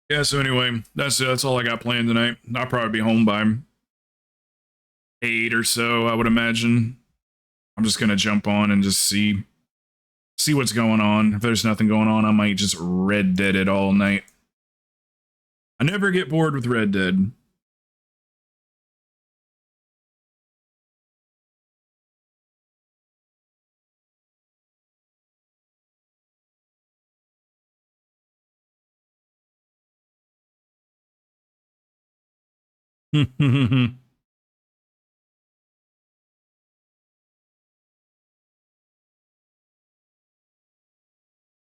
Yeah, so anyway, that's all I got planned tonight. I'll probably be home by 8 or so, I would imagine. I'm just gonna jump on and just see what's going on. If there's nothing going on, I might just Red Dead it all night. I never get bored with Red Dead.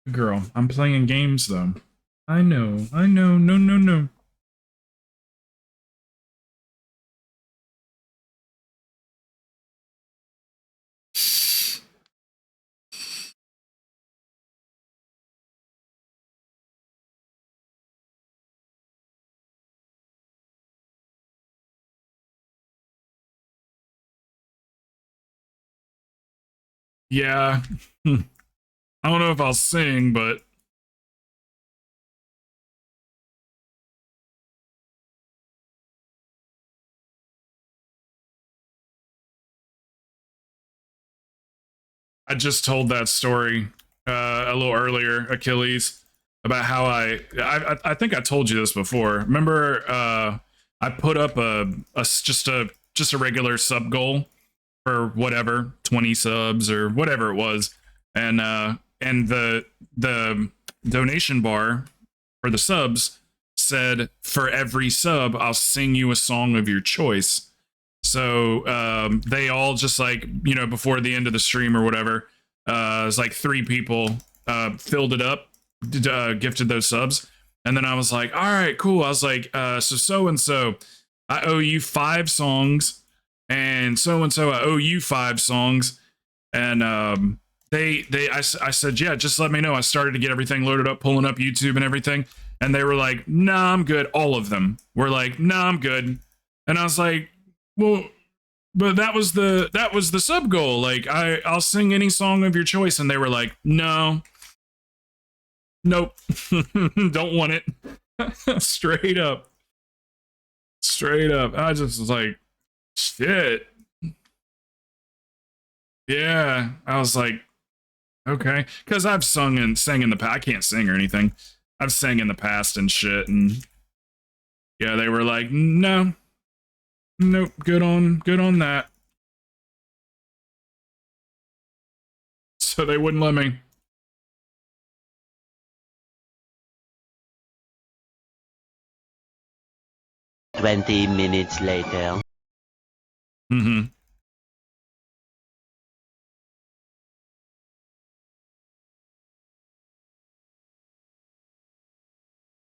Girl, I'm playing games though. I know, no, no, no. Yeah. I don't know if I'll sing, but I just told that story a little earlier, Achilles, about how I think I told you this before. Remember, I put up just a regular sub goal for whatever 20 subs or whatever it was, and the donation bar for the subs said for every sub I'll sing you a song of your choice. So they all just like, you know, before the end of the stream or whatever, it was like 3 people filled it up, gifted those subs. And then I was like, all right, cool. I was like, so and so, I owe you 5 songs, and so I owe you 5 songs. And I said, yeah, just let me know. I started to get everything loaded up, pulling up YouTube and everything. And they were like, nah, I'm good. All of them were like, nah, I'm good. And I was like, well, but that was the sub goal. Like, I'll sing any song of your choice. And they were like, no, nope, don't want it. Straight up. I just was like, shit. Yeah. I was like, okay. Because I've sung and sang in the past. I can't sing or anything. I've sang in the past and shit. And yeah, they were like, no, nope, good on that. So they wouldn't let me. "20 minutes later." Mm-hmm.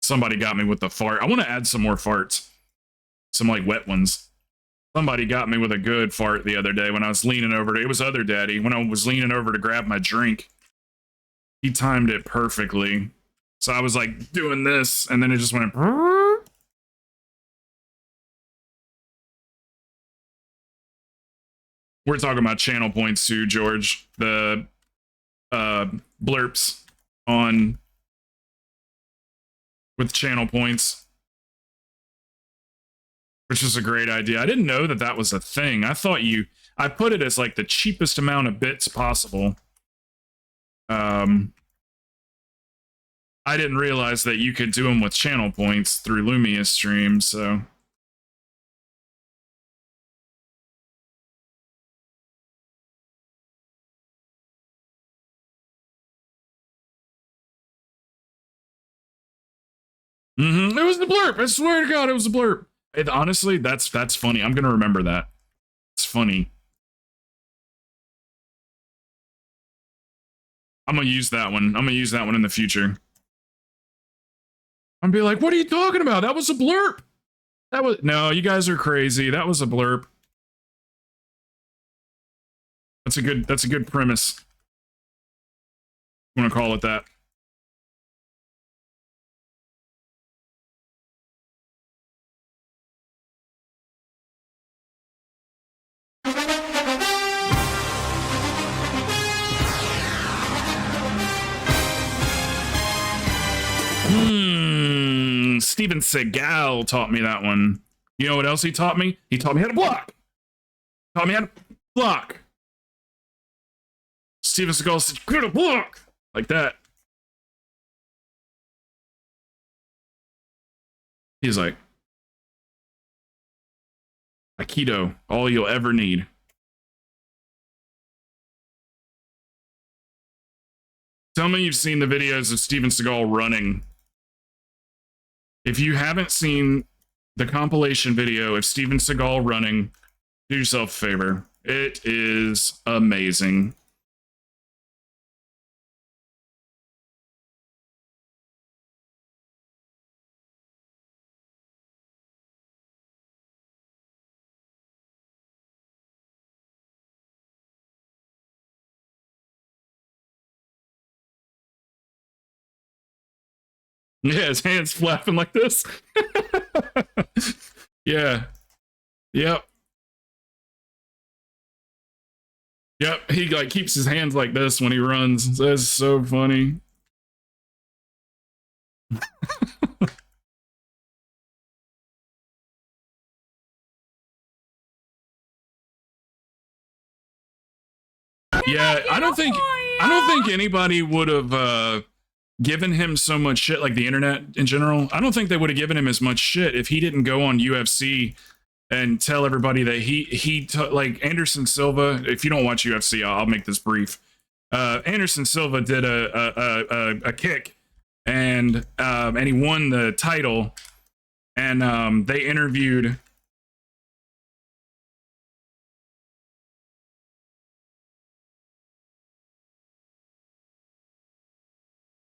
Somebody got me with the fart. I want to add some more farts. Some like wet ones. Somebody got me with a good fart the other day when I was leaning over to, it was Other Daddy, when I was leaning over to grab my drink. He timed it perfectly. So I was like doing this, and then it just went. We're talking about channel points too, George. The blurps on with channel points, which is a great idea. I didn't know that that was a thing. I put it as like the cheapest amount of bits possible. I didn't realize that you could do them with channel points through Lumia stream, so. It was the blurb. I swear to God, it was a blurb. Honestly, that's funny. I'm gonna remember that. It's funny. I'm gonna use that one. I'm gonna use that one in the future. I'm gonna be like, what are you talking about? That was a blurb. No, you guys are crazy. That was a blurb. That's a good premise. I'm gonna call it that. Steven Seagal taught me that one. You know what else he taught me? He taught me how to block. Taught me how to block. Steven Seagal said, "You're gonna block," like that. He's like, Aikido, all you'll ever need. Tell me you've seen the videos of Steven Seagal running. If you haven't seen the compilation video of Steven Seagal running, do yourself a favor. It is amazing. Yeah, his hands flapping like this. Yeah. Yep. Yep, he like keeps his hands like this when he runs. That's so funny. Yeah, I don't think anybody would have given him so much shit, like the internet in general. I don't think they would have given him as much shit if he didn't go on UFC and tell everybody that like Anderson Silva. If you don't watch UFC, I'll make this brief. Anderson Silva did a kick, and he won the title, and they interviewed.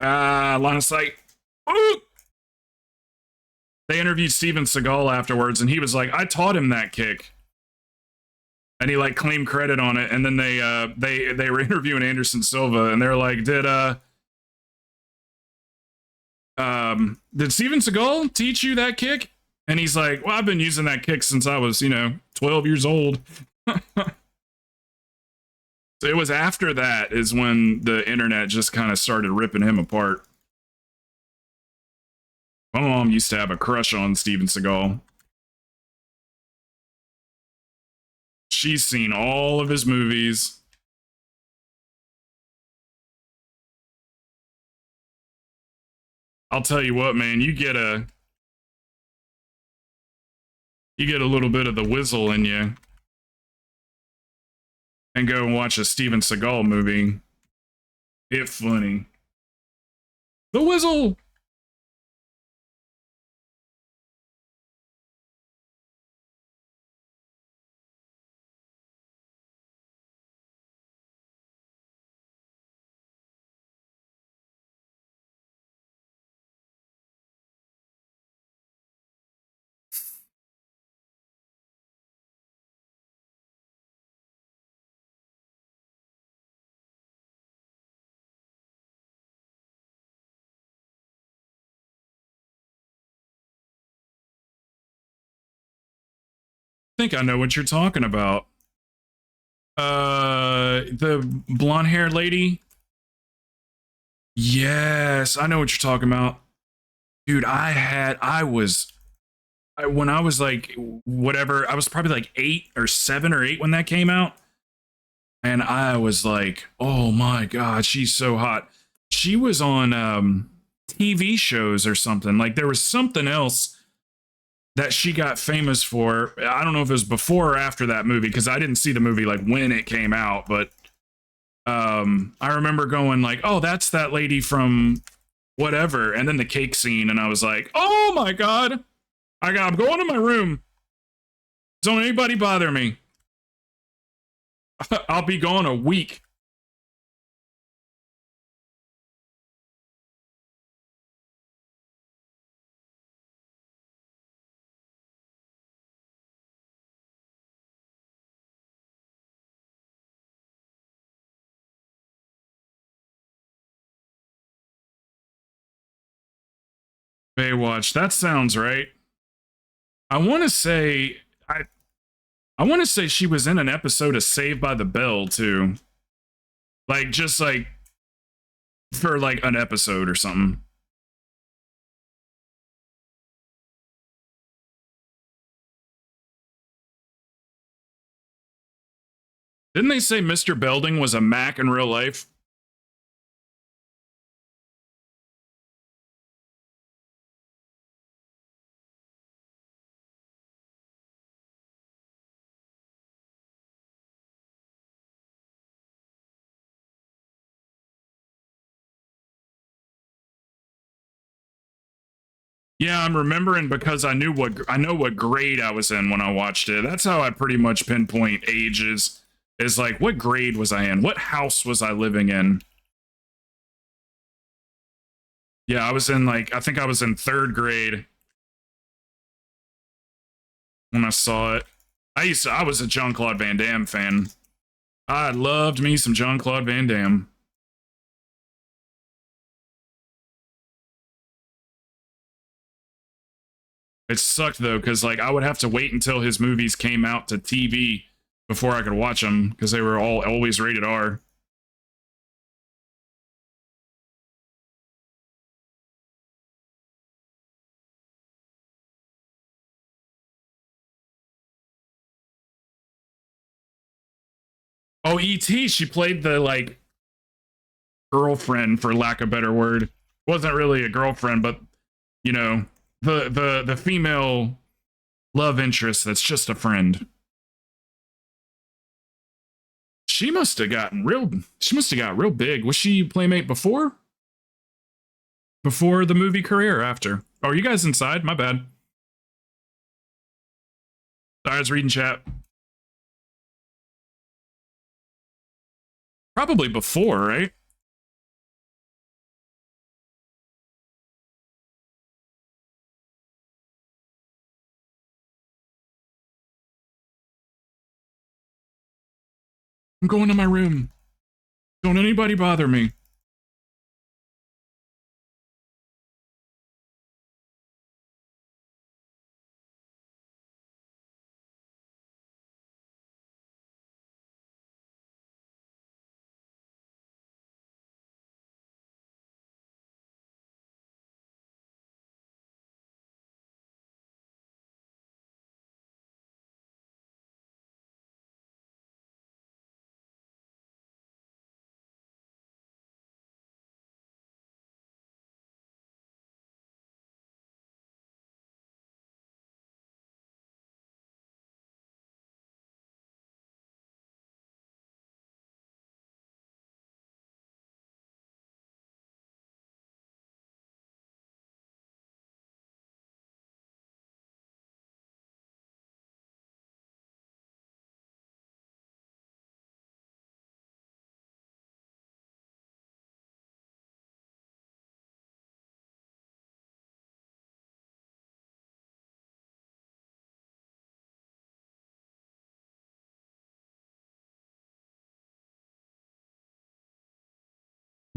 Line of sight. Ooh! They interviewed Steven Seagal afterwards, and he was like, "I taught him that kick," and he like claimed credit on it. And then they were interviewing Anderson Silva, and they're like, "Did Steven Seagal teach you that kick?" And he's like, "Well, I've been using that kick since I was 12 years old." So it was after that is when the internet just kind of started ripping him apart. My mom used to have a crush on Steven Seagal. She's seen all of his movies. I'll tell you what, man, you get a little bit of the whizzle in you and go and watch a Steven Seagal movie. It's funny. The whizzle! I think I know what you're talking about. The blonde haired lady. Yes, I know what you're talking about. Dude, when I was like, whatever, I was probably like 7 or 8 when that came out. And I was like, oh my God, she's so hot. She was on TV shows or something. Like there was something else that she got famous for. I don't know if it was before or after that movie, because I didn't see the movie like when it came out, but I remember going like, oh, that's that lady from whatever, and then the cake scene, and I was like, oh my God, I'm going to my room. Don't anybody bother me. I'll be gone a week. Baywatch. That sounds right. I want to say I want to say she was in an episode of Saved by the Bell too. Like just like for like an episode or something. Didn't they say Mr. Belding was a Mac in real life? Yeah, I'm remembering because I know what grade I was in when I watched it. That's how I pretty much pinpoint ages. Is like, what grade was I in? What house was I living in? Yeah, I was in I think I was in 3rd grade when I saw it. I was a Jean-Claude Van Damme fan. I loved me some Jean-Claude Van Damme. It sucked though, because like I would have to wait until his movies came out to TV before I could watch them because they were all always rated R. Oh, E.T. She played the like girlfriend, for lack of a better word. Wasn't really a girlfriend, but you know, the female love interest that's just a friend. She must have got real big. Was she Playmate before? Before the movie career or after? Oh, are you guys inside? My bad. I was reading chat. Probably before, right? I'm going to my room. Don't anybody bother me.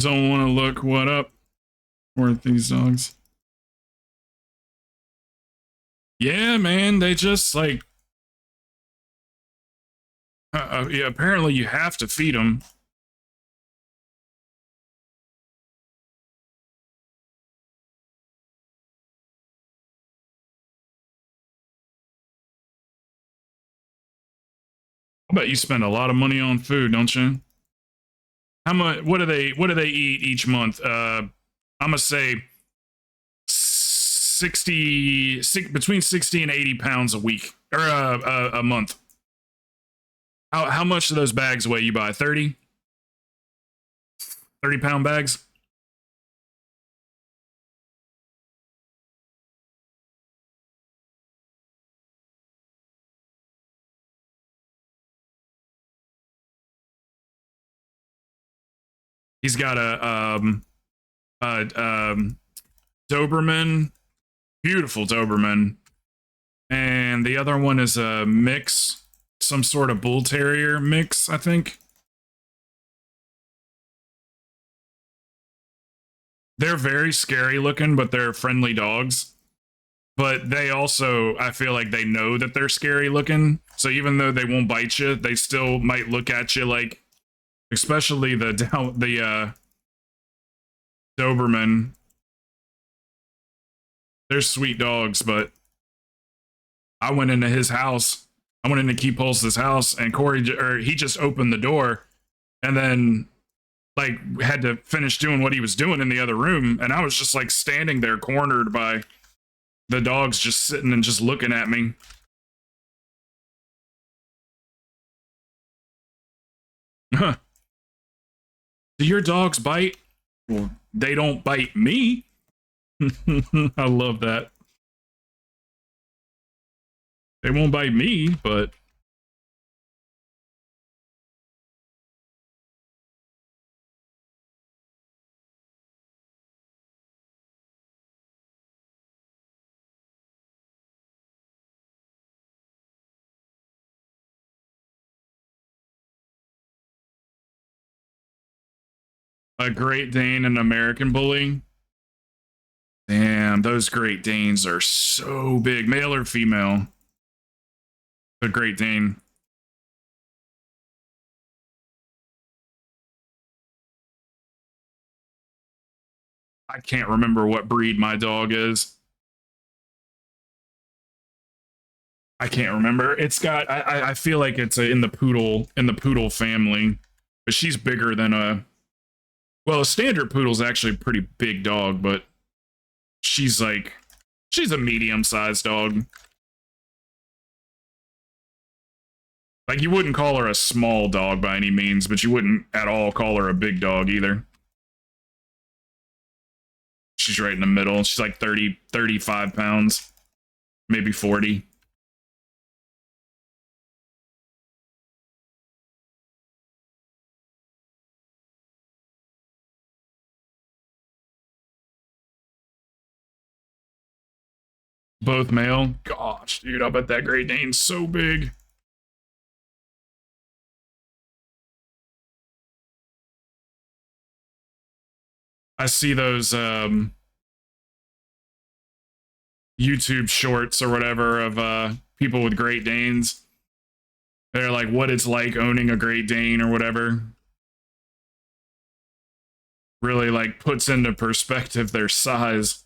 Don't want to look what up with these dogs. Yeah, man, they just like yeah, apparently you have to feed them. I bet you spend a lot of money on food, don't you? How much? What do they eat each month? I'm gonna say 60, between 60 and 80 pounds a week or a month. How much do those bags weigh? You buy 30 pound bags? He's got a Doberman, beautiful Doberman, and the other one is a mix, some sort of bull terrier mix, I think. They're very scary looking, but they're friendly dogs. But they also, I feel like they know that they're scary looking. So even though they won't bite you, they still might look at you like, especially the Doberman. They're sweet dogs, but I went into his house. I went into Key Pulse's house, and he just opened the door, and then like had to finish doing what he was doing in the other room, and I was just like standing there cornered by the dogs, just sitting and just looking at me. Do your dogs bite? Well, they don't bite me. I love that. They won't bite me, but a Great Dane and American Bully. Damn, those Great Danes are so big. Male or female? The Great Dane. I can't remember what breed my dog is. I can't remember. It's got. I feel like it's in the poodle family, but she's bigger than a. Well, a standard poodle's actually a pretty big dog, but she's a medium-sized dog. Like, you wouldn't call her a small dog by any means, but you wouldn't at all call her a big dog either. She's right in the middle. She's like 30, 35 pounds, maybe 40. Both male? Gosh, dude, I bet that Great Dane's so big. I see those YouTube shorts or whatever of people with Great Danes. They're like, what it's like owning a Great Dane or whatever. Really, like, puts into perspective their size.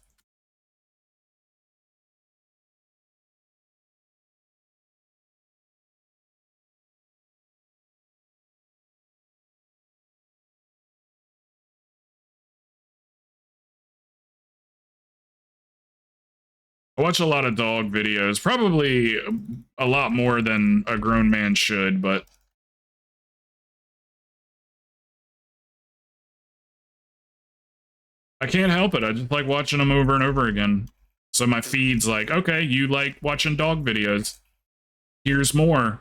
I watch a lot of dog videos, probably a lot more than a grown man should, but I can't help it. I just like watching them over and over again. So my feed's like, okay, you like watching dog videos. Here's more.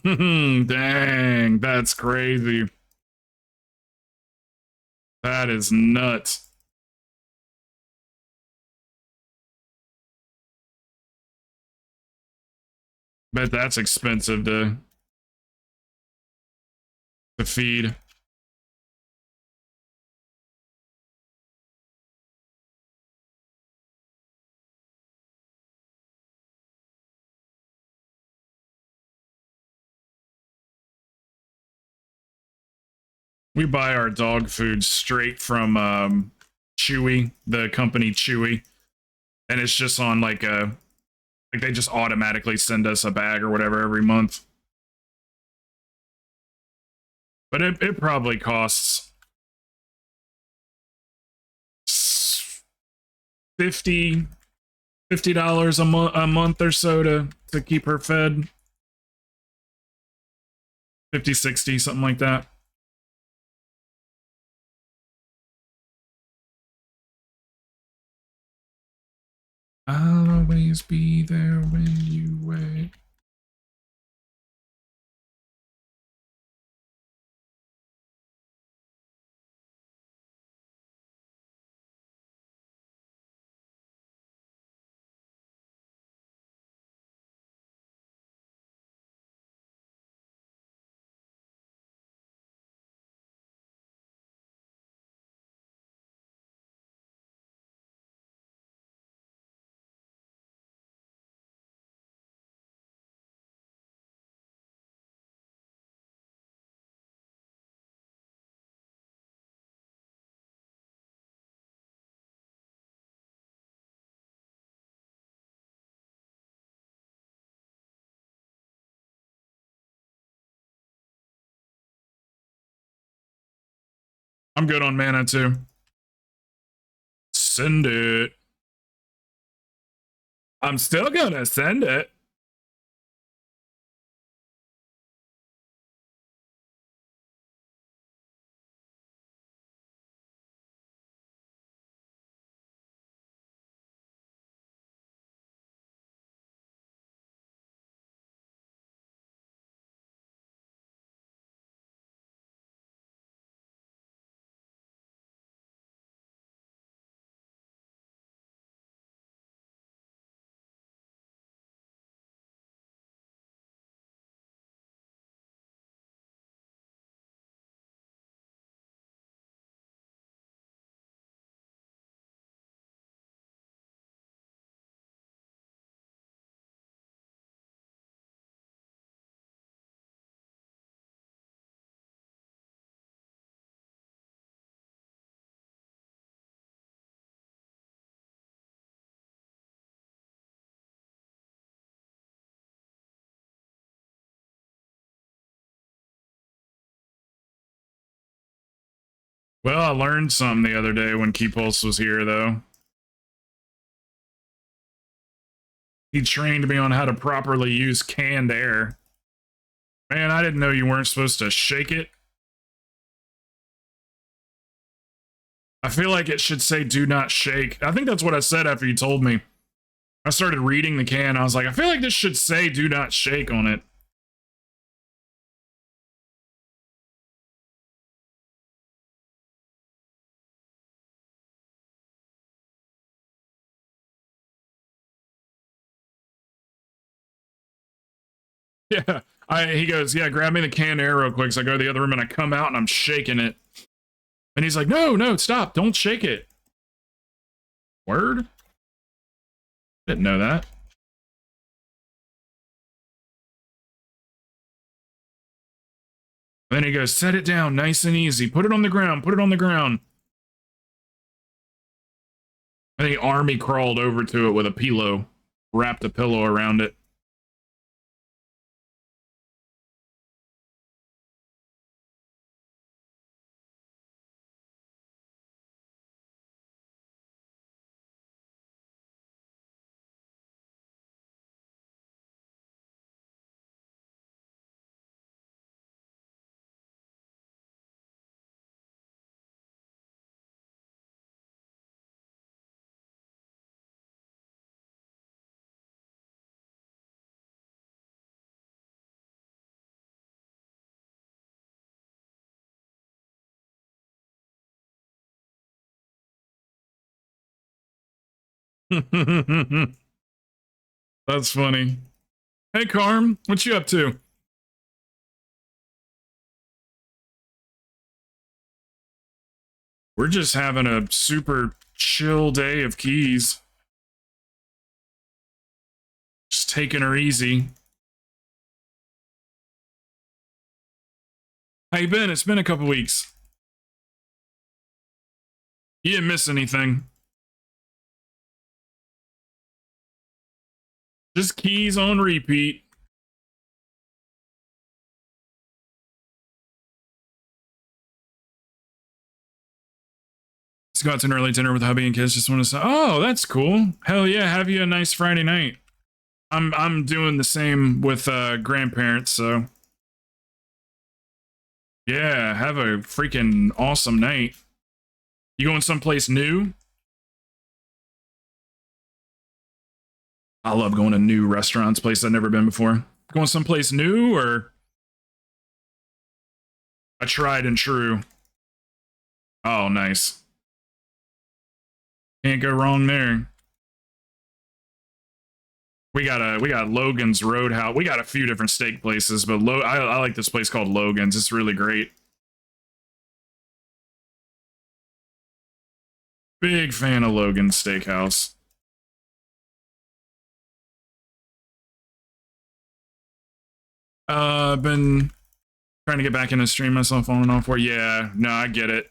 Dang, that's crazy. That is nuts. Bet that's expensive to feed. We buy our dog food straight from Chewy, the company Chewy, and it's just on like they just automatically send us a bag or whatever every month. But it probably costs 50 $50 a month or so to keep her fed. 50, 60, something like that. I'll always be there when you wait. I'm good on mana too. Send it. I'm still gonna send it. Well, I learned something the other day when Key Pulse was here, though. He trained me on how to properly use canned air. Man, I didn't know you weren't supposed to shake it. I feel like it should say do not shake. I think that's what I said after you told me. I started reading the can. I was like, I feel like this should say do not shake on it. Yeah. He goes, yeah, grab me the canned air real quick. So I go to the other room and I come out and I'm shaking it. And he's like, no, stop. Don't shake it. Word? Didn't know that. And then he goes, set it down nice and easy. Put it on the ground. Put it on the ground. And he army crawled over to it with a pillow. Wrapped a pillow around it. That's funny. Hey, Carm, what you up to? We're just having a super chill day of keys. Just taking her easy. How you been? It's been a couple weeks. You didn't miss anything. Just keys on repeat. Just got to an early dinner with hubby and kids. Just want to say, oh, that's cool. Hell yeah, have you a nice Friday night. I'm doing the same with grandparents, so yeah, have a freaking awesome night. You going someplace new? I love going to new restaurants, places I've never been before. Going someplace new or a tried and true? Oh, nice. Can't go wrong there. We got Logan's Roadhouse. We got a few different steak places, but I like this place called Logan's. It's really great. Big fan of Logan's Steakhouse. Been trying to get back into stream myself on and off. Where yeah, no, I get it.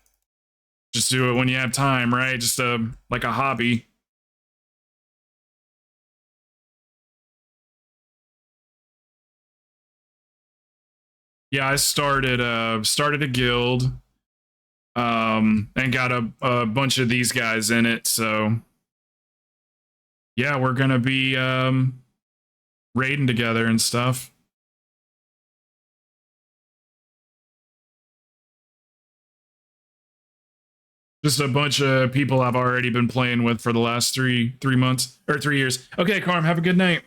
Just do it when you have time, right? Just like a hobby. Yeah, I started a guild, and got a bunch of these guys in it. So yeah, we're gonna be raiding together and stuff. Just a bunch of people I've already been playing with for the last three months or 3 years. Okay, Carm, have a good night.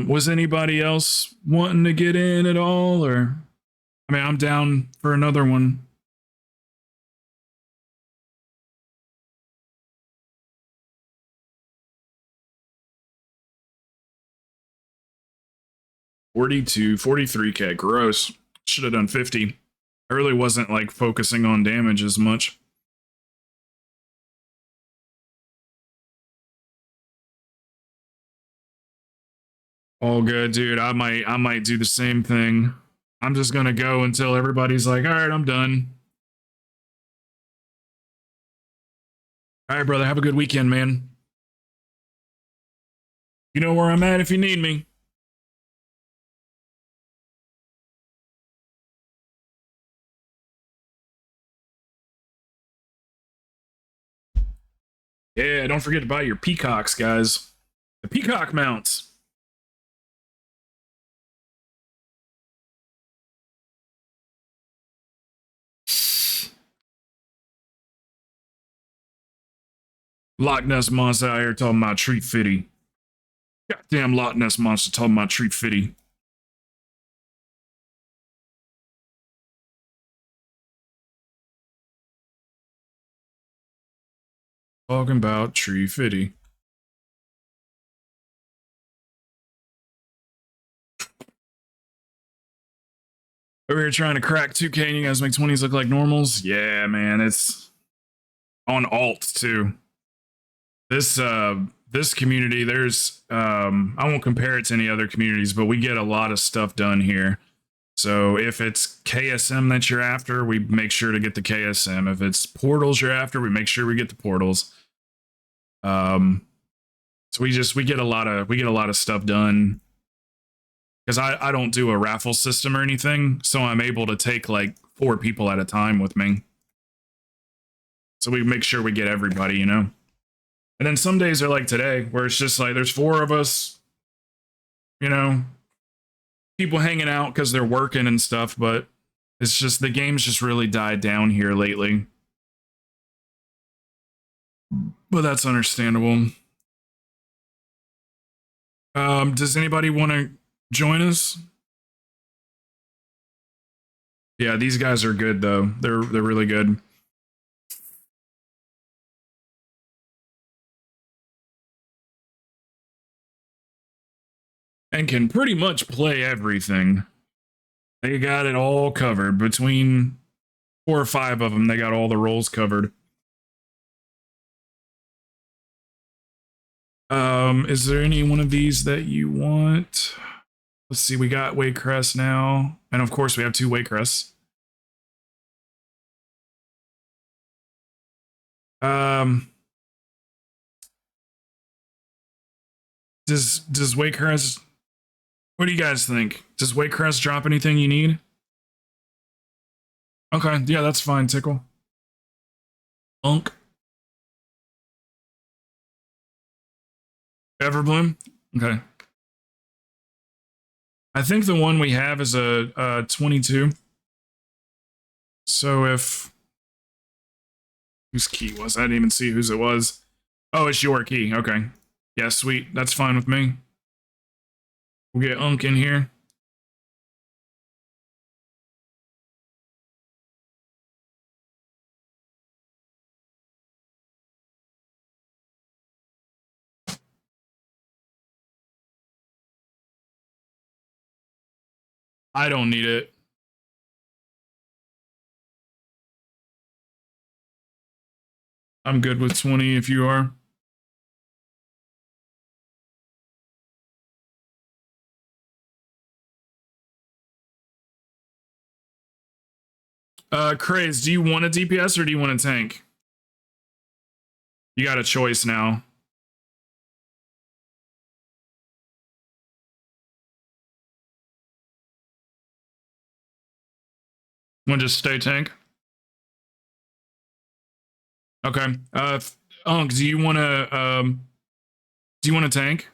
Was anybody else wanting to get in at all, or I mean, I'm down for another one. $42, $43K, gross. Should have done 50. I really wasn't like focusing on damage as much. All good, dude. I might do the same thing. I'm just gonna go until everybody's like, all right, I'm done. All right, brother, have a good weekend, man. You know where I'm at if you need me. Yeah, don't forget to buy your peacocks, guys. The peacock mounts. Loch Ness Monster out here talking about treat fitty. Goddamn Loch Ness Monster talking about treat fitty. Talking about tree fitty. Over here trying to crack 2K and you guys make 20s look like normals? Yeah, man, it's on alt too. This community, there's I won't compare it to any other communities, but we get a lot of stuff done here. So if it's KSM that you're after, we make sure to get the KSM. If it's portals you're after, we make sure we get the portals. So we get a lot of stuff done. Because I don't do a raffle system or anything, so I'm able to take like 4 people at a time with me. So we make sure we get everybody, you know? And then some days are like today, where it's just like there's 4 of us, you know, people hanging out because they're working and stuff, but it's just the game's just really died down here lately. But that's understandable. Does anybody want to join us? Yeah, these guys are good though. They're really good. And can pretty much play everything. They got it all covered. Between 4 or 5 of them, they got all the roles covered. Is there any one of these that you want? Let's see, we got Waycrest now. And of course we have 2 Waycrests. Does Waycrest, what do you guys think? Does Waycrest drop anything you need? Okay, yeah, that's fine, Tickle. Unk. Everbloom? Okay. I think the one we have is a 22. So if... Whose key was? I didn't even see whose it was. Oh, it's your key. Okay. Yeah, sweet. That's fine with me. We'll get Unk in here. I don't need it. I'm good with 20 if you are. Craze, do you want a DPS or do you want a tank? You got a choice now. Want to just stay tank? Okay. Unk, do you want to tank?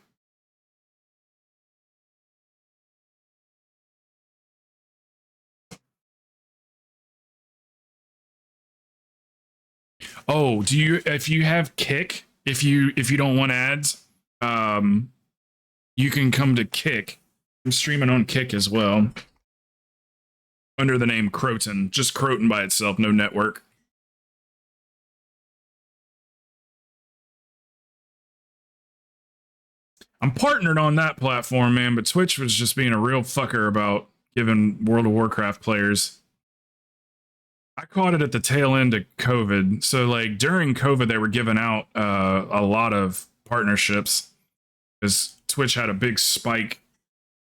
Oh, do you, if you have kick, if you don't want ads, you can come to Kick. I'm streaming on Kick as well. Under the name Krowten. Just Krowten by itself, no network. I'm partnered on that platform, man, but Twitch was just being a real fucker about giving World of Warcraft players. I caught it at the tail end of COVID. So, like, during COVID, they were giving out a lot of partnerships because Twitch had a big spike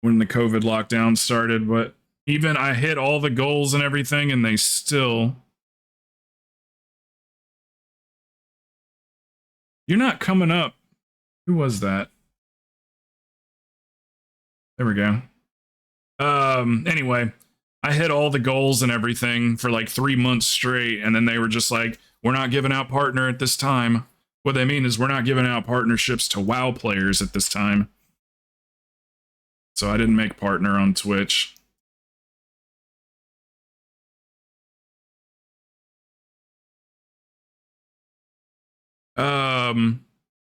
when the COVID lockdown started. But Even I hit all the goals and everything, and they still... You're not coming up. Who was that? There we go. Anyway, I hit all the goals and everything for like 3 months straight, and then they were just like, we're not giving out partner at this time. What they mean is we're not giving out partnerships to WoW players at this time. So I didn't make partner on Twitch.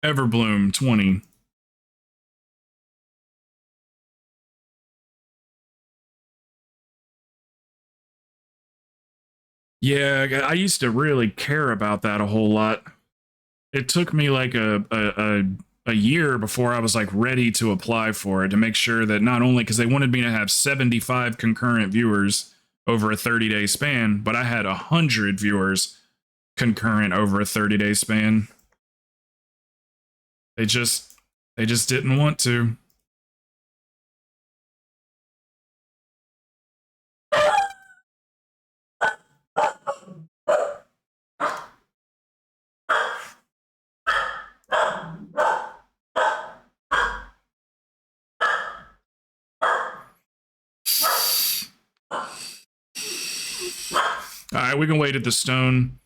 Everbloom 20. Yeah, I used to really care about that a whole lot. It took me like a year before I was like ready to apply for it, to make sure that not only, because they wanted me to have 75 concurrent viewers over a 30-day span, but I had 100 viewers concurrent over a 30-day span. They just didn't want to. All right, we can wait at the stone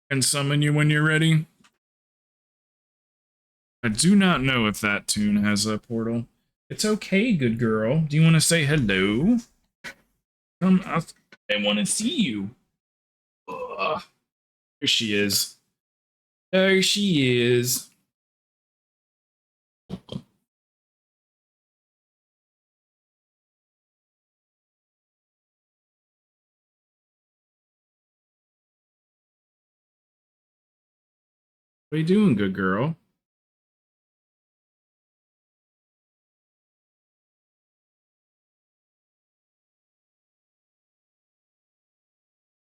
and summon you when you're ready. I do not know if that tune has a portal. It's okay, good girl. Do you want to say hello? I want to see you. Ugh. There she is. There she is. What are you doing, good girl?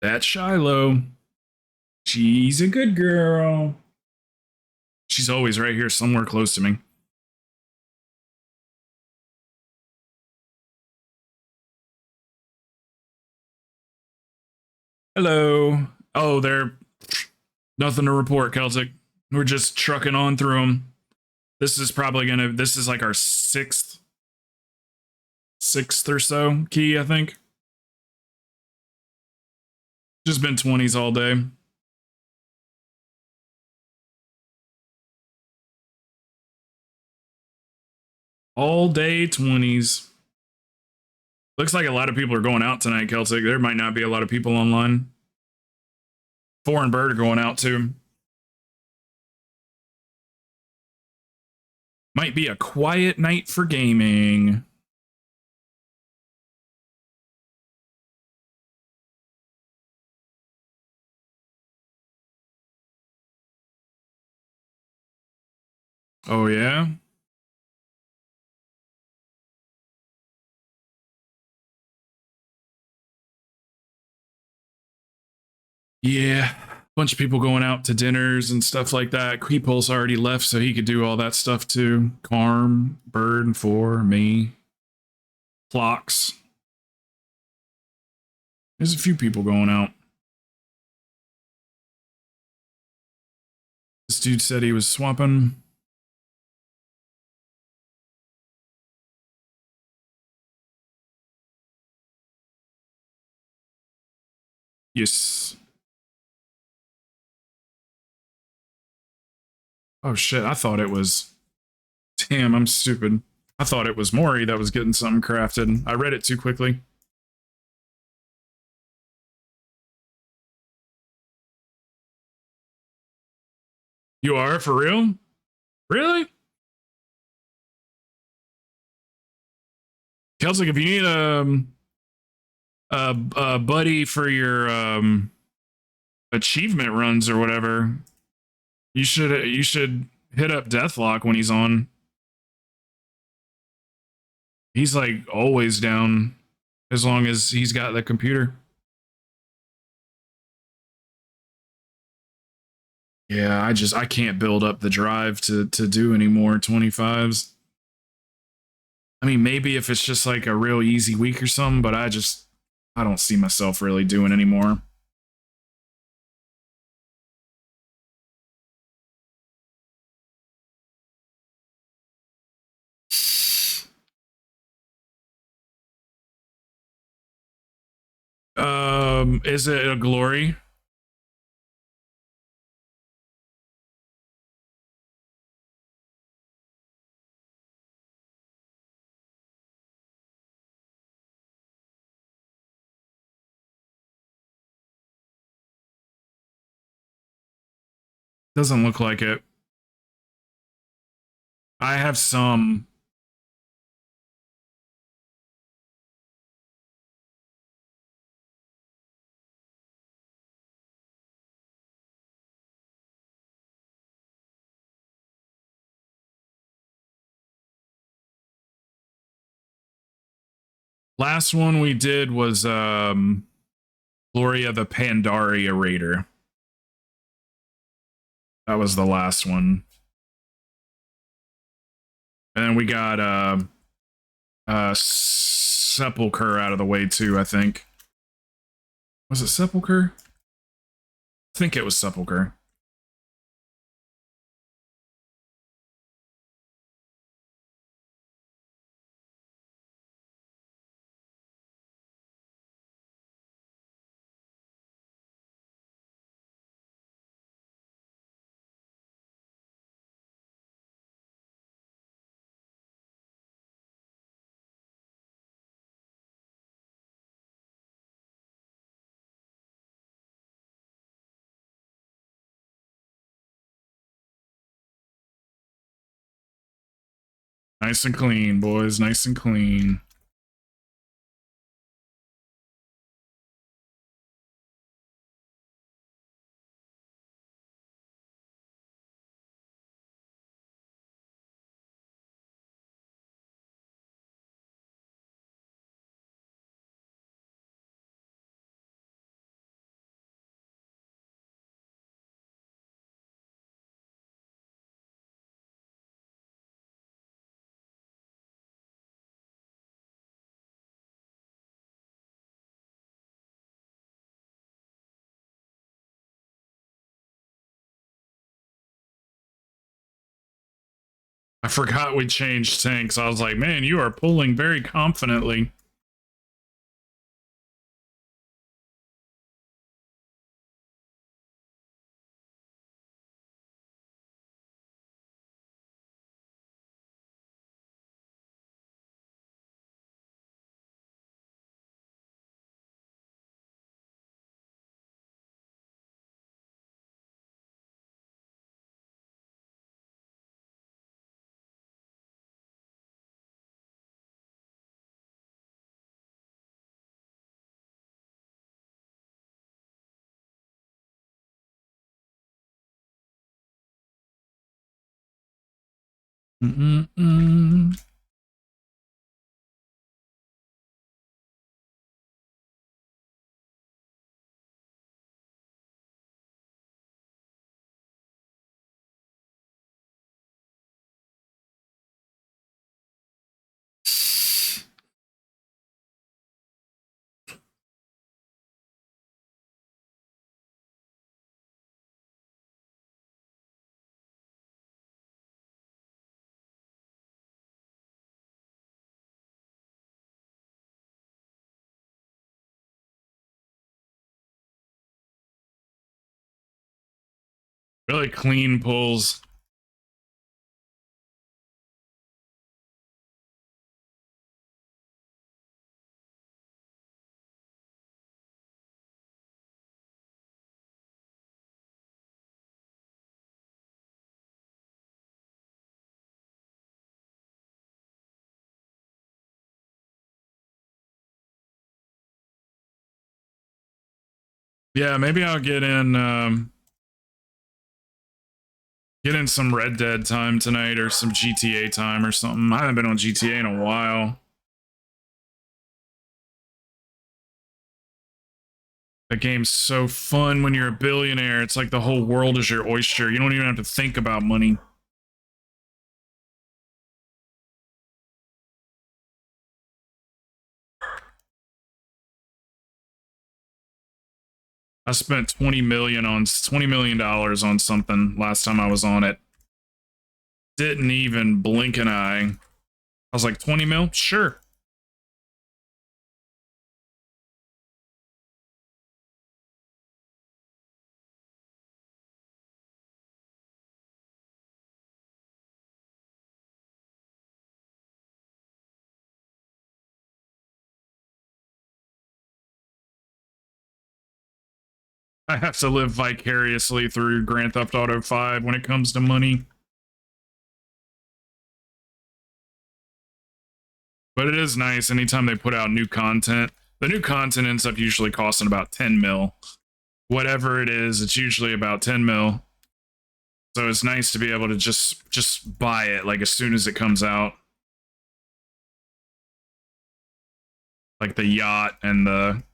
That's Shiloh. She's a good girl. She's always right here somewhere close to me. Hello. Oh, they're... Nothing to report, Celtic. We're just trucking on through them. This is probably gonna... This is like our sixth or so key, I think. Just been 20s all day. All day 20s. Looks like a lot of people are going out tonight, Celtic. There might not be a lot of people online. Foreign Bird are going out too. Might be a quiet night for gaming. Oh, yeah? Yeah. Bunch of people going out to dinners and stuff like that. Creepulse already left, so he could do all that stuff too. Carm, Bird, 4, me. Clocks. There's a few people going out. This dude said he was swapping. Yes. Oh shit, I thought it was... Damn, I'm stupid. I thought it was Maury that was getting something crafted. I read it too quickly. You are, for real? Really? Celtic, if you need a buddy for your achievement runs or whatever, you should hit up Deathlock when he's on. He's like always down as long as he's got the computer. Yeah, I can't build up the drive to do any more 25s. I mean, maybe if it's just like a real easy week or something, but I don't see myself really doing anymore. Is it a glory? Doesn't look like it. I have some. Last one we did was Gloria the Pandaria Raider. That was the last one. And then we got Sepulcher out of the way too, I think. Was it Sepulcher? I think it was Sepulcher. Nice and clean, boys. Nice and clean. I forgot we changed tanks. I was like, man, you are pulling very confidently. Mm-mm-mm. Really clean pulls. Yeah, maybe I'll get in some Red Dead time tonight or some GTA time or something. I haven't been on GTA in a while. That game's so fun when you're a billionaire. It's like the whole world is your oyster. You don't even have to think about money. I spent $20 million on something last time I was on it. Didn't even blink an eye. I was like, 20 mil? Sure. I have to live vicariously through Grand Theft Auto 5 when it comes to money. But it is nice anytime they put out new content. The new content ends up usually costing about 10 mil. Whatever it is, it's usually about 10 mil. So it's nice to be able to just buy it like as soon as it comes out. Like the yacht and the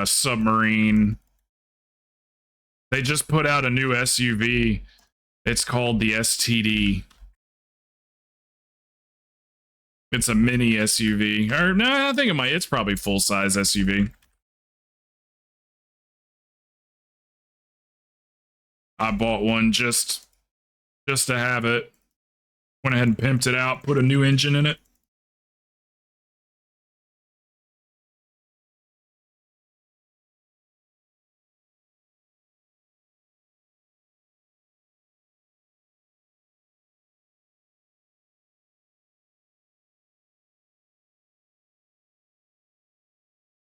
submarine. They just put out a new SUV. It's called the STD. It's a mini SUV. Or no, I think it's probably full-size SUV. I bought one just to have it. Went ahead and pimped it out, put a new engine in it.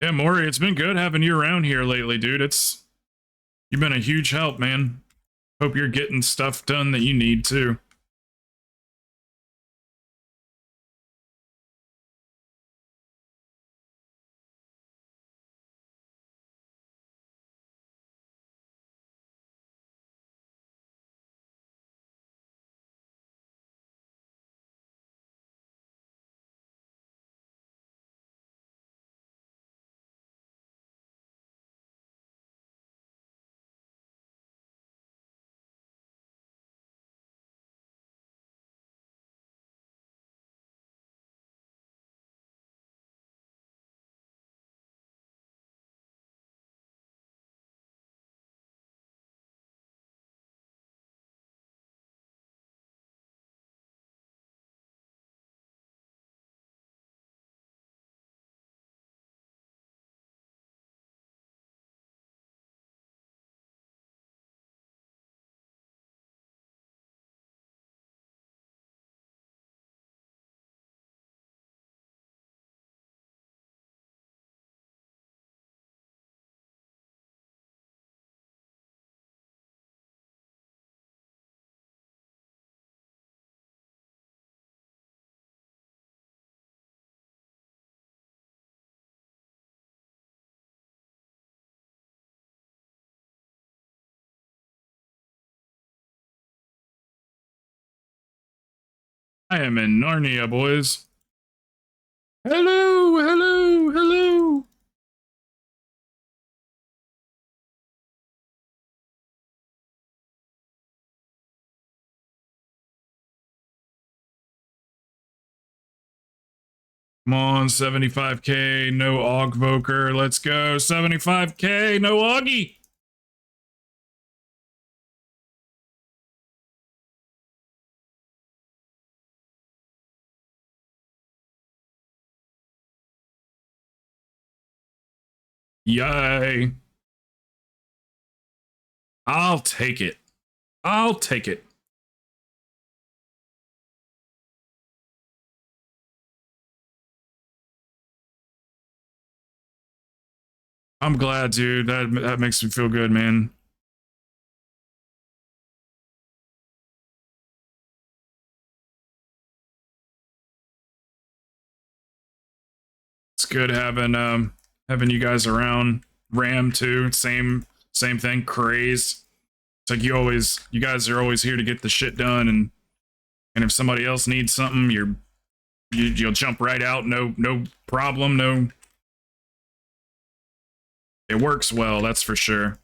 Yeah, Maury, it's been good having you around here lately, dude. You've been a huge help, man. Hope you're getting stuff done that you need too. I am in Narnia, boys. Hello, hello, hello. Come on, 75k, no Ogvoker. Let's go. 75k, no Augie. Yay. I'll take it. I'll take it. I'm glad, dude. That makes me feel good, man. It's good having you guys around. Ram too. Same thing. Craze. It's like you guys are always here to get the shit done, and if somebody else needs something, you'll jump right out. No problem. No. It works well, that's for sure.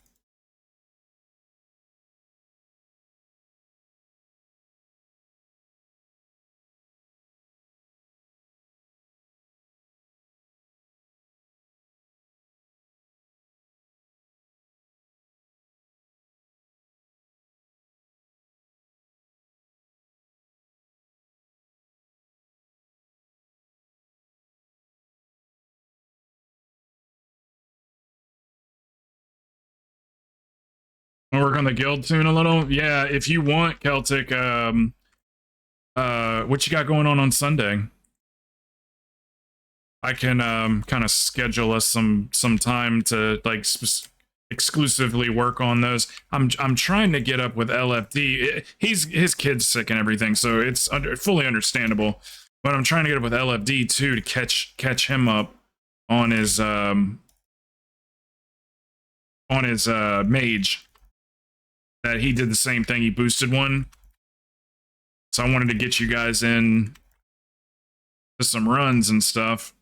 Wanna work on the guild tune a little? Yeah, if you want, Celtic, what you got going on Sunday? I can kind of schedule us some time to like exclusively work on those. I'm trying to get up with LFD. His kid's sick and everything, so it's fully understandable. But I'm trying to get up with LFD too to catch him up on his mage. That he did the same thing. He boosted one, so I wanted to get you guys in to some runs and stuff.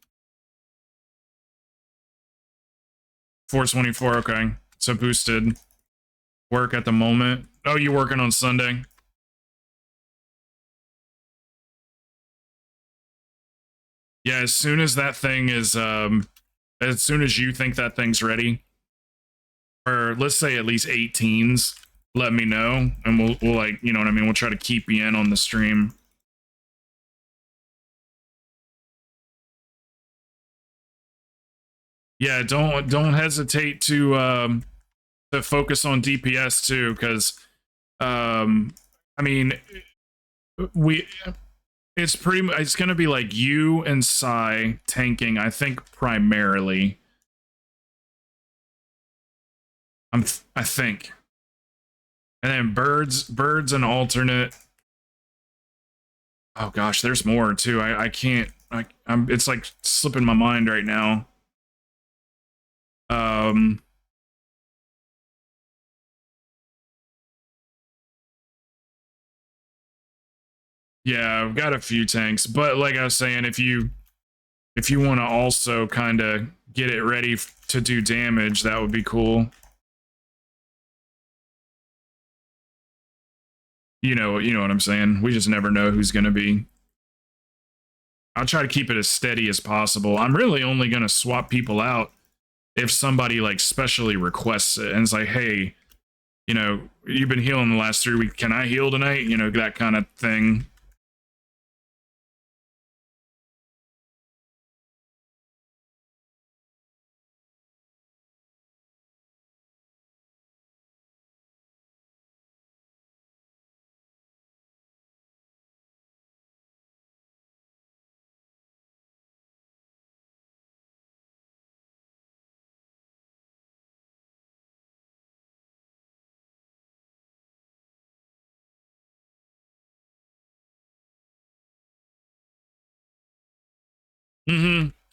424, okay. So boosted work at the moment. Oh, you working on Sunday? Yeah, as soon as that thing is, as soon as you think that thing's ready, or let's say at least 18s, let me know, and we'll like, you know what I mean? We'll try to keep you in on the stream. Yeah, don't hesitate to focus on DPS too, because I mean, it's gonna be like you and Psy tanking, I think, primarily. I think. And then birds and alternate. Oh gosh, there's more too. I can't it's like slipping my mind right now. Yeah, I've got a few tanks, but like I was saying, if you want to also kind of get it ready to do damage, that would be cool. You know what I'm saying? We just never know who's going to be. I'll try to keep it as steady as possible. I'm really only going to swap people out if somebody like specially requests it and it's like, hey, you know, you've been healing the last 3 weeks. Can I heal tonight? You know, that kind of thing.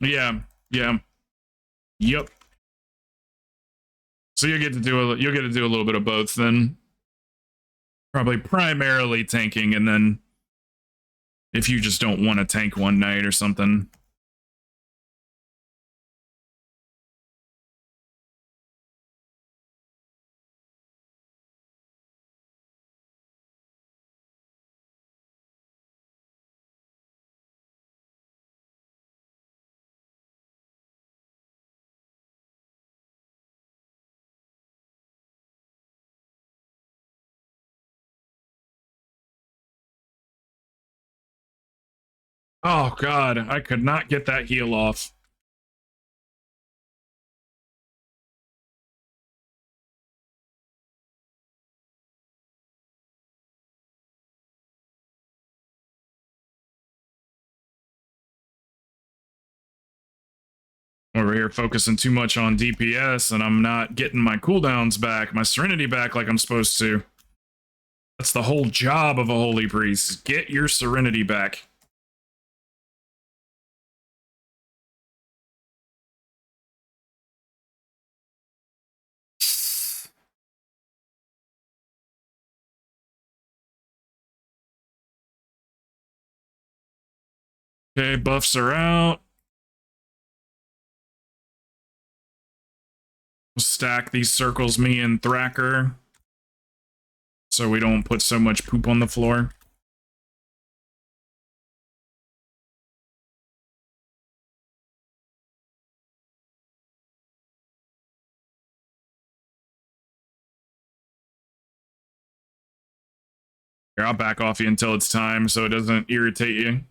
Yeah. Yeah. Yep. So you'll get to do a little bit of both then. Probably primarily tanking, and then if you just don't want to tank one night or something. Oh god, I could not get that heal off. Over here focusing too much on DPS, and I'm not getting my cooldowns back, my serenity back like I'm supposed to. That's the whole job of a holy priest. Get your serenity back. Okay, buffs are out. We'll stack these circles, me and Thacker, so we don't put so much poop on the floor. Here, I'll back off you until it's time so it doesn't irritate you.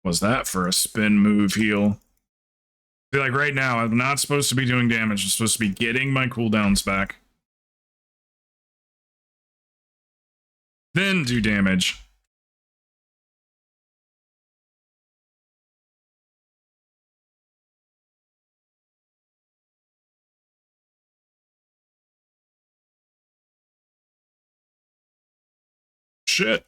Was that for a spin move heal? See, like right now, I'm not supposed to be doing damage. I'm supposed to be getting my cooldowns back. Then do damage. Shit.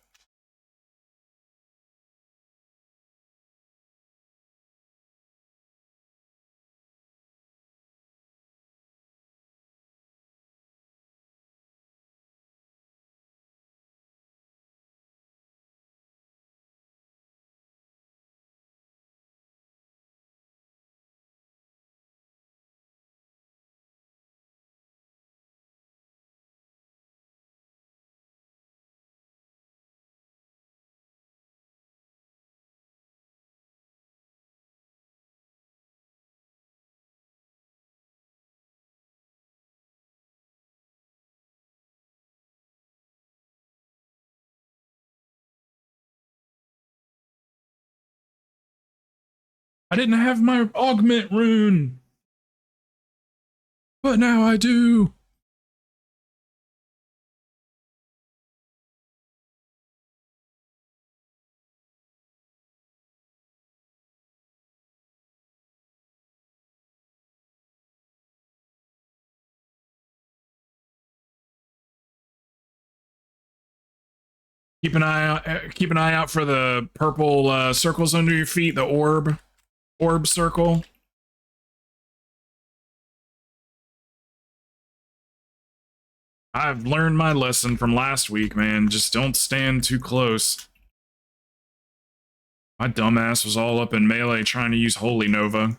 I didn't have my augment rune. But now I do. Keep an eye out for the purple circles under your feet, the orb circle. I've learned my lesson from last week, man. Just don't stand too close. My dumbass was all up in melee trying to use Holy Nova.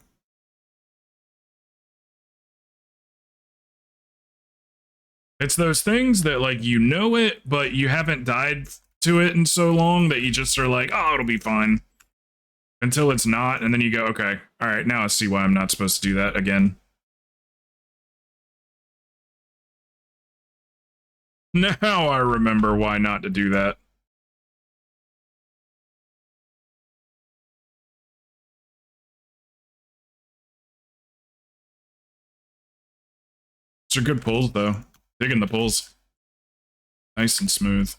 It's those things that, like, you know it, but you haven't died to it in so long that you just are like, oh, it'll be fine. Until it's not, and then you go, okay, all right, now I see why I'm not supposed to do that again. Now I remember why not to do that. These are good pulls, though. Digging the pulls. Nice and smooth.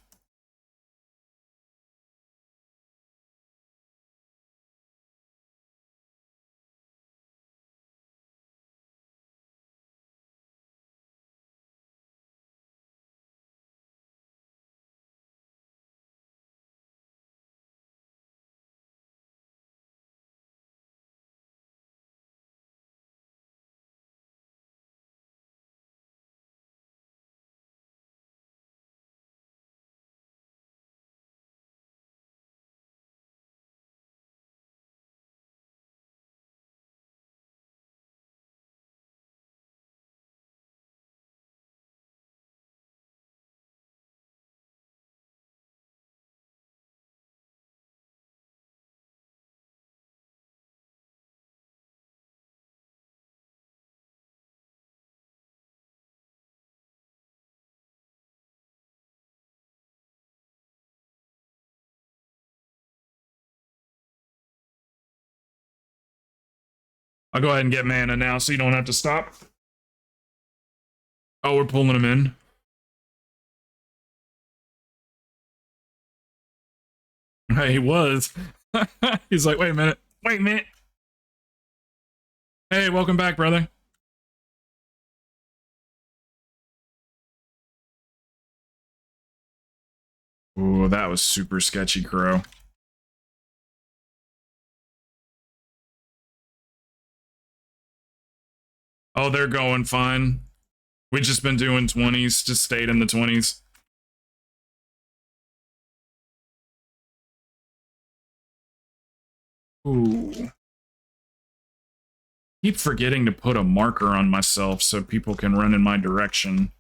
I'll go ahead and get mana now so you don't have to stop. Oh, we're pulling him in. He was. He's like, wait a minute. Wait a minute. Hey, welcome back, brother. Ooh, that was super sketchy, Crow. Oh, they're going fine. We've just been doing 20s, just stayed in the 20s. Ooh. Keep forgetting to put a marker on myself so people can run in my direction.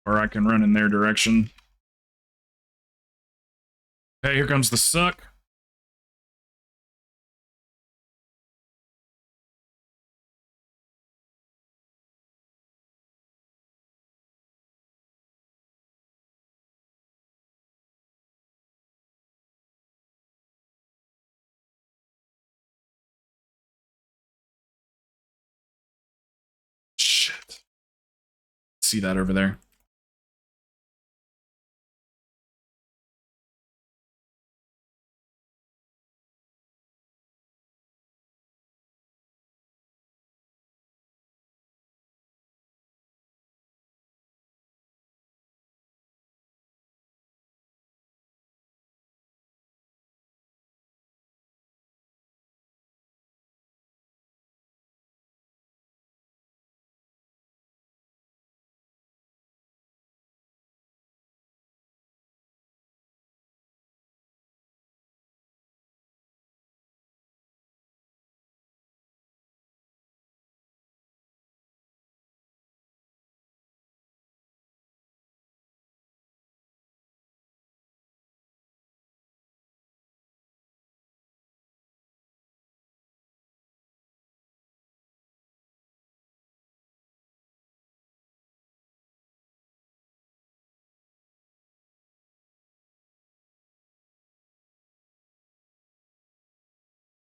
Or I can run in their direction. Hey, here comes the suck. see that over there.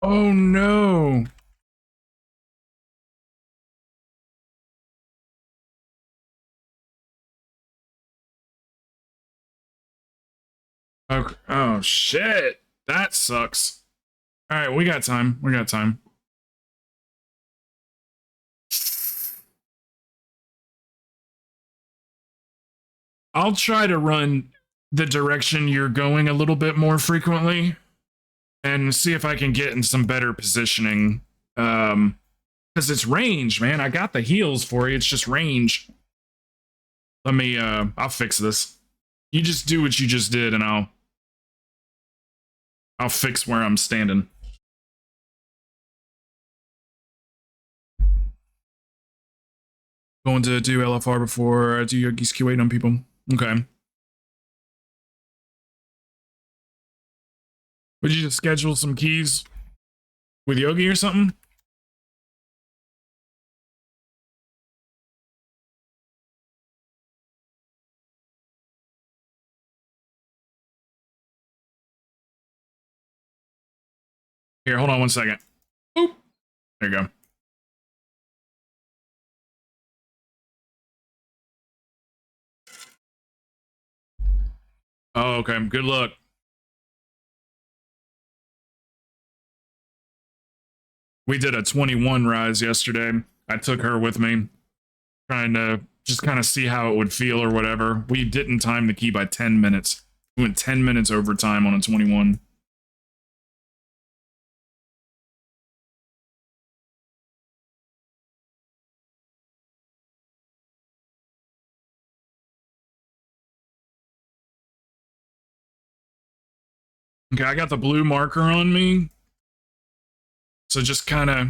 Oh no. Okay. Oh shit. That sucks. All right, we got time. We got time. I'll try to run the direction you're going a little bit more frequently and see if I can get in some better positioning. Because it's range, man. I got the heals for you. It's just range. Let me, I'll fix this. You just do what you just did and I'll fix where I'm standing. Going to do LFR before I do Yogi's Q8 on people. Okay. Would you just schedule some keys with Yogi or something? Here, hold on one second. Boop. There you go. Oh, okay. Good luck. We did a 21 rise yesterday. I took her with me, trying to just kind of see how it would feel or whatever. We didn't time the key by 10 minutes. We went 10 minutes overtime on a 21. Okay, I got the blue marker on me. So just kind of...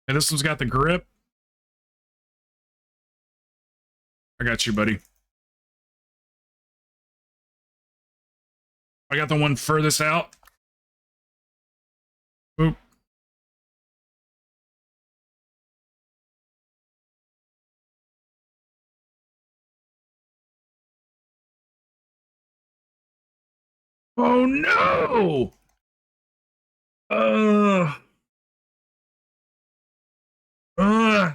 And this one's got the grip. I got you, buddy. I got the one furthest out. Boop. Oh no! Uh. Uh.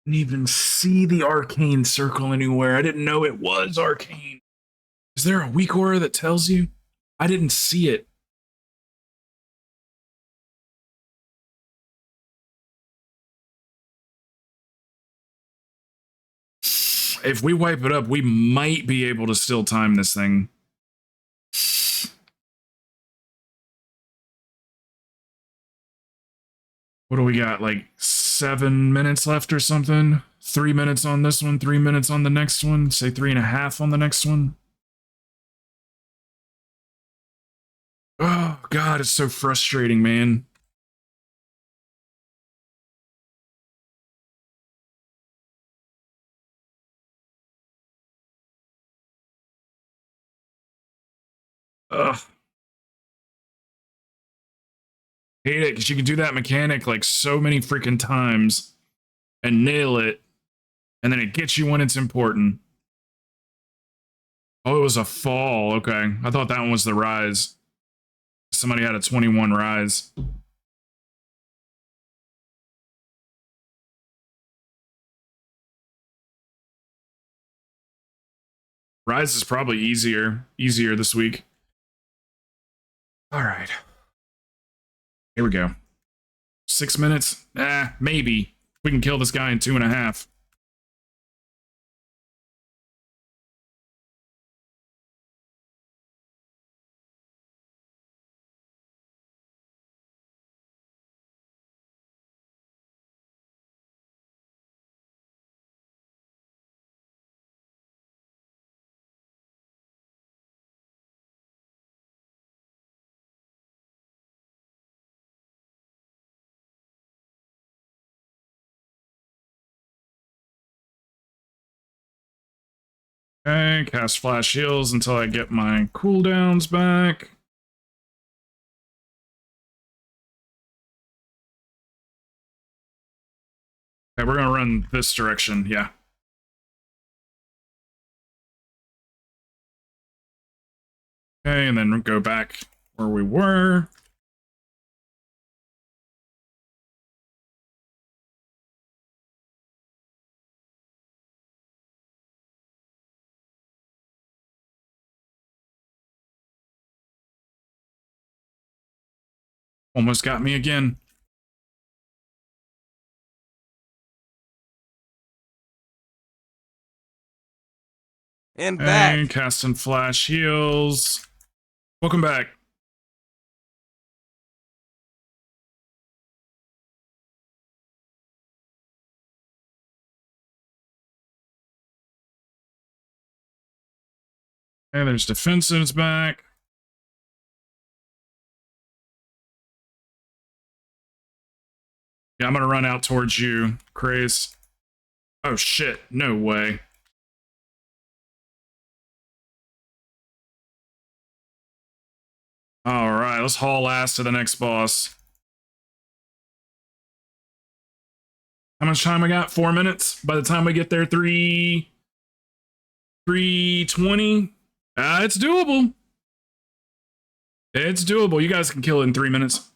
Didn't even see the arcane circle anywhere. I didn't know it was arcane. Is there a weak aura that tells you? I didn't see it. If we wipe it up, we might be able to still time this thing. What do we got? Like 7 minutes left or something? 3 minutes on this one, 3 minutes on the next one. Say 3.5 on the next one. Oh, God, it's so frustrating, man. Ugh. Hate it, because you can do that mechanic like so many freaking times and nail it, and then it gets you when it's important. Oh, it was a fall. Okay. I thought that one was the rise. Somebody had a 21 rise. Rise is probably easier this week. All right. Here we go. 6 minutes? Maybe. We can kill this guy in 2.5. Okay, cast flash heals until I get my cooldowns back. Okay, we're gonna run this direction, yeah. Okay, and then go back where we were. Almost got me again. And Okay, back. casting flash heals. Welcome back. Okay, there's defensives back. Yeah, I'm gonna run out towards you, Craze. Oh shit, no way. Alright, let's haul ass to the next boss. How much time I got? 4 minutes? By the time we get there, 3:20? It's doable. It's doable. You guys can kill it in 3 minutes.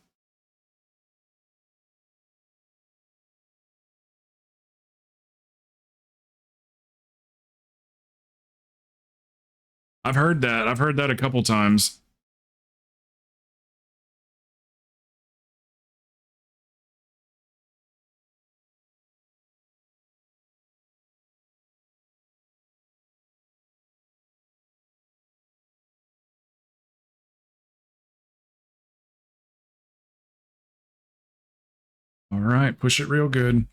I've heard that. I've heard that a couple times. Alright, push it real good.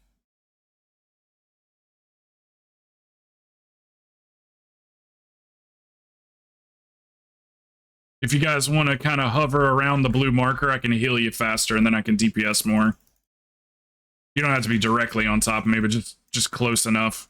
If you guys want to kind of hover around the blue marker, I can heal you faster and then I can DPS more. You don't have to be directly on top of me, but just close enough.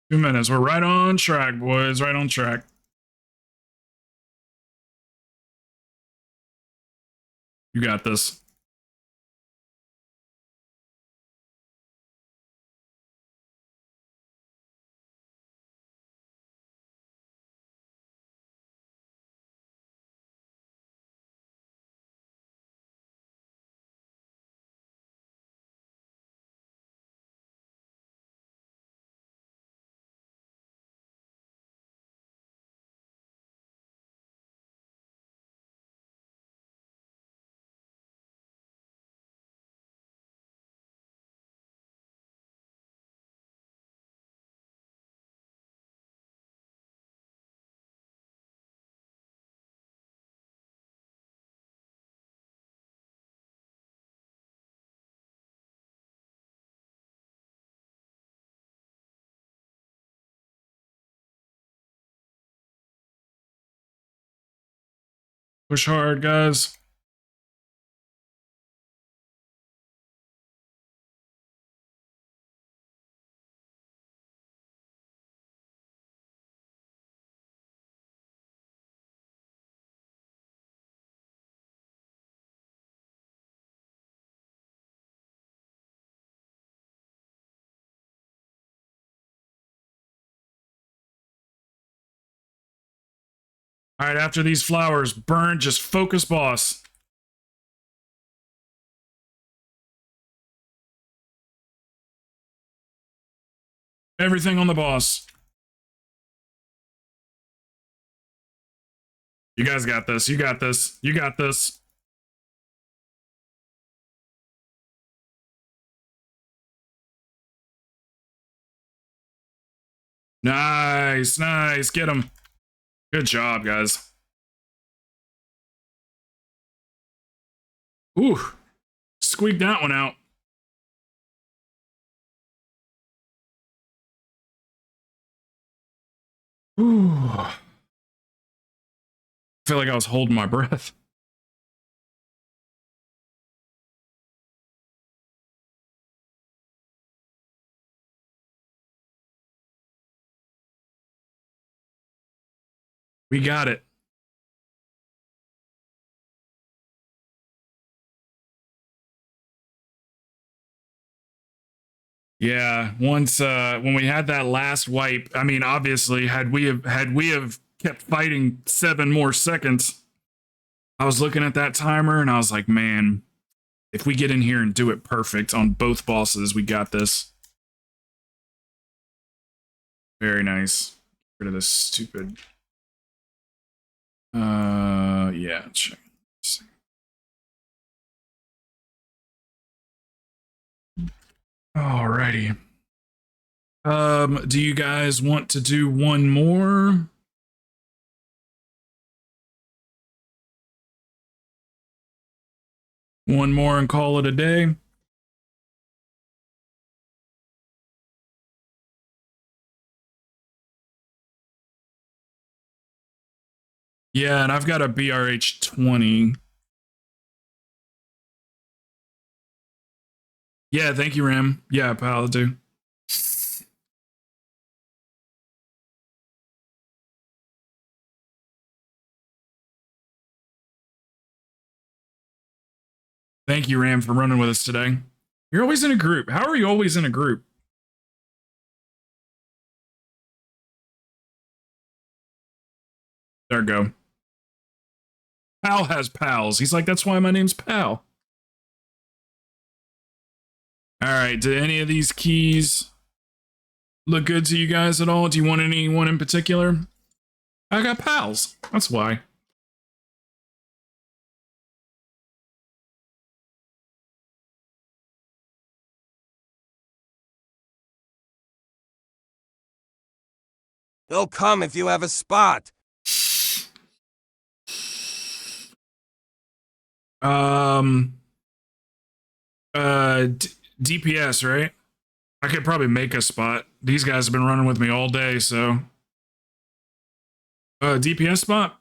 Two minutes. We're right on track, boys. Right on track. You got this. Push hard, guys. All right, after these flowers burn, just focus, boss. Everything on the boss. You guys got this. You got this. You got this. Nice, nice. Get him. Good job, guys. Ooh, squeaked that one out. Ooh. I feel like I was holding my breath. We got it. Yeah, once when we had that last wipe, I mean, obviously, had we have kept fighting 7 more seconds, I was looking at that timer and I was like, man, if we get in here and do it perfect on both bosses, we got this. Very nice. Get rid of this stupid. Yeah, check. Alrighty. Do you guys want to do one more? One more and call it a day? Yeah, and I've got a BRH 20. Yeah, thank you, Ram. Yeah, pal, I'll do. Thank you, Ram, for running with us today. You're always in a group. How are you always in a group? There we go. Pal has pals. He's like, that's why my name's Pal. All right, do any of these keys look good to you guys at all? Do you want anyone in particular? I got pals. That's why. They'll come if you have a spot. DPS, right? I could probably make a spot. These guys have been running with me all day, so. DPS spot?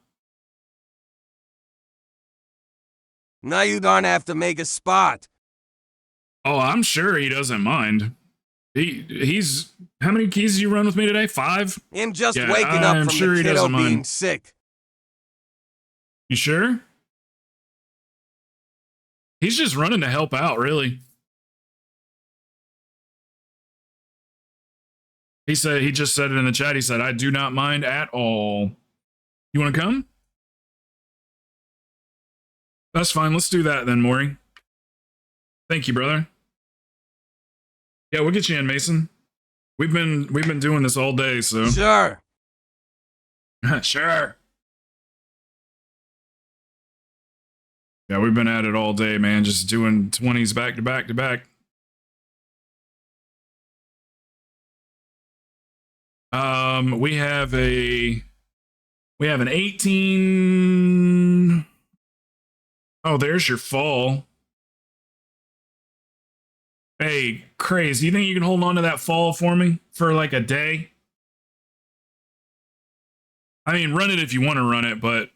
Now you don't have to make a spot. Oh, I'm sure he doesn't mind. He's how many keys did you run with me today? 5? Him just Yeah, waking up I'm from sure the he kiddo doesn't being mind. sick. You sure? He's just running to help out, really. He just said it in the chat. He said, I do not mind at all. You want to come? That's fine. Let's do that then, Maury. Thank you, brother. Yeah, we'll get you in, Mason. We've been doing this all day, so. Sure. Sure. Yeah, we've been at it all day, man. Just doing 20s back to back to back. We have an 18. Oh, there's your fall. Hey, Craze, you think you can hold on to that fall for me for like a day? I mean, run it if you want to run it, but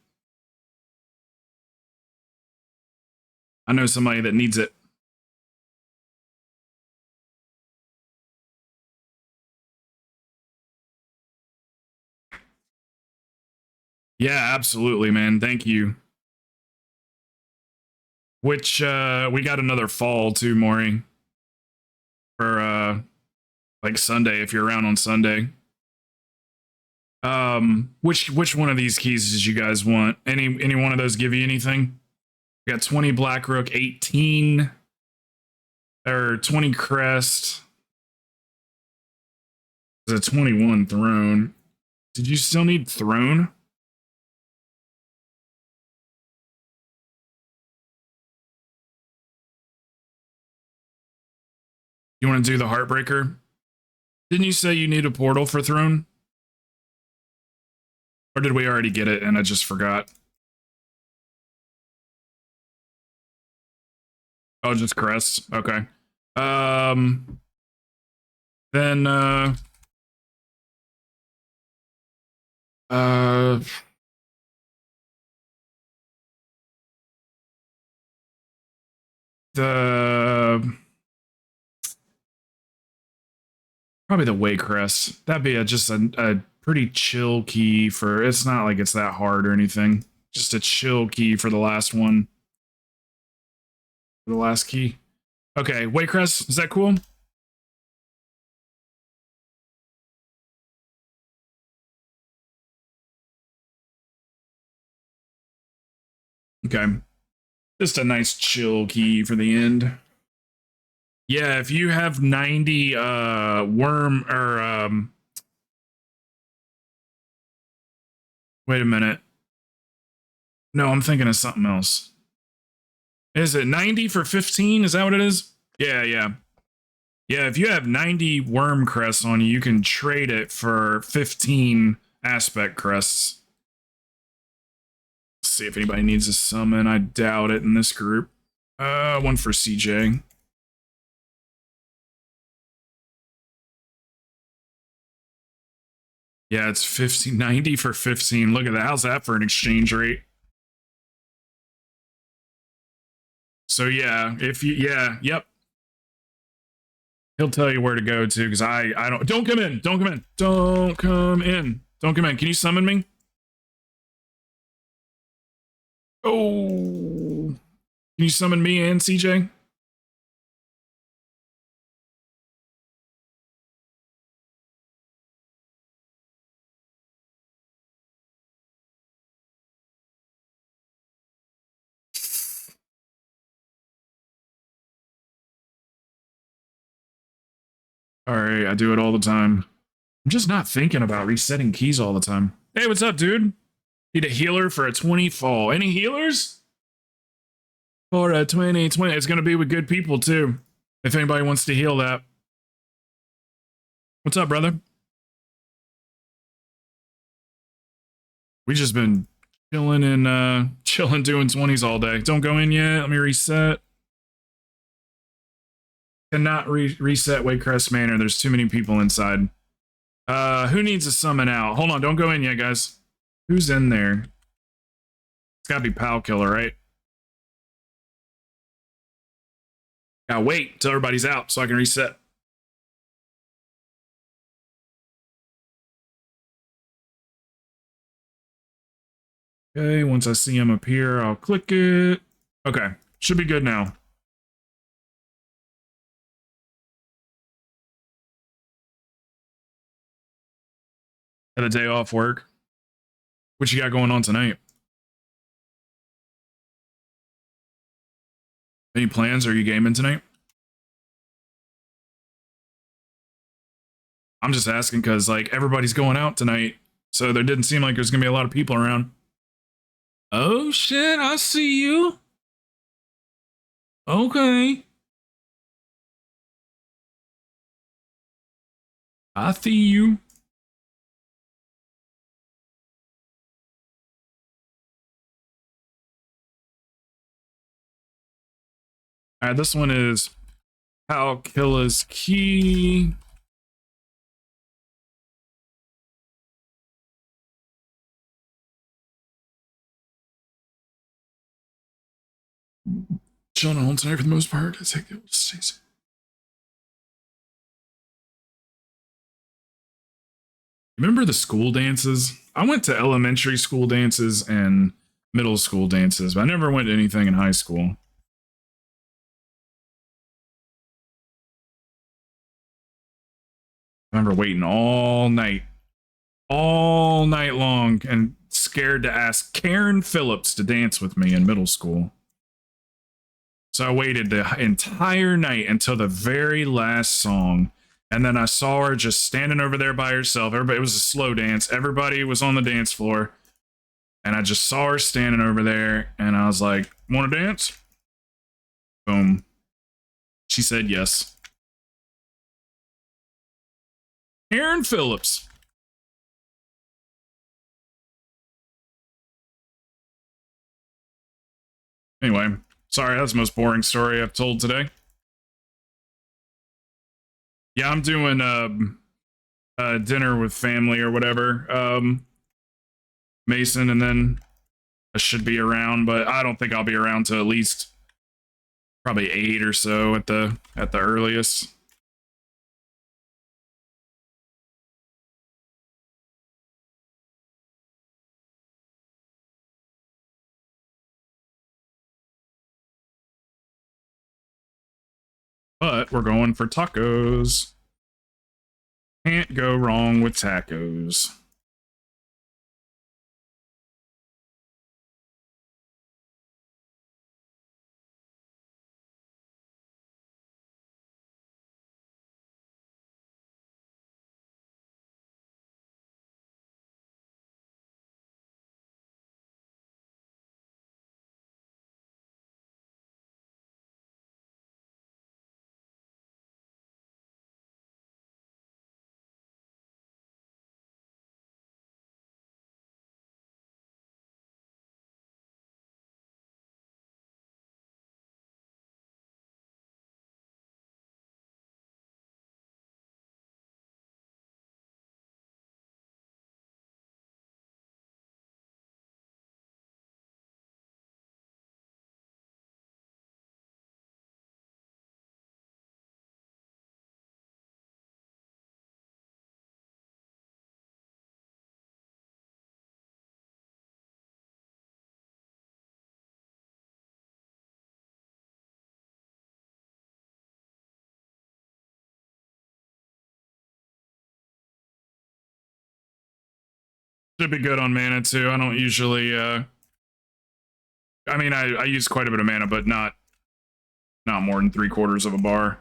I know somebody that needs it. Yeah, absolutely, man. Thank you. Which we got another fall too, Maury. For like Sunday, if you're around on Sunday. Which one of these keys did you guys want? Any one of those give you anything? We got 20 Black Rook, 18 or 20 Crest. There's a 21 Throne. Did you still need Throne? You want to do the Heartbreaker? Didn't you say you need a portal for Throne? Or did we already get it and I just forgot? Oh, just Crest. Okay. Then the probably the Waycrest. That'd be just a pretty chill key for. It's not like it's that hard or anything. Just a chill key for the last one. For the last key. Okay, Waycrest. Is that cool? Okay. Just a nice chill key for the end. Yeah, if you have 90 worm or wait a minute. No, I'm thinking of something else. Is it 90 for 15? Is that what it is? Yeah, yeah. Yeah, if you have 90 worm crests on you, you can trade it for 15 aspect crests. Let's see if anybody needs a summon. I doubt it in this group. One for CJ. Yeah, it's 90 for 15. Look at that. How's that for an exchange rate? So yeah, if you yep. He'll tell you where to go to because I don't come in. Don't come in. Don't come in. Don't come in. Can you summon me? Oh. Can you summon me and CJ? Alright, I do it all the time. I'm just not thinking about resetting keys all the time. Hey, what's up, dude? Need a healer for a 20 fall. Any healers? For a 2020. It's going to be with good people, too. If anybody wants to heal that. What's up, brother? We just been chilling and chilling doing 20s all day. Don't go in yet. Let me reset. Cannot reset Waycrest Manor. There's too many people inside. Who needs a summon out? Hold on, don't go in yet, guys. Who's in there? It's gotta be Pal Killer, right? Gotta wait till everybody's out so I can reset. Okay, once I see him appear, I'll click it. Okay, should be good now. Had a day off work. What you got going on tonight? Any plans? Are you gaming tonight? I'm just asking because like everybody's going out tonight, so there didn't seem like there's gonna be a lot of people around. Oh shit, I see you. Okay. I see you. Alright, this one is Pal Killer's Key. chilling at home tonight for the most part. I think it was Stacy. Remember the school dances? I went to elementary school dances and middle school dances, but I never went to anything in high school. I remember waiting all night long, and scared to ask Karen Phillips to dance with me in middle school. So I waited the entire night until the very last song. And then I saw her just standing over there by herself. Everybody, it was a slow dance. Everybody was on the dance floor. And I just saw her standing over there. And I was like, want to dance? Boom. She said yes. Aaron Phillips. Anyway, sorry, that's the most boring story I've told today. Yeah, I'm doing dinner with family or whatever. Mason, and then I should be around, but I don't think I'll be around till at least probably 8 or so at the earliest. But we're going for tacos. Can't go wrong with tacos. Should be good on mana too. I don't usually I mean I use quite a bit of mana, but not more than 3/4 of a bar.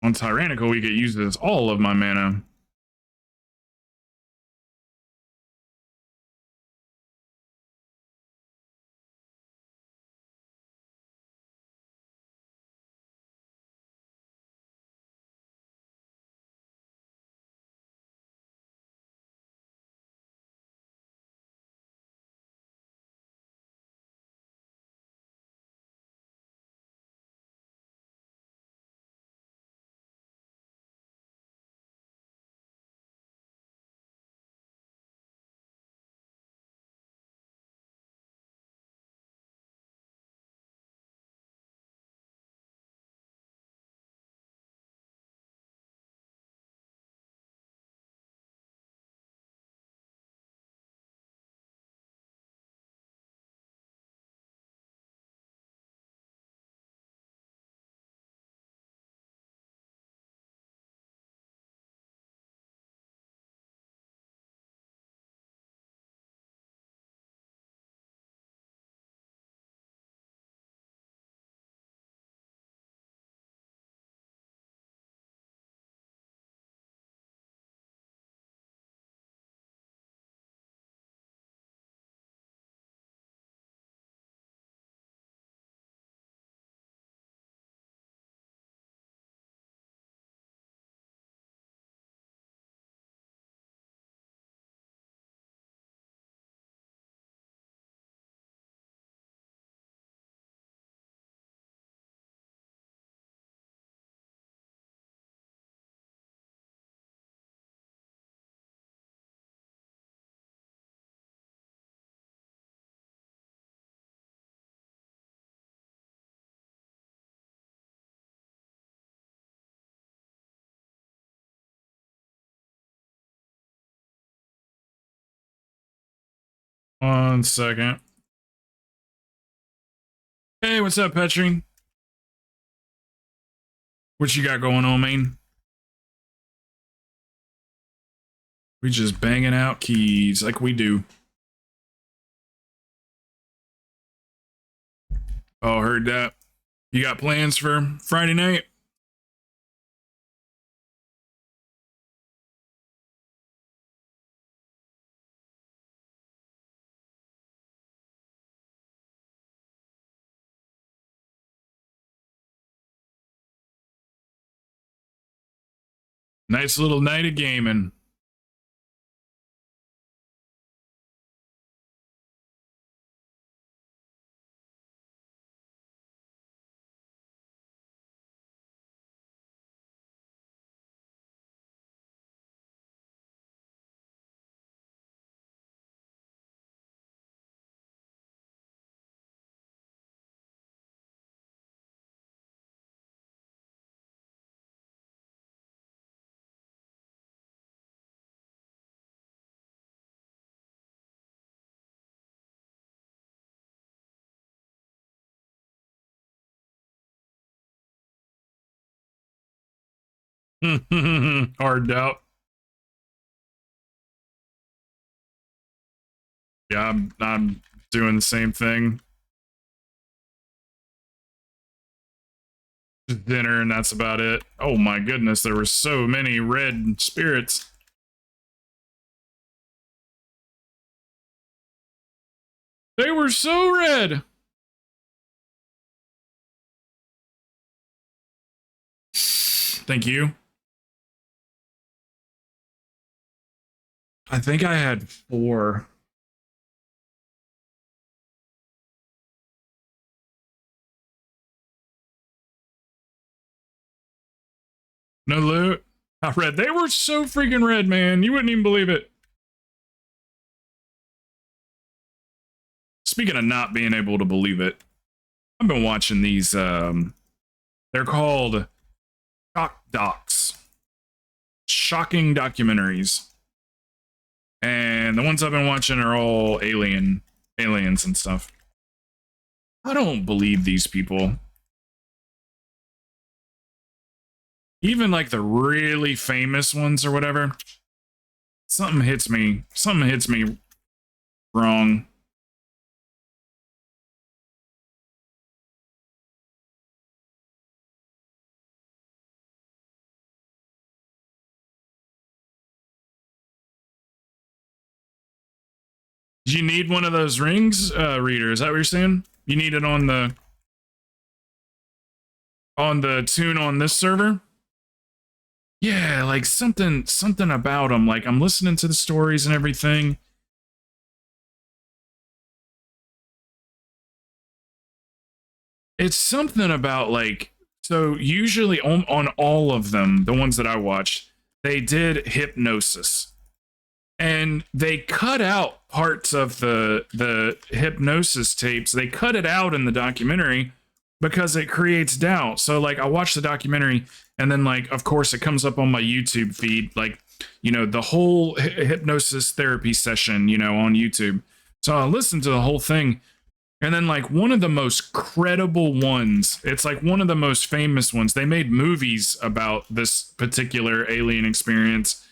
On Tyrannical, we get uses all of my mana. 1 second. Hey, what's up, Petri? What you got going on, man? We just banging out keys like we do. Oh, heard that. You got plans for Friday night? Nice little night of gaming. Hard doubt. Yeah, I'm doing the same thing. Just dinner and that's about it. Oh my goodness, there were so many red spirits. They were so red. Thank you. I think I had 4. No loot. I read. They were so freaking red, man. You wouldn't even believe it. Speaking of not being able to believe it, I've been watching these. They're called shock docs, shocking documentaries, and the ones I've been watching are all aliens and stuff. I don't believe these people. Even like the really famous ones or whatever. Something hits me. Something hits me wrong. Do you need one of those rings, reader? Is that what you're saying? You need it on the tune on this server? Yeah, like something about them. Like I'm listening to the stories and everything. It's something about like, so usually on all of them, the ones that I watched, they did hypnosis. And they cut out parts of the hypnosis tapes. They cut it out in the documentary because it creates doubt. So like I watched the documentary and then like of course it comes up on my YouTube feed, like, you know, the whole hypnosis therapy session, you know, on YouTube. So I listened to the whole thing. And then like one of the most credible ones, it's like one of the most famous ones. They made movies about this particular alien experience.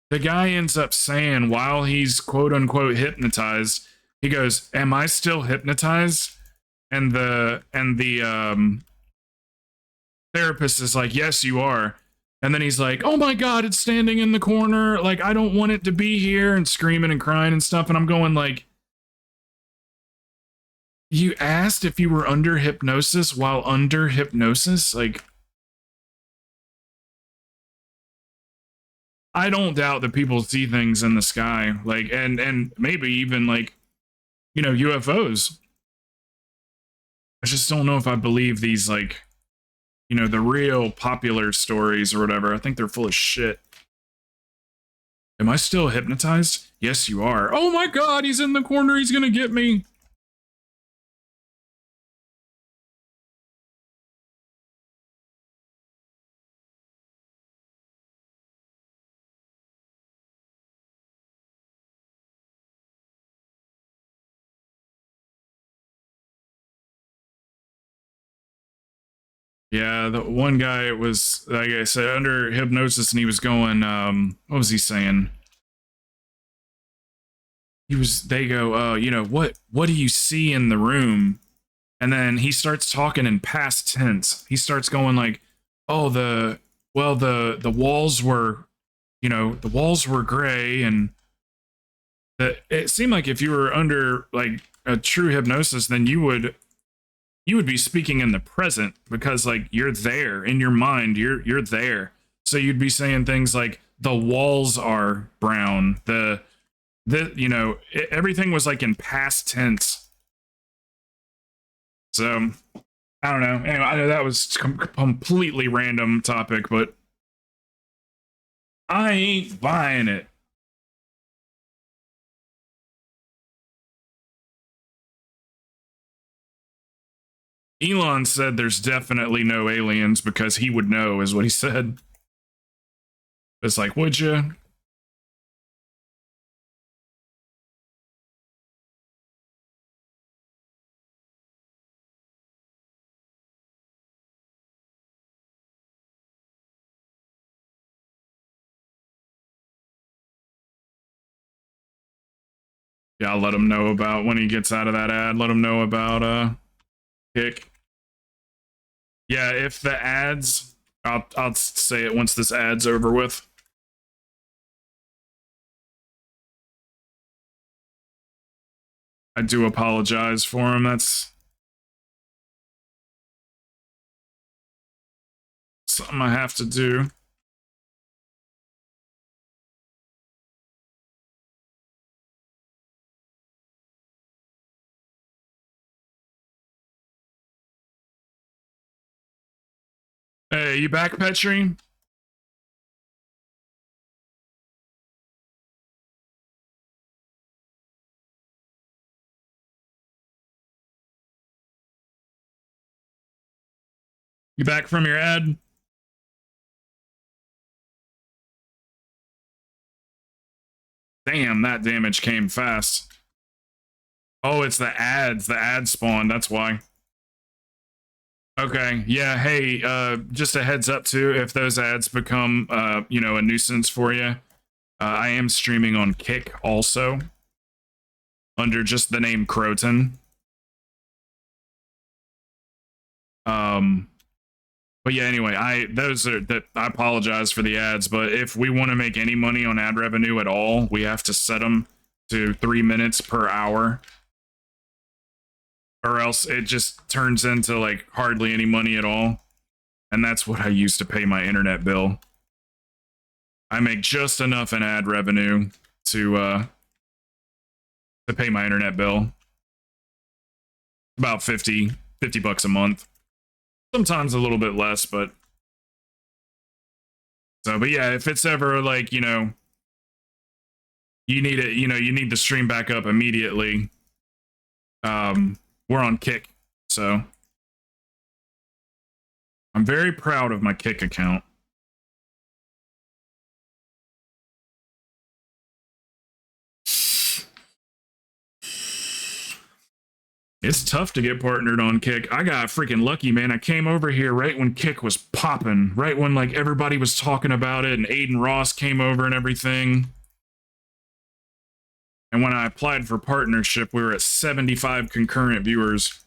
The guy ends up saying while he's quote unquote hypnotized, he goes, "Am I still hypnotized?" And the therapist is like, "Yes, you are." And then he's like, "Oh my God, it's standing in the corner. Like, I don't want it to be here," and screaming and crying and stuff. And I'm going like, you asked if you were under hypnosis while under hypnosis? Like, I don't doubt that people see things in the sky, like, and maybe even like, you know, UFOs. I just don't know if I believe these, like, you know, the real popular stories or whatever. I think they're full of shit. Am I still hypnotized? Yes, you are. Oh my God, he's in the corner. He's gonna get me. Yeah, the one guy was, like I said, under hypnosis, and he was going, what was he saying? They go, what do you see in the room? And then he starts talking in past tense. He starts going like, oh, the walls were, the walls were gray, and it seemed like if you were under like a true hypnosis, then you would be speaking in the present, because like you're there in your mind, you're there. So you'd be saying things like the walls are brown, everything was like in past tense. So I don't know. Anyway, I know that was completely random topic, but I ain't buying it. Elon said there's definitely no aliens because he would know, is what he said. It's like, would you? Yeah, I'll let him know about when he gets out of that ad. Let him know about Kick. Yeah, if the ads, I'll say it once this ad's over with. I do apologize for him. That's something I have to do. Hey, you back, Petri? You back from your ad? Damn, that damage came fast. Oh, it's the ads. The ad spawn. That's why. Okay. Yeah. Hey, just a heads up too. If those ads become, a nuisance for you, I am streaming on Kick also, under just the name Krowten. But yeah. Anyway, I apologize for the ads, but if we want to make any money on ad revenue at all, we have to set them to 3 minutes per hour, or else it just turns into like hardly any money at all. And that's what I use to pay my internet bill. I make just enough in ad revenue to pay my internet bill. About 50 bucks a month. Sometimes a little bit less, but yeah, if it's ever like, you need it, you need the stream back up immediately. We're on Kick, so I'm very proud of my Kick account. It's tough to get partnered on Kick. I got freaking lucky, man. I came over here right when Kick was popping, right when like everybody was talking about it, and Aiden Ross came over and everything. And when I applied for partnership, we were at 75 concurrent viewers.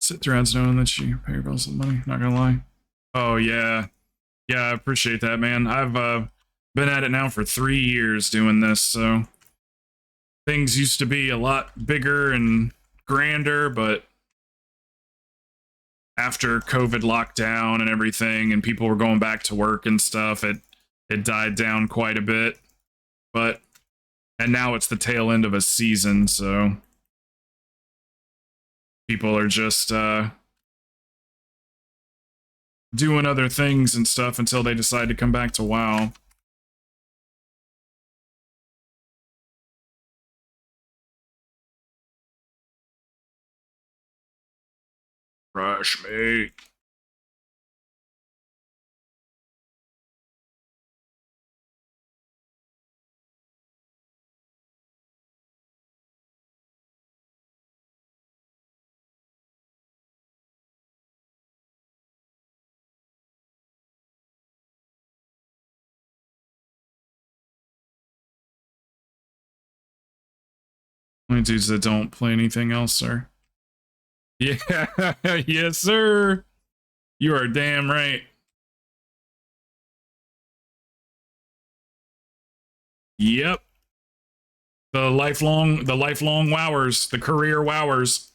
Sit through ads knowing that you pay your bills with money, not gonna lie. Oh yeah. Yeah, I appreciate that, man. I've been at it now for 3 years doing this, so things used to be a lot bigger and grander, but after COVID lockdown and everything, and people were going back to work and stuff, it died down quite a bit. And now it's the tail end of a season, so people are just doing other things and stuff until they decide to come back to WoW. Rush me. Only dudes that don't play anything else, sir. Yeah, yes, sir. You are damn right. Yep. The lifelong wowers, the career wowers.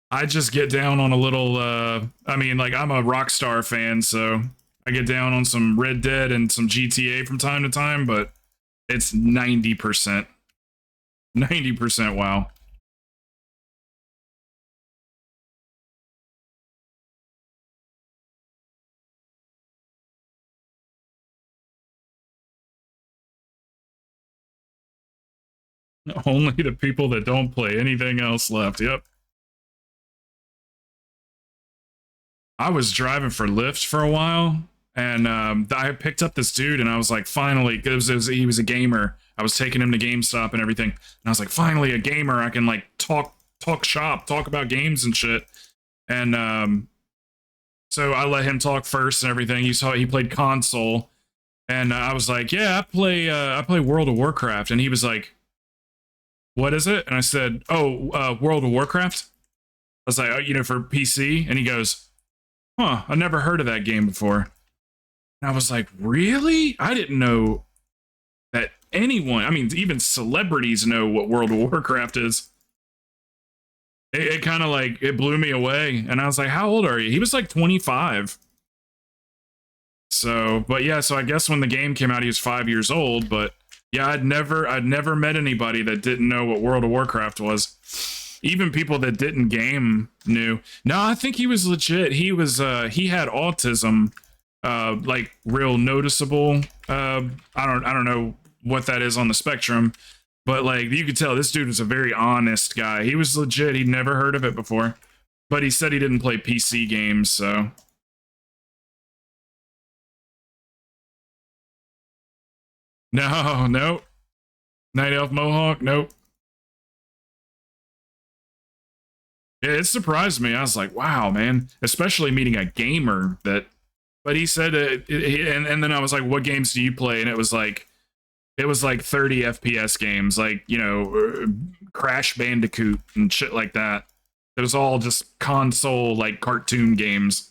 I just get down on a little I mean, like, I'm a Rockstar fan, so I get down on some Red Dead and some GTA from time to time, but it's 90%. 90% WoW. Only the people that don't play anything else left. Yep. I was driving for Lyft for a while, and I picked up this dude, and I was like, finally, he was a gamer. I was taking him to GameStop and everything, and I was like, finally, a gamer. I can like talk shop, talk about games and shit. And so I let him talk first and everything. He played console, and I was like, yeah, I play World of Warcraft, and he was like, what is it? And I said, oh, World of Warcraft. I was like, oh, you know, for PC, and he goes, huh, I never heard of that game before. And I was like, really? I didn't know that anyone, I mean, even celebrities know what World of Warcraft is. It kind of like, it blew me away. And I was like, how old are you? He was like 25. So, but yeah, so I guess when the game came out, he was 5 years old. But yeah, I'd never met anybody that didn't know what World of Warcraft was. Even people that didn't game knew. No, I think he was legit. He was he had autism, like real noticeable. I don't know what that is on the spectrum, but like you could tell this dude was a very honest guy. He was legit. He'd never heard of it before, but he said he didn't play PC games, so. No, nope. Night Elf Mohawk, nope. Yeah, it surprised me. I was like, wow, man. Especially meeting a gamer that, but he said, and then I was like, what games do you play? And it was like 30 FPS games, like, you know, Crash Bandicoot and shit like that. It was all just console, like, cartoon games.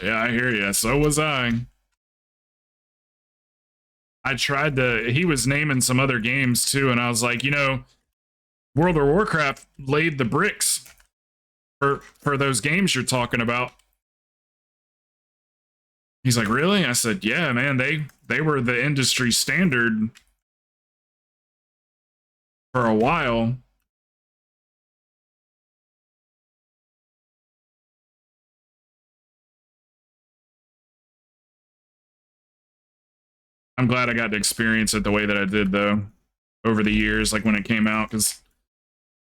Yeah, I hear you. So was I. I tried to, he was naming some other games too, and I was like, you know, World of Warcraft laid the bricks for those games you're talking about. He's like, really? I said, yeah, man, they were the industry standard for a while. I'm glad I got to experience it the way that I did, though, over the years, like when it came out, because,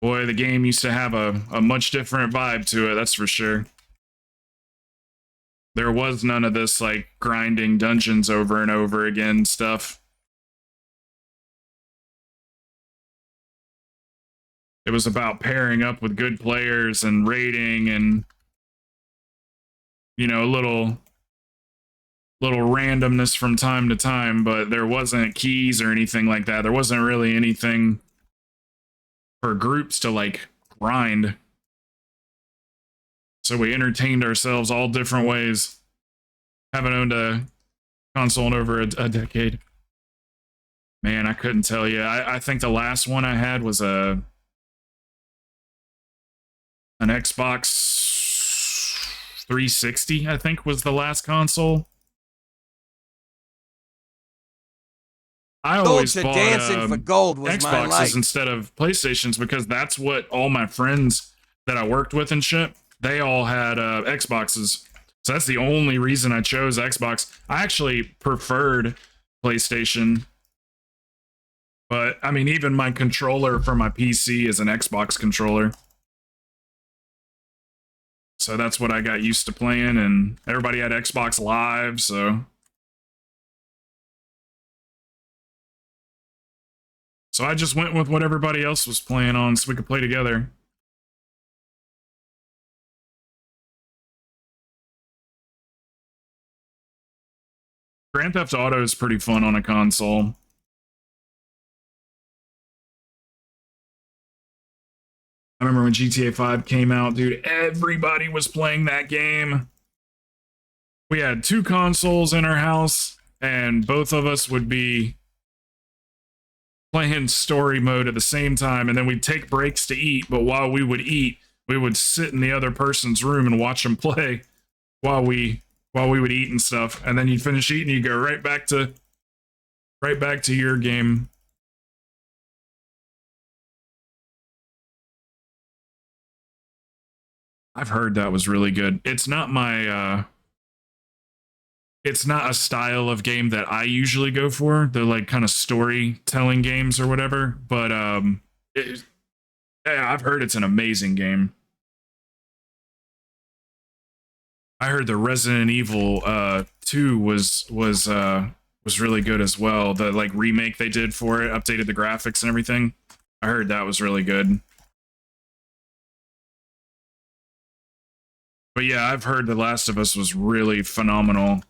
boy, the game used to have a much different vibe to it, that's for sure. There was none of this, like, grinding dungeons over and over again stuff. It was about pairing up with good players and raiding and, you know, a little randomness from time to time, but there wasn't keys or anything like that. There wasn't really anything for groups to like grind. So we entertained ourselves all different ways. Haven't owned a console in over a decade. Man, I couldn't tell you. I think the last one I had was an Xbox 360, I think was the last console. I always Soldier bought dancing for gold was my Xboxes life. instead of PlayStations because that's what all my friends that I worked with and shit, they all had Xboxes. So that's the only reason I chose Xbox. I actually preferred PlayStation. But, I mean, even my controller for my PC is an Xbox controller. So that's what I got used to playing, and everybody had Xbox Live, so... So I just went with what everybody else was playing on so we could play together. Grand Theft Auto is pretty fun on a console. I remember when GTA 5 came out, dude, everybody was playing that game. We had 2 consoles in our house, and both of us would be playing story mode at the same time, and then we'd take breaks to eat, but while we would eat, we would sit in the other person's room and watch them play while we would eat and stuff, and then you'd finish eating, you'd go right back to your game. I've heard that was really good. It's not my it's not a style of game that I usually go for. They're like kind of storytelling games or whatever, but yeah, I've heard it's an amazing game. I heard the Resident Evil 2 was really good as well. The like remake they did for it, updated the graphics and everything. I heard that was really good. But yeah, I've heard The Last of Us was really phenomenal.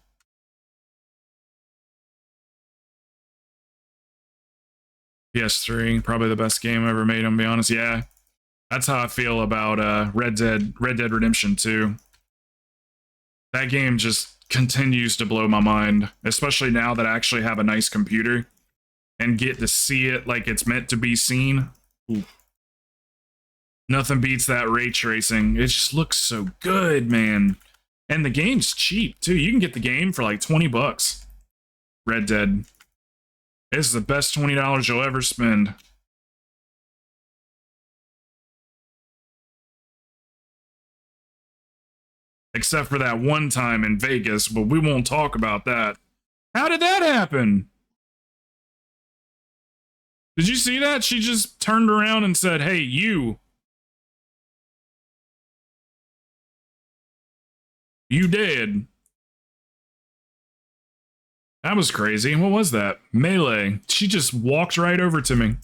PS3, probably the best game ever made, I'm gonna be honest. Yeah. That's how I feel about Red Dead Redemption 2. That game just continues to blow my mind, especially now that I actually have a nice computer and get to see it like it's meant to be seen. Ooh. Nothing beats that ray tracing. It just looks so good, man. And the game's cheap, too. You can get the game for like 20 bucks. Red Dead. This is the best $20 you'll ever spend. Except for that one time in Vegas, but we won't talk about that. How did that happen? Did you see that? She just turned around and said, "Hey, you. You dead." That was crazy. What was that? Melee. She just walked right over to me.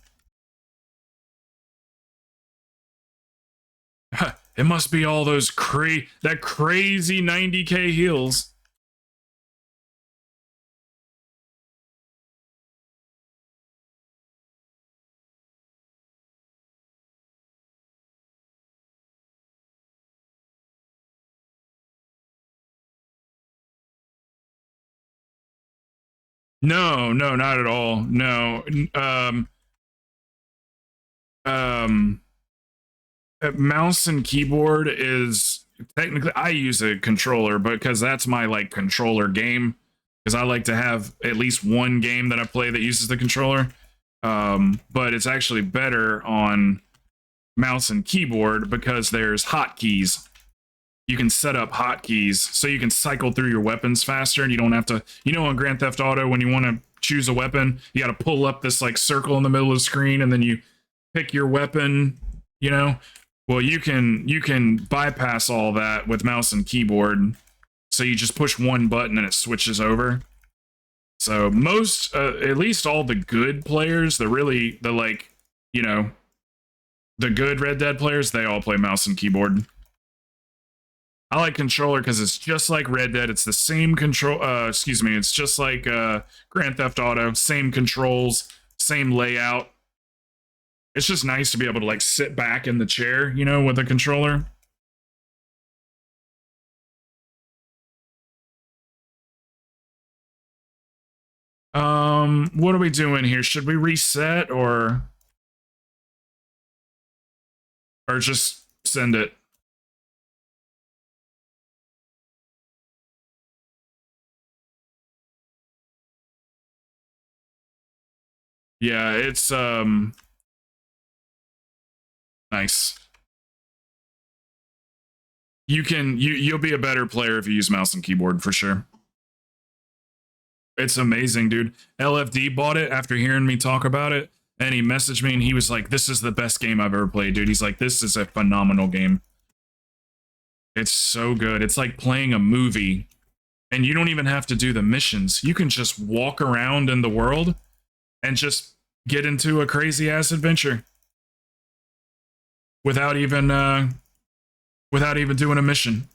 It must be all those that crazy 90k heals. No, not at all. No. Mouse and keyboard is technically, I use a controller because that's my like controller game, because I like to have at least one game that I play that uses the controller. But it's actually better on mouse and keyboard because there's hotkeys. You can set up hotkeys so you can cycle through your weapons faster, and you don't have to, on Grand Theft Auto, when you want to choose a weapon, you got to pull up this like circle in the middle of the screen, and then you pick your weapon, Well, you can bypass all that with mouse and keyboard. So you just push one button and it switches over. So most, at least all the good players, the good Red Dead players, they all play mouse and keyboard. I like controller because it's just like Red Dead. It's the same it's just like Grand Theft Auto, same controls, same layout. It's just nice to be able to like sit back in the chair, with a controller. What are we doing here? Should we reset or just send it? Yeah, it's nice. You'll be a better player if you use mouse and keyboard for sure. It's amazing, dude. LFD bought it after hearing me talk about it, and he messaged me and he was like, "This is the best game I've ever played, dude." He's like, "This is a phenomenal game. It's so good. It's like playing a movie, and you don't even have to do the missions. You can just walk around in the world and just get into a crazy ass adventure without even doing a mission."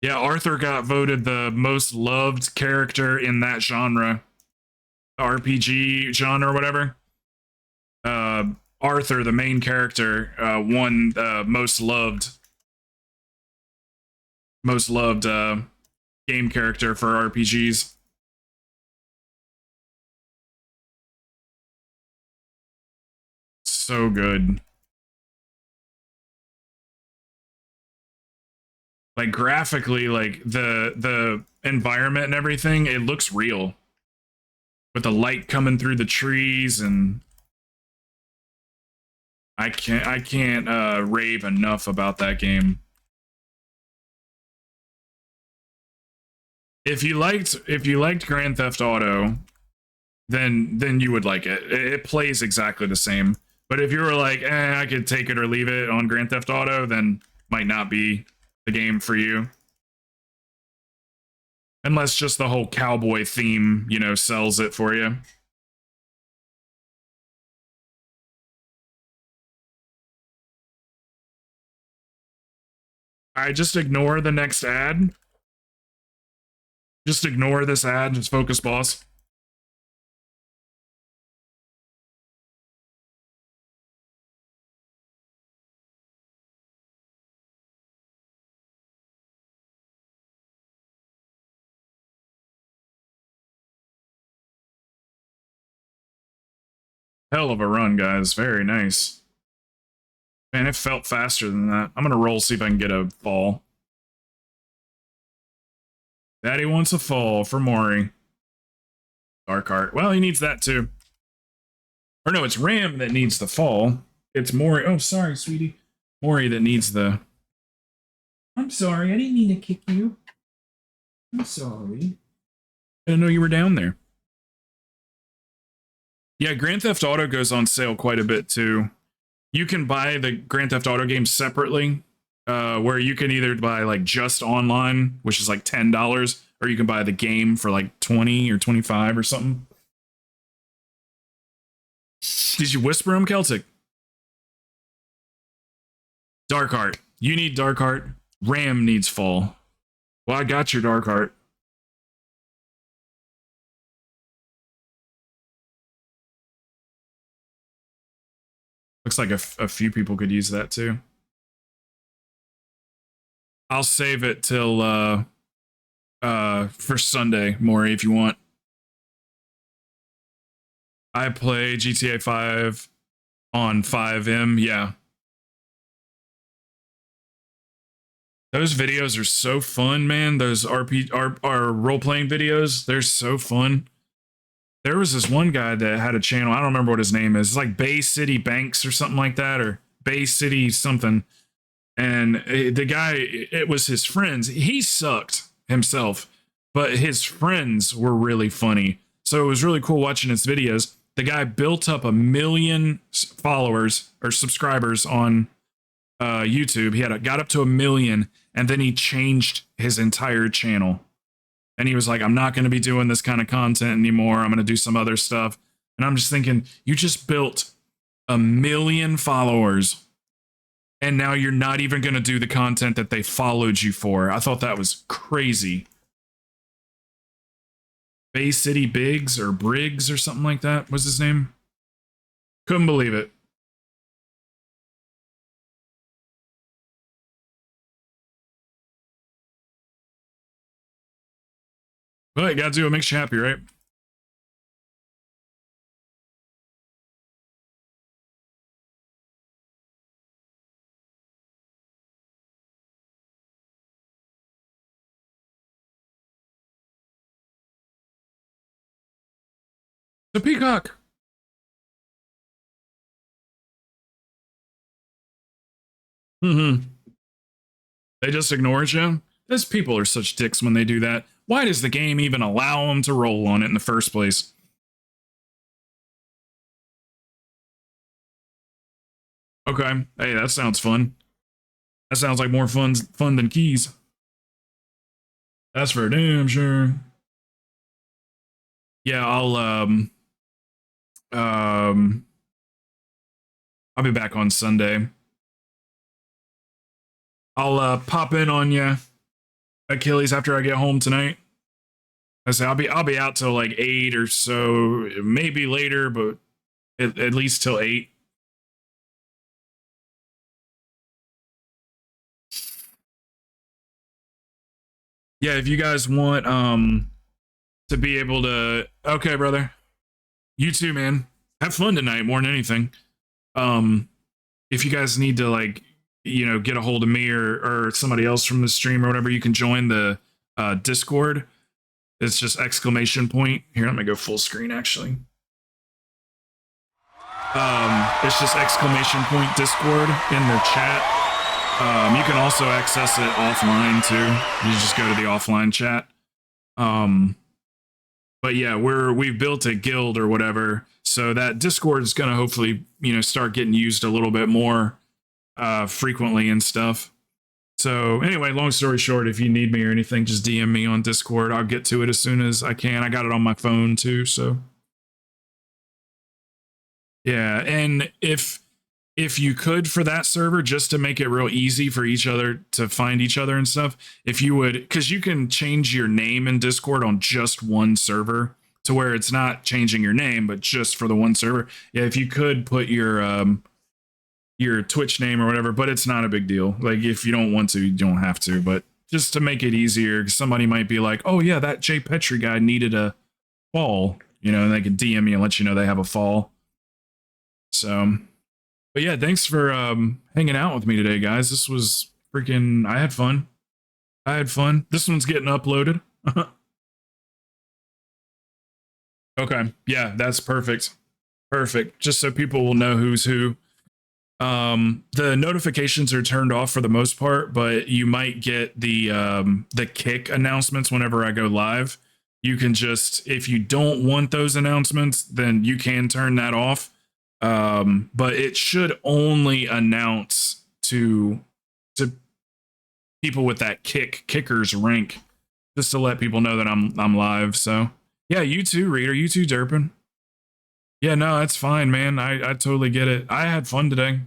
Yeah, Arthur got voted the most loved character in that genre, RPG genre, or whatever. Arthur, the main character, won most loved game character for RPGs. So good. Like graphically, like the environment and everything, it looks real. With the light coming through the trees, and I can't rave enough about that game. If you liked Grand Theft Auto, then you would like it. It plays exactly the same. But if you were like, I could take it or leave it on Grand Theft Auto, then might not be the game for you. Unless just the whole cowboy theme, sells it for you. I just ignore the next ad. Just ignore this ad. Just focus, boss. Hell of a run, guys. Very nice. Man, it felt faster than that. I'm gonna roll, see if I can get a fall. Daddy wants a fall for Maury. Dark Heart. Well, he needs that too. Or no, it's Ram that needs the fall. It's Maury. Oh, sorry, sweetie. Maury that needs the... I'm sorry, I didn't mean to kick you. I'm sorry. I didn't know you were down there. Yeah, Grand Theft Auto goes on sale quite a bit too. You can buy the Grand Theft Auto games separately, where you can either buy like just online, which is like $10, or you can buy the game for like 20 or 25 or something. Did you whisper him, Celtic? Dark Heart. You need Dark Heart. Ram needs Fall. Well, I got your Dark Heart. Looks like a few people could use that too. I'll save it till for Sunday, Maury, if you want. I play GTA 5 on 5M, yeah. Those videos are so fun, man. Those our role-playing videos, they're so fun. There was this one guy that had a channel, I don't remember what his name is. It's like Bay City Banks or something like that, or Bay City something. And the guy, it was his friends. He sucked himself, but his friends were really funny. So it was really cool watching his videos. The guy built up 1 million followers or subscribers on YouTube. He got up to 1 million, and then he changed his entire channel. And he was like, I'm not going to be doing this kind of content anymore. I'm going to do some other stuff. And I'm just thinking, you just built 1 million followers, and now you're not even going to do the content that they followed you for. I thought that was crazy. Bay City Biggs or Briggs or something like that was his name. Couldn't believe it. Well, you gotta do what makes you happy, right? The peacock. Mm-hmm. They just ignore you. Those people are such dicks when they do that. Why does the game even allow them to roll on it in the first place? Okay. Hey, that sounds fun. That sounds like more fun than keys. That's for damn sure. Yeah, I'll be back on Sunday. I'll pop in on you, Achilles, after I get home tonight. I say I'll be out till like 8 or so, maybe later, but at least till 8. Yeah, if you guys want to be able to, okay, brother. You too, man. Have fun tonight more than anything. If you guys need to, like, you know, get a hold of me or somebody else from the stream or whatever, you can join the Discord. It's just exclamation point. Here, let me go full screen actually. It's just exclamation point Discord in their chat. You can also access it offline too. You just go to the offline chat. But yeah, we've built a guild or whatever, so that Discord is gonna hopefully, you know, start getting used a little bit more frequently and stuff. So anyway, long story short, if you need me or anything, just DM me on Discord. I'll get to it as soon as I can. I got it on my phone too, so yeah. And if you could, for that server, just to make it real easy for each other to find each other and stuff, if you would, because you can change your name in Discord on just one server to where it's not changing your name, but just for the one server. Yeah, if you could put your Twitch name or whatever, but it's not a big deal. Like, if you don't want to, you don't have to, but just to make it easier, somebody might be like, oh yeah, that Jay Petrie guy needed a fall, you know, and they could DM me and let you know they have a fall. So, but yeah, thanks for hanging out with me today, guys. This was freaking, I had fun. This one's getting uploaded. Okay, yeah, that's perfect. Just so people will know who's who. The notifications are turned off for the most part, but you might get the kick announcements whenever I go live. You can just, if you don't want those announcements, then you can turn that off. But it should only announce to people with that kicker's rank, just to let people know that I'm live. So yeah, you too, Reader, you too, Derpin. Yeah, no, it's fine, man. I totally get it. I had fun today.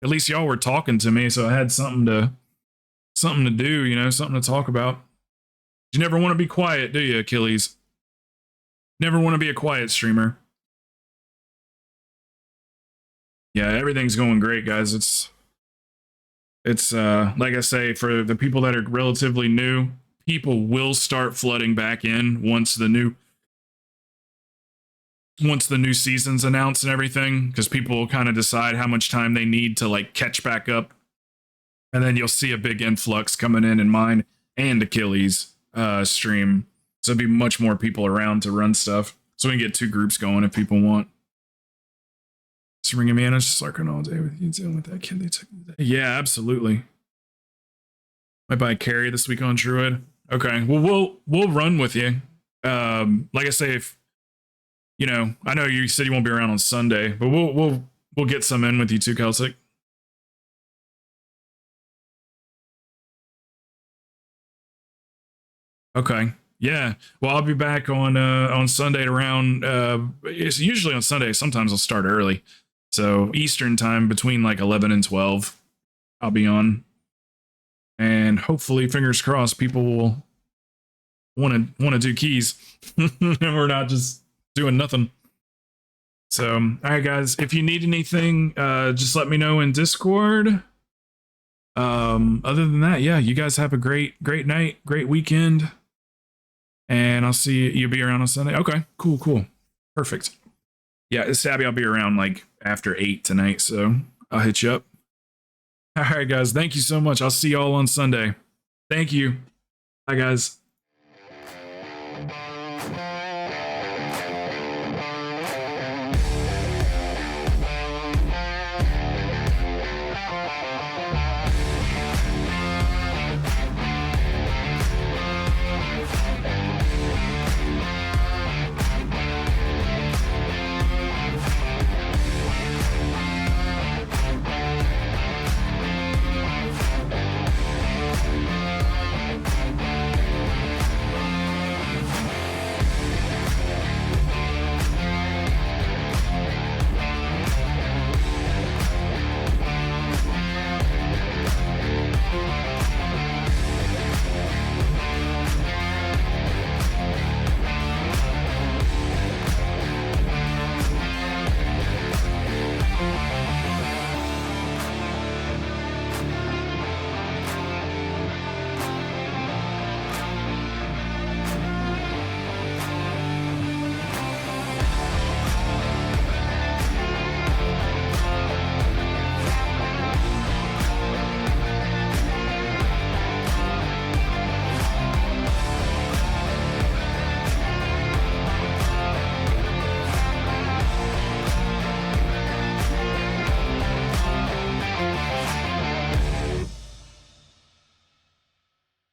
At least y'all were talking to me, so I had something to do, you know, something to talk about. You never want to be quiet, do you, Achilles? Never want to be a quiet streamer. Yeah, everything's going great, guys. It's like I say, for the people that are relatively new, people will start flooding back in once the new season's announced and everything, because people will kind of decide how much time they need to like catch back up, and then you'll see a big influx coming in mine and Achilles stream. So there'll be much more people around to run stuff, so we can get 2 groups going if people want. Just ringing me in. I was just lurking all day with you dealing with that kid. They took the day. Yeah, absolutely. Might buy a carry this week on Druid. Okay, well we'll run with you. Like I say, if you know, I know you said you won't be around on Sunday, but we'll get some in with you too, Celtic. Okay. Yeah. Well, I'll be back on Sunday at around it's usually on Sunday. Sometimes I'll start early. So Eastern time, between like 11 and 12, I'll be on. And hopefully, fingers crossed, people will want to do keys. And we're not just doing nothing. So, all right, guys, if you need anything, just let me know in Discord. Other than that, yeah, you guys have a great night, great weekend. And I'll see you'll be around on Sunday. Okay, cool. Perfect. Yeah, Sabby, I'll be around like after 8 tonight, so I'll hit you up. All right, guys. Thank you so much. I'll see y'all on Sunday. Thank you. Bye, guys.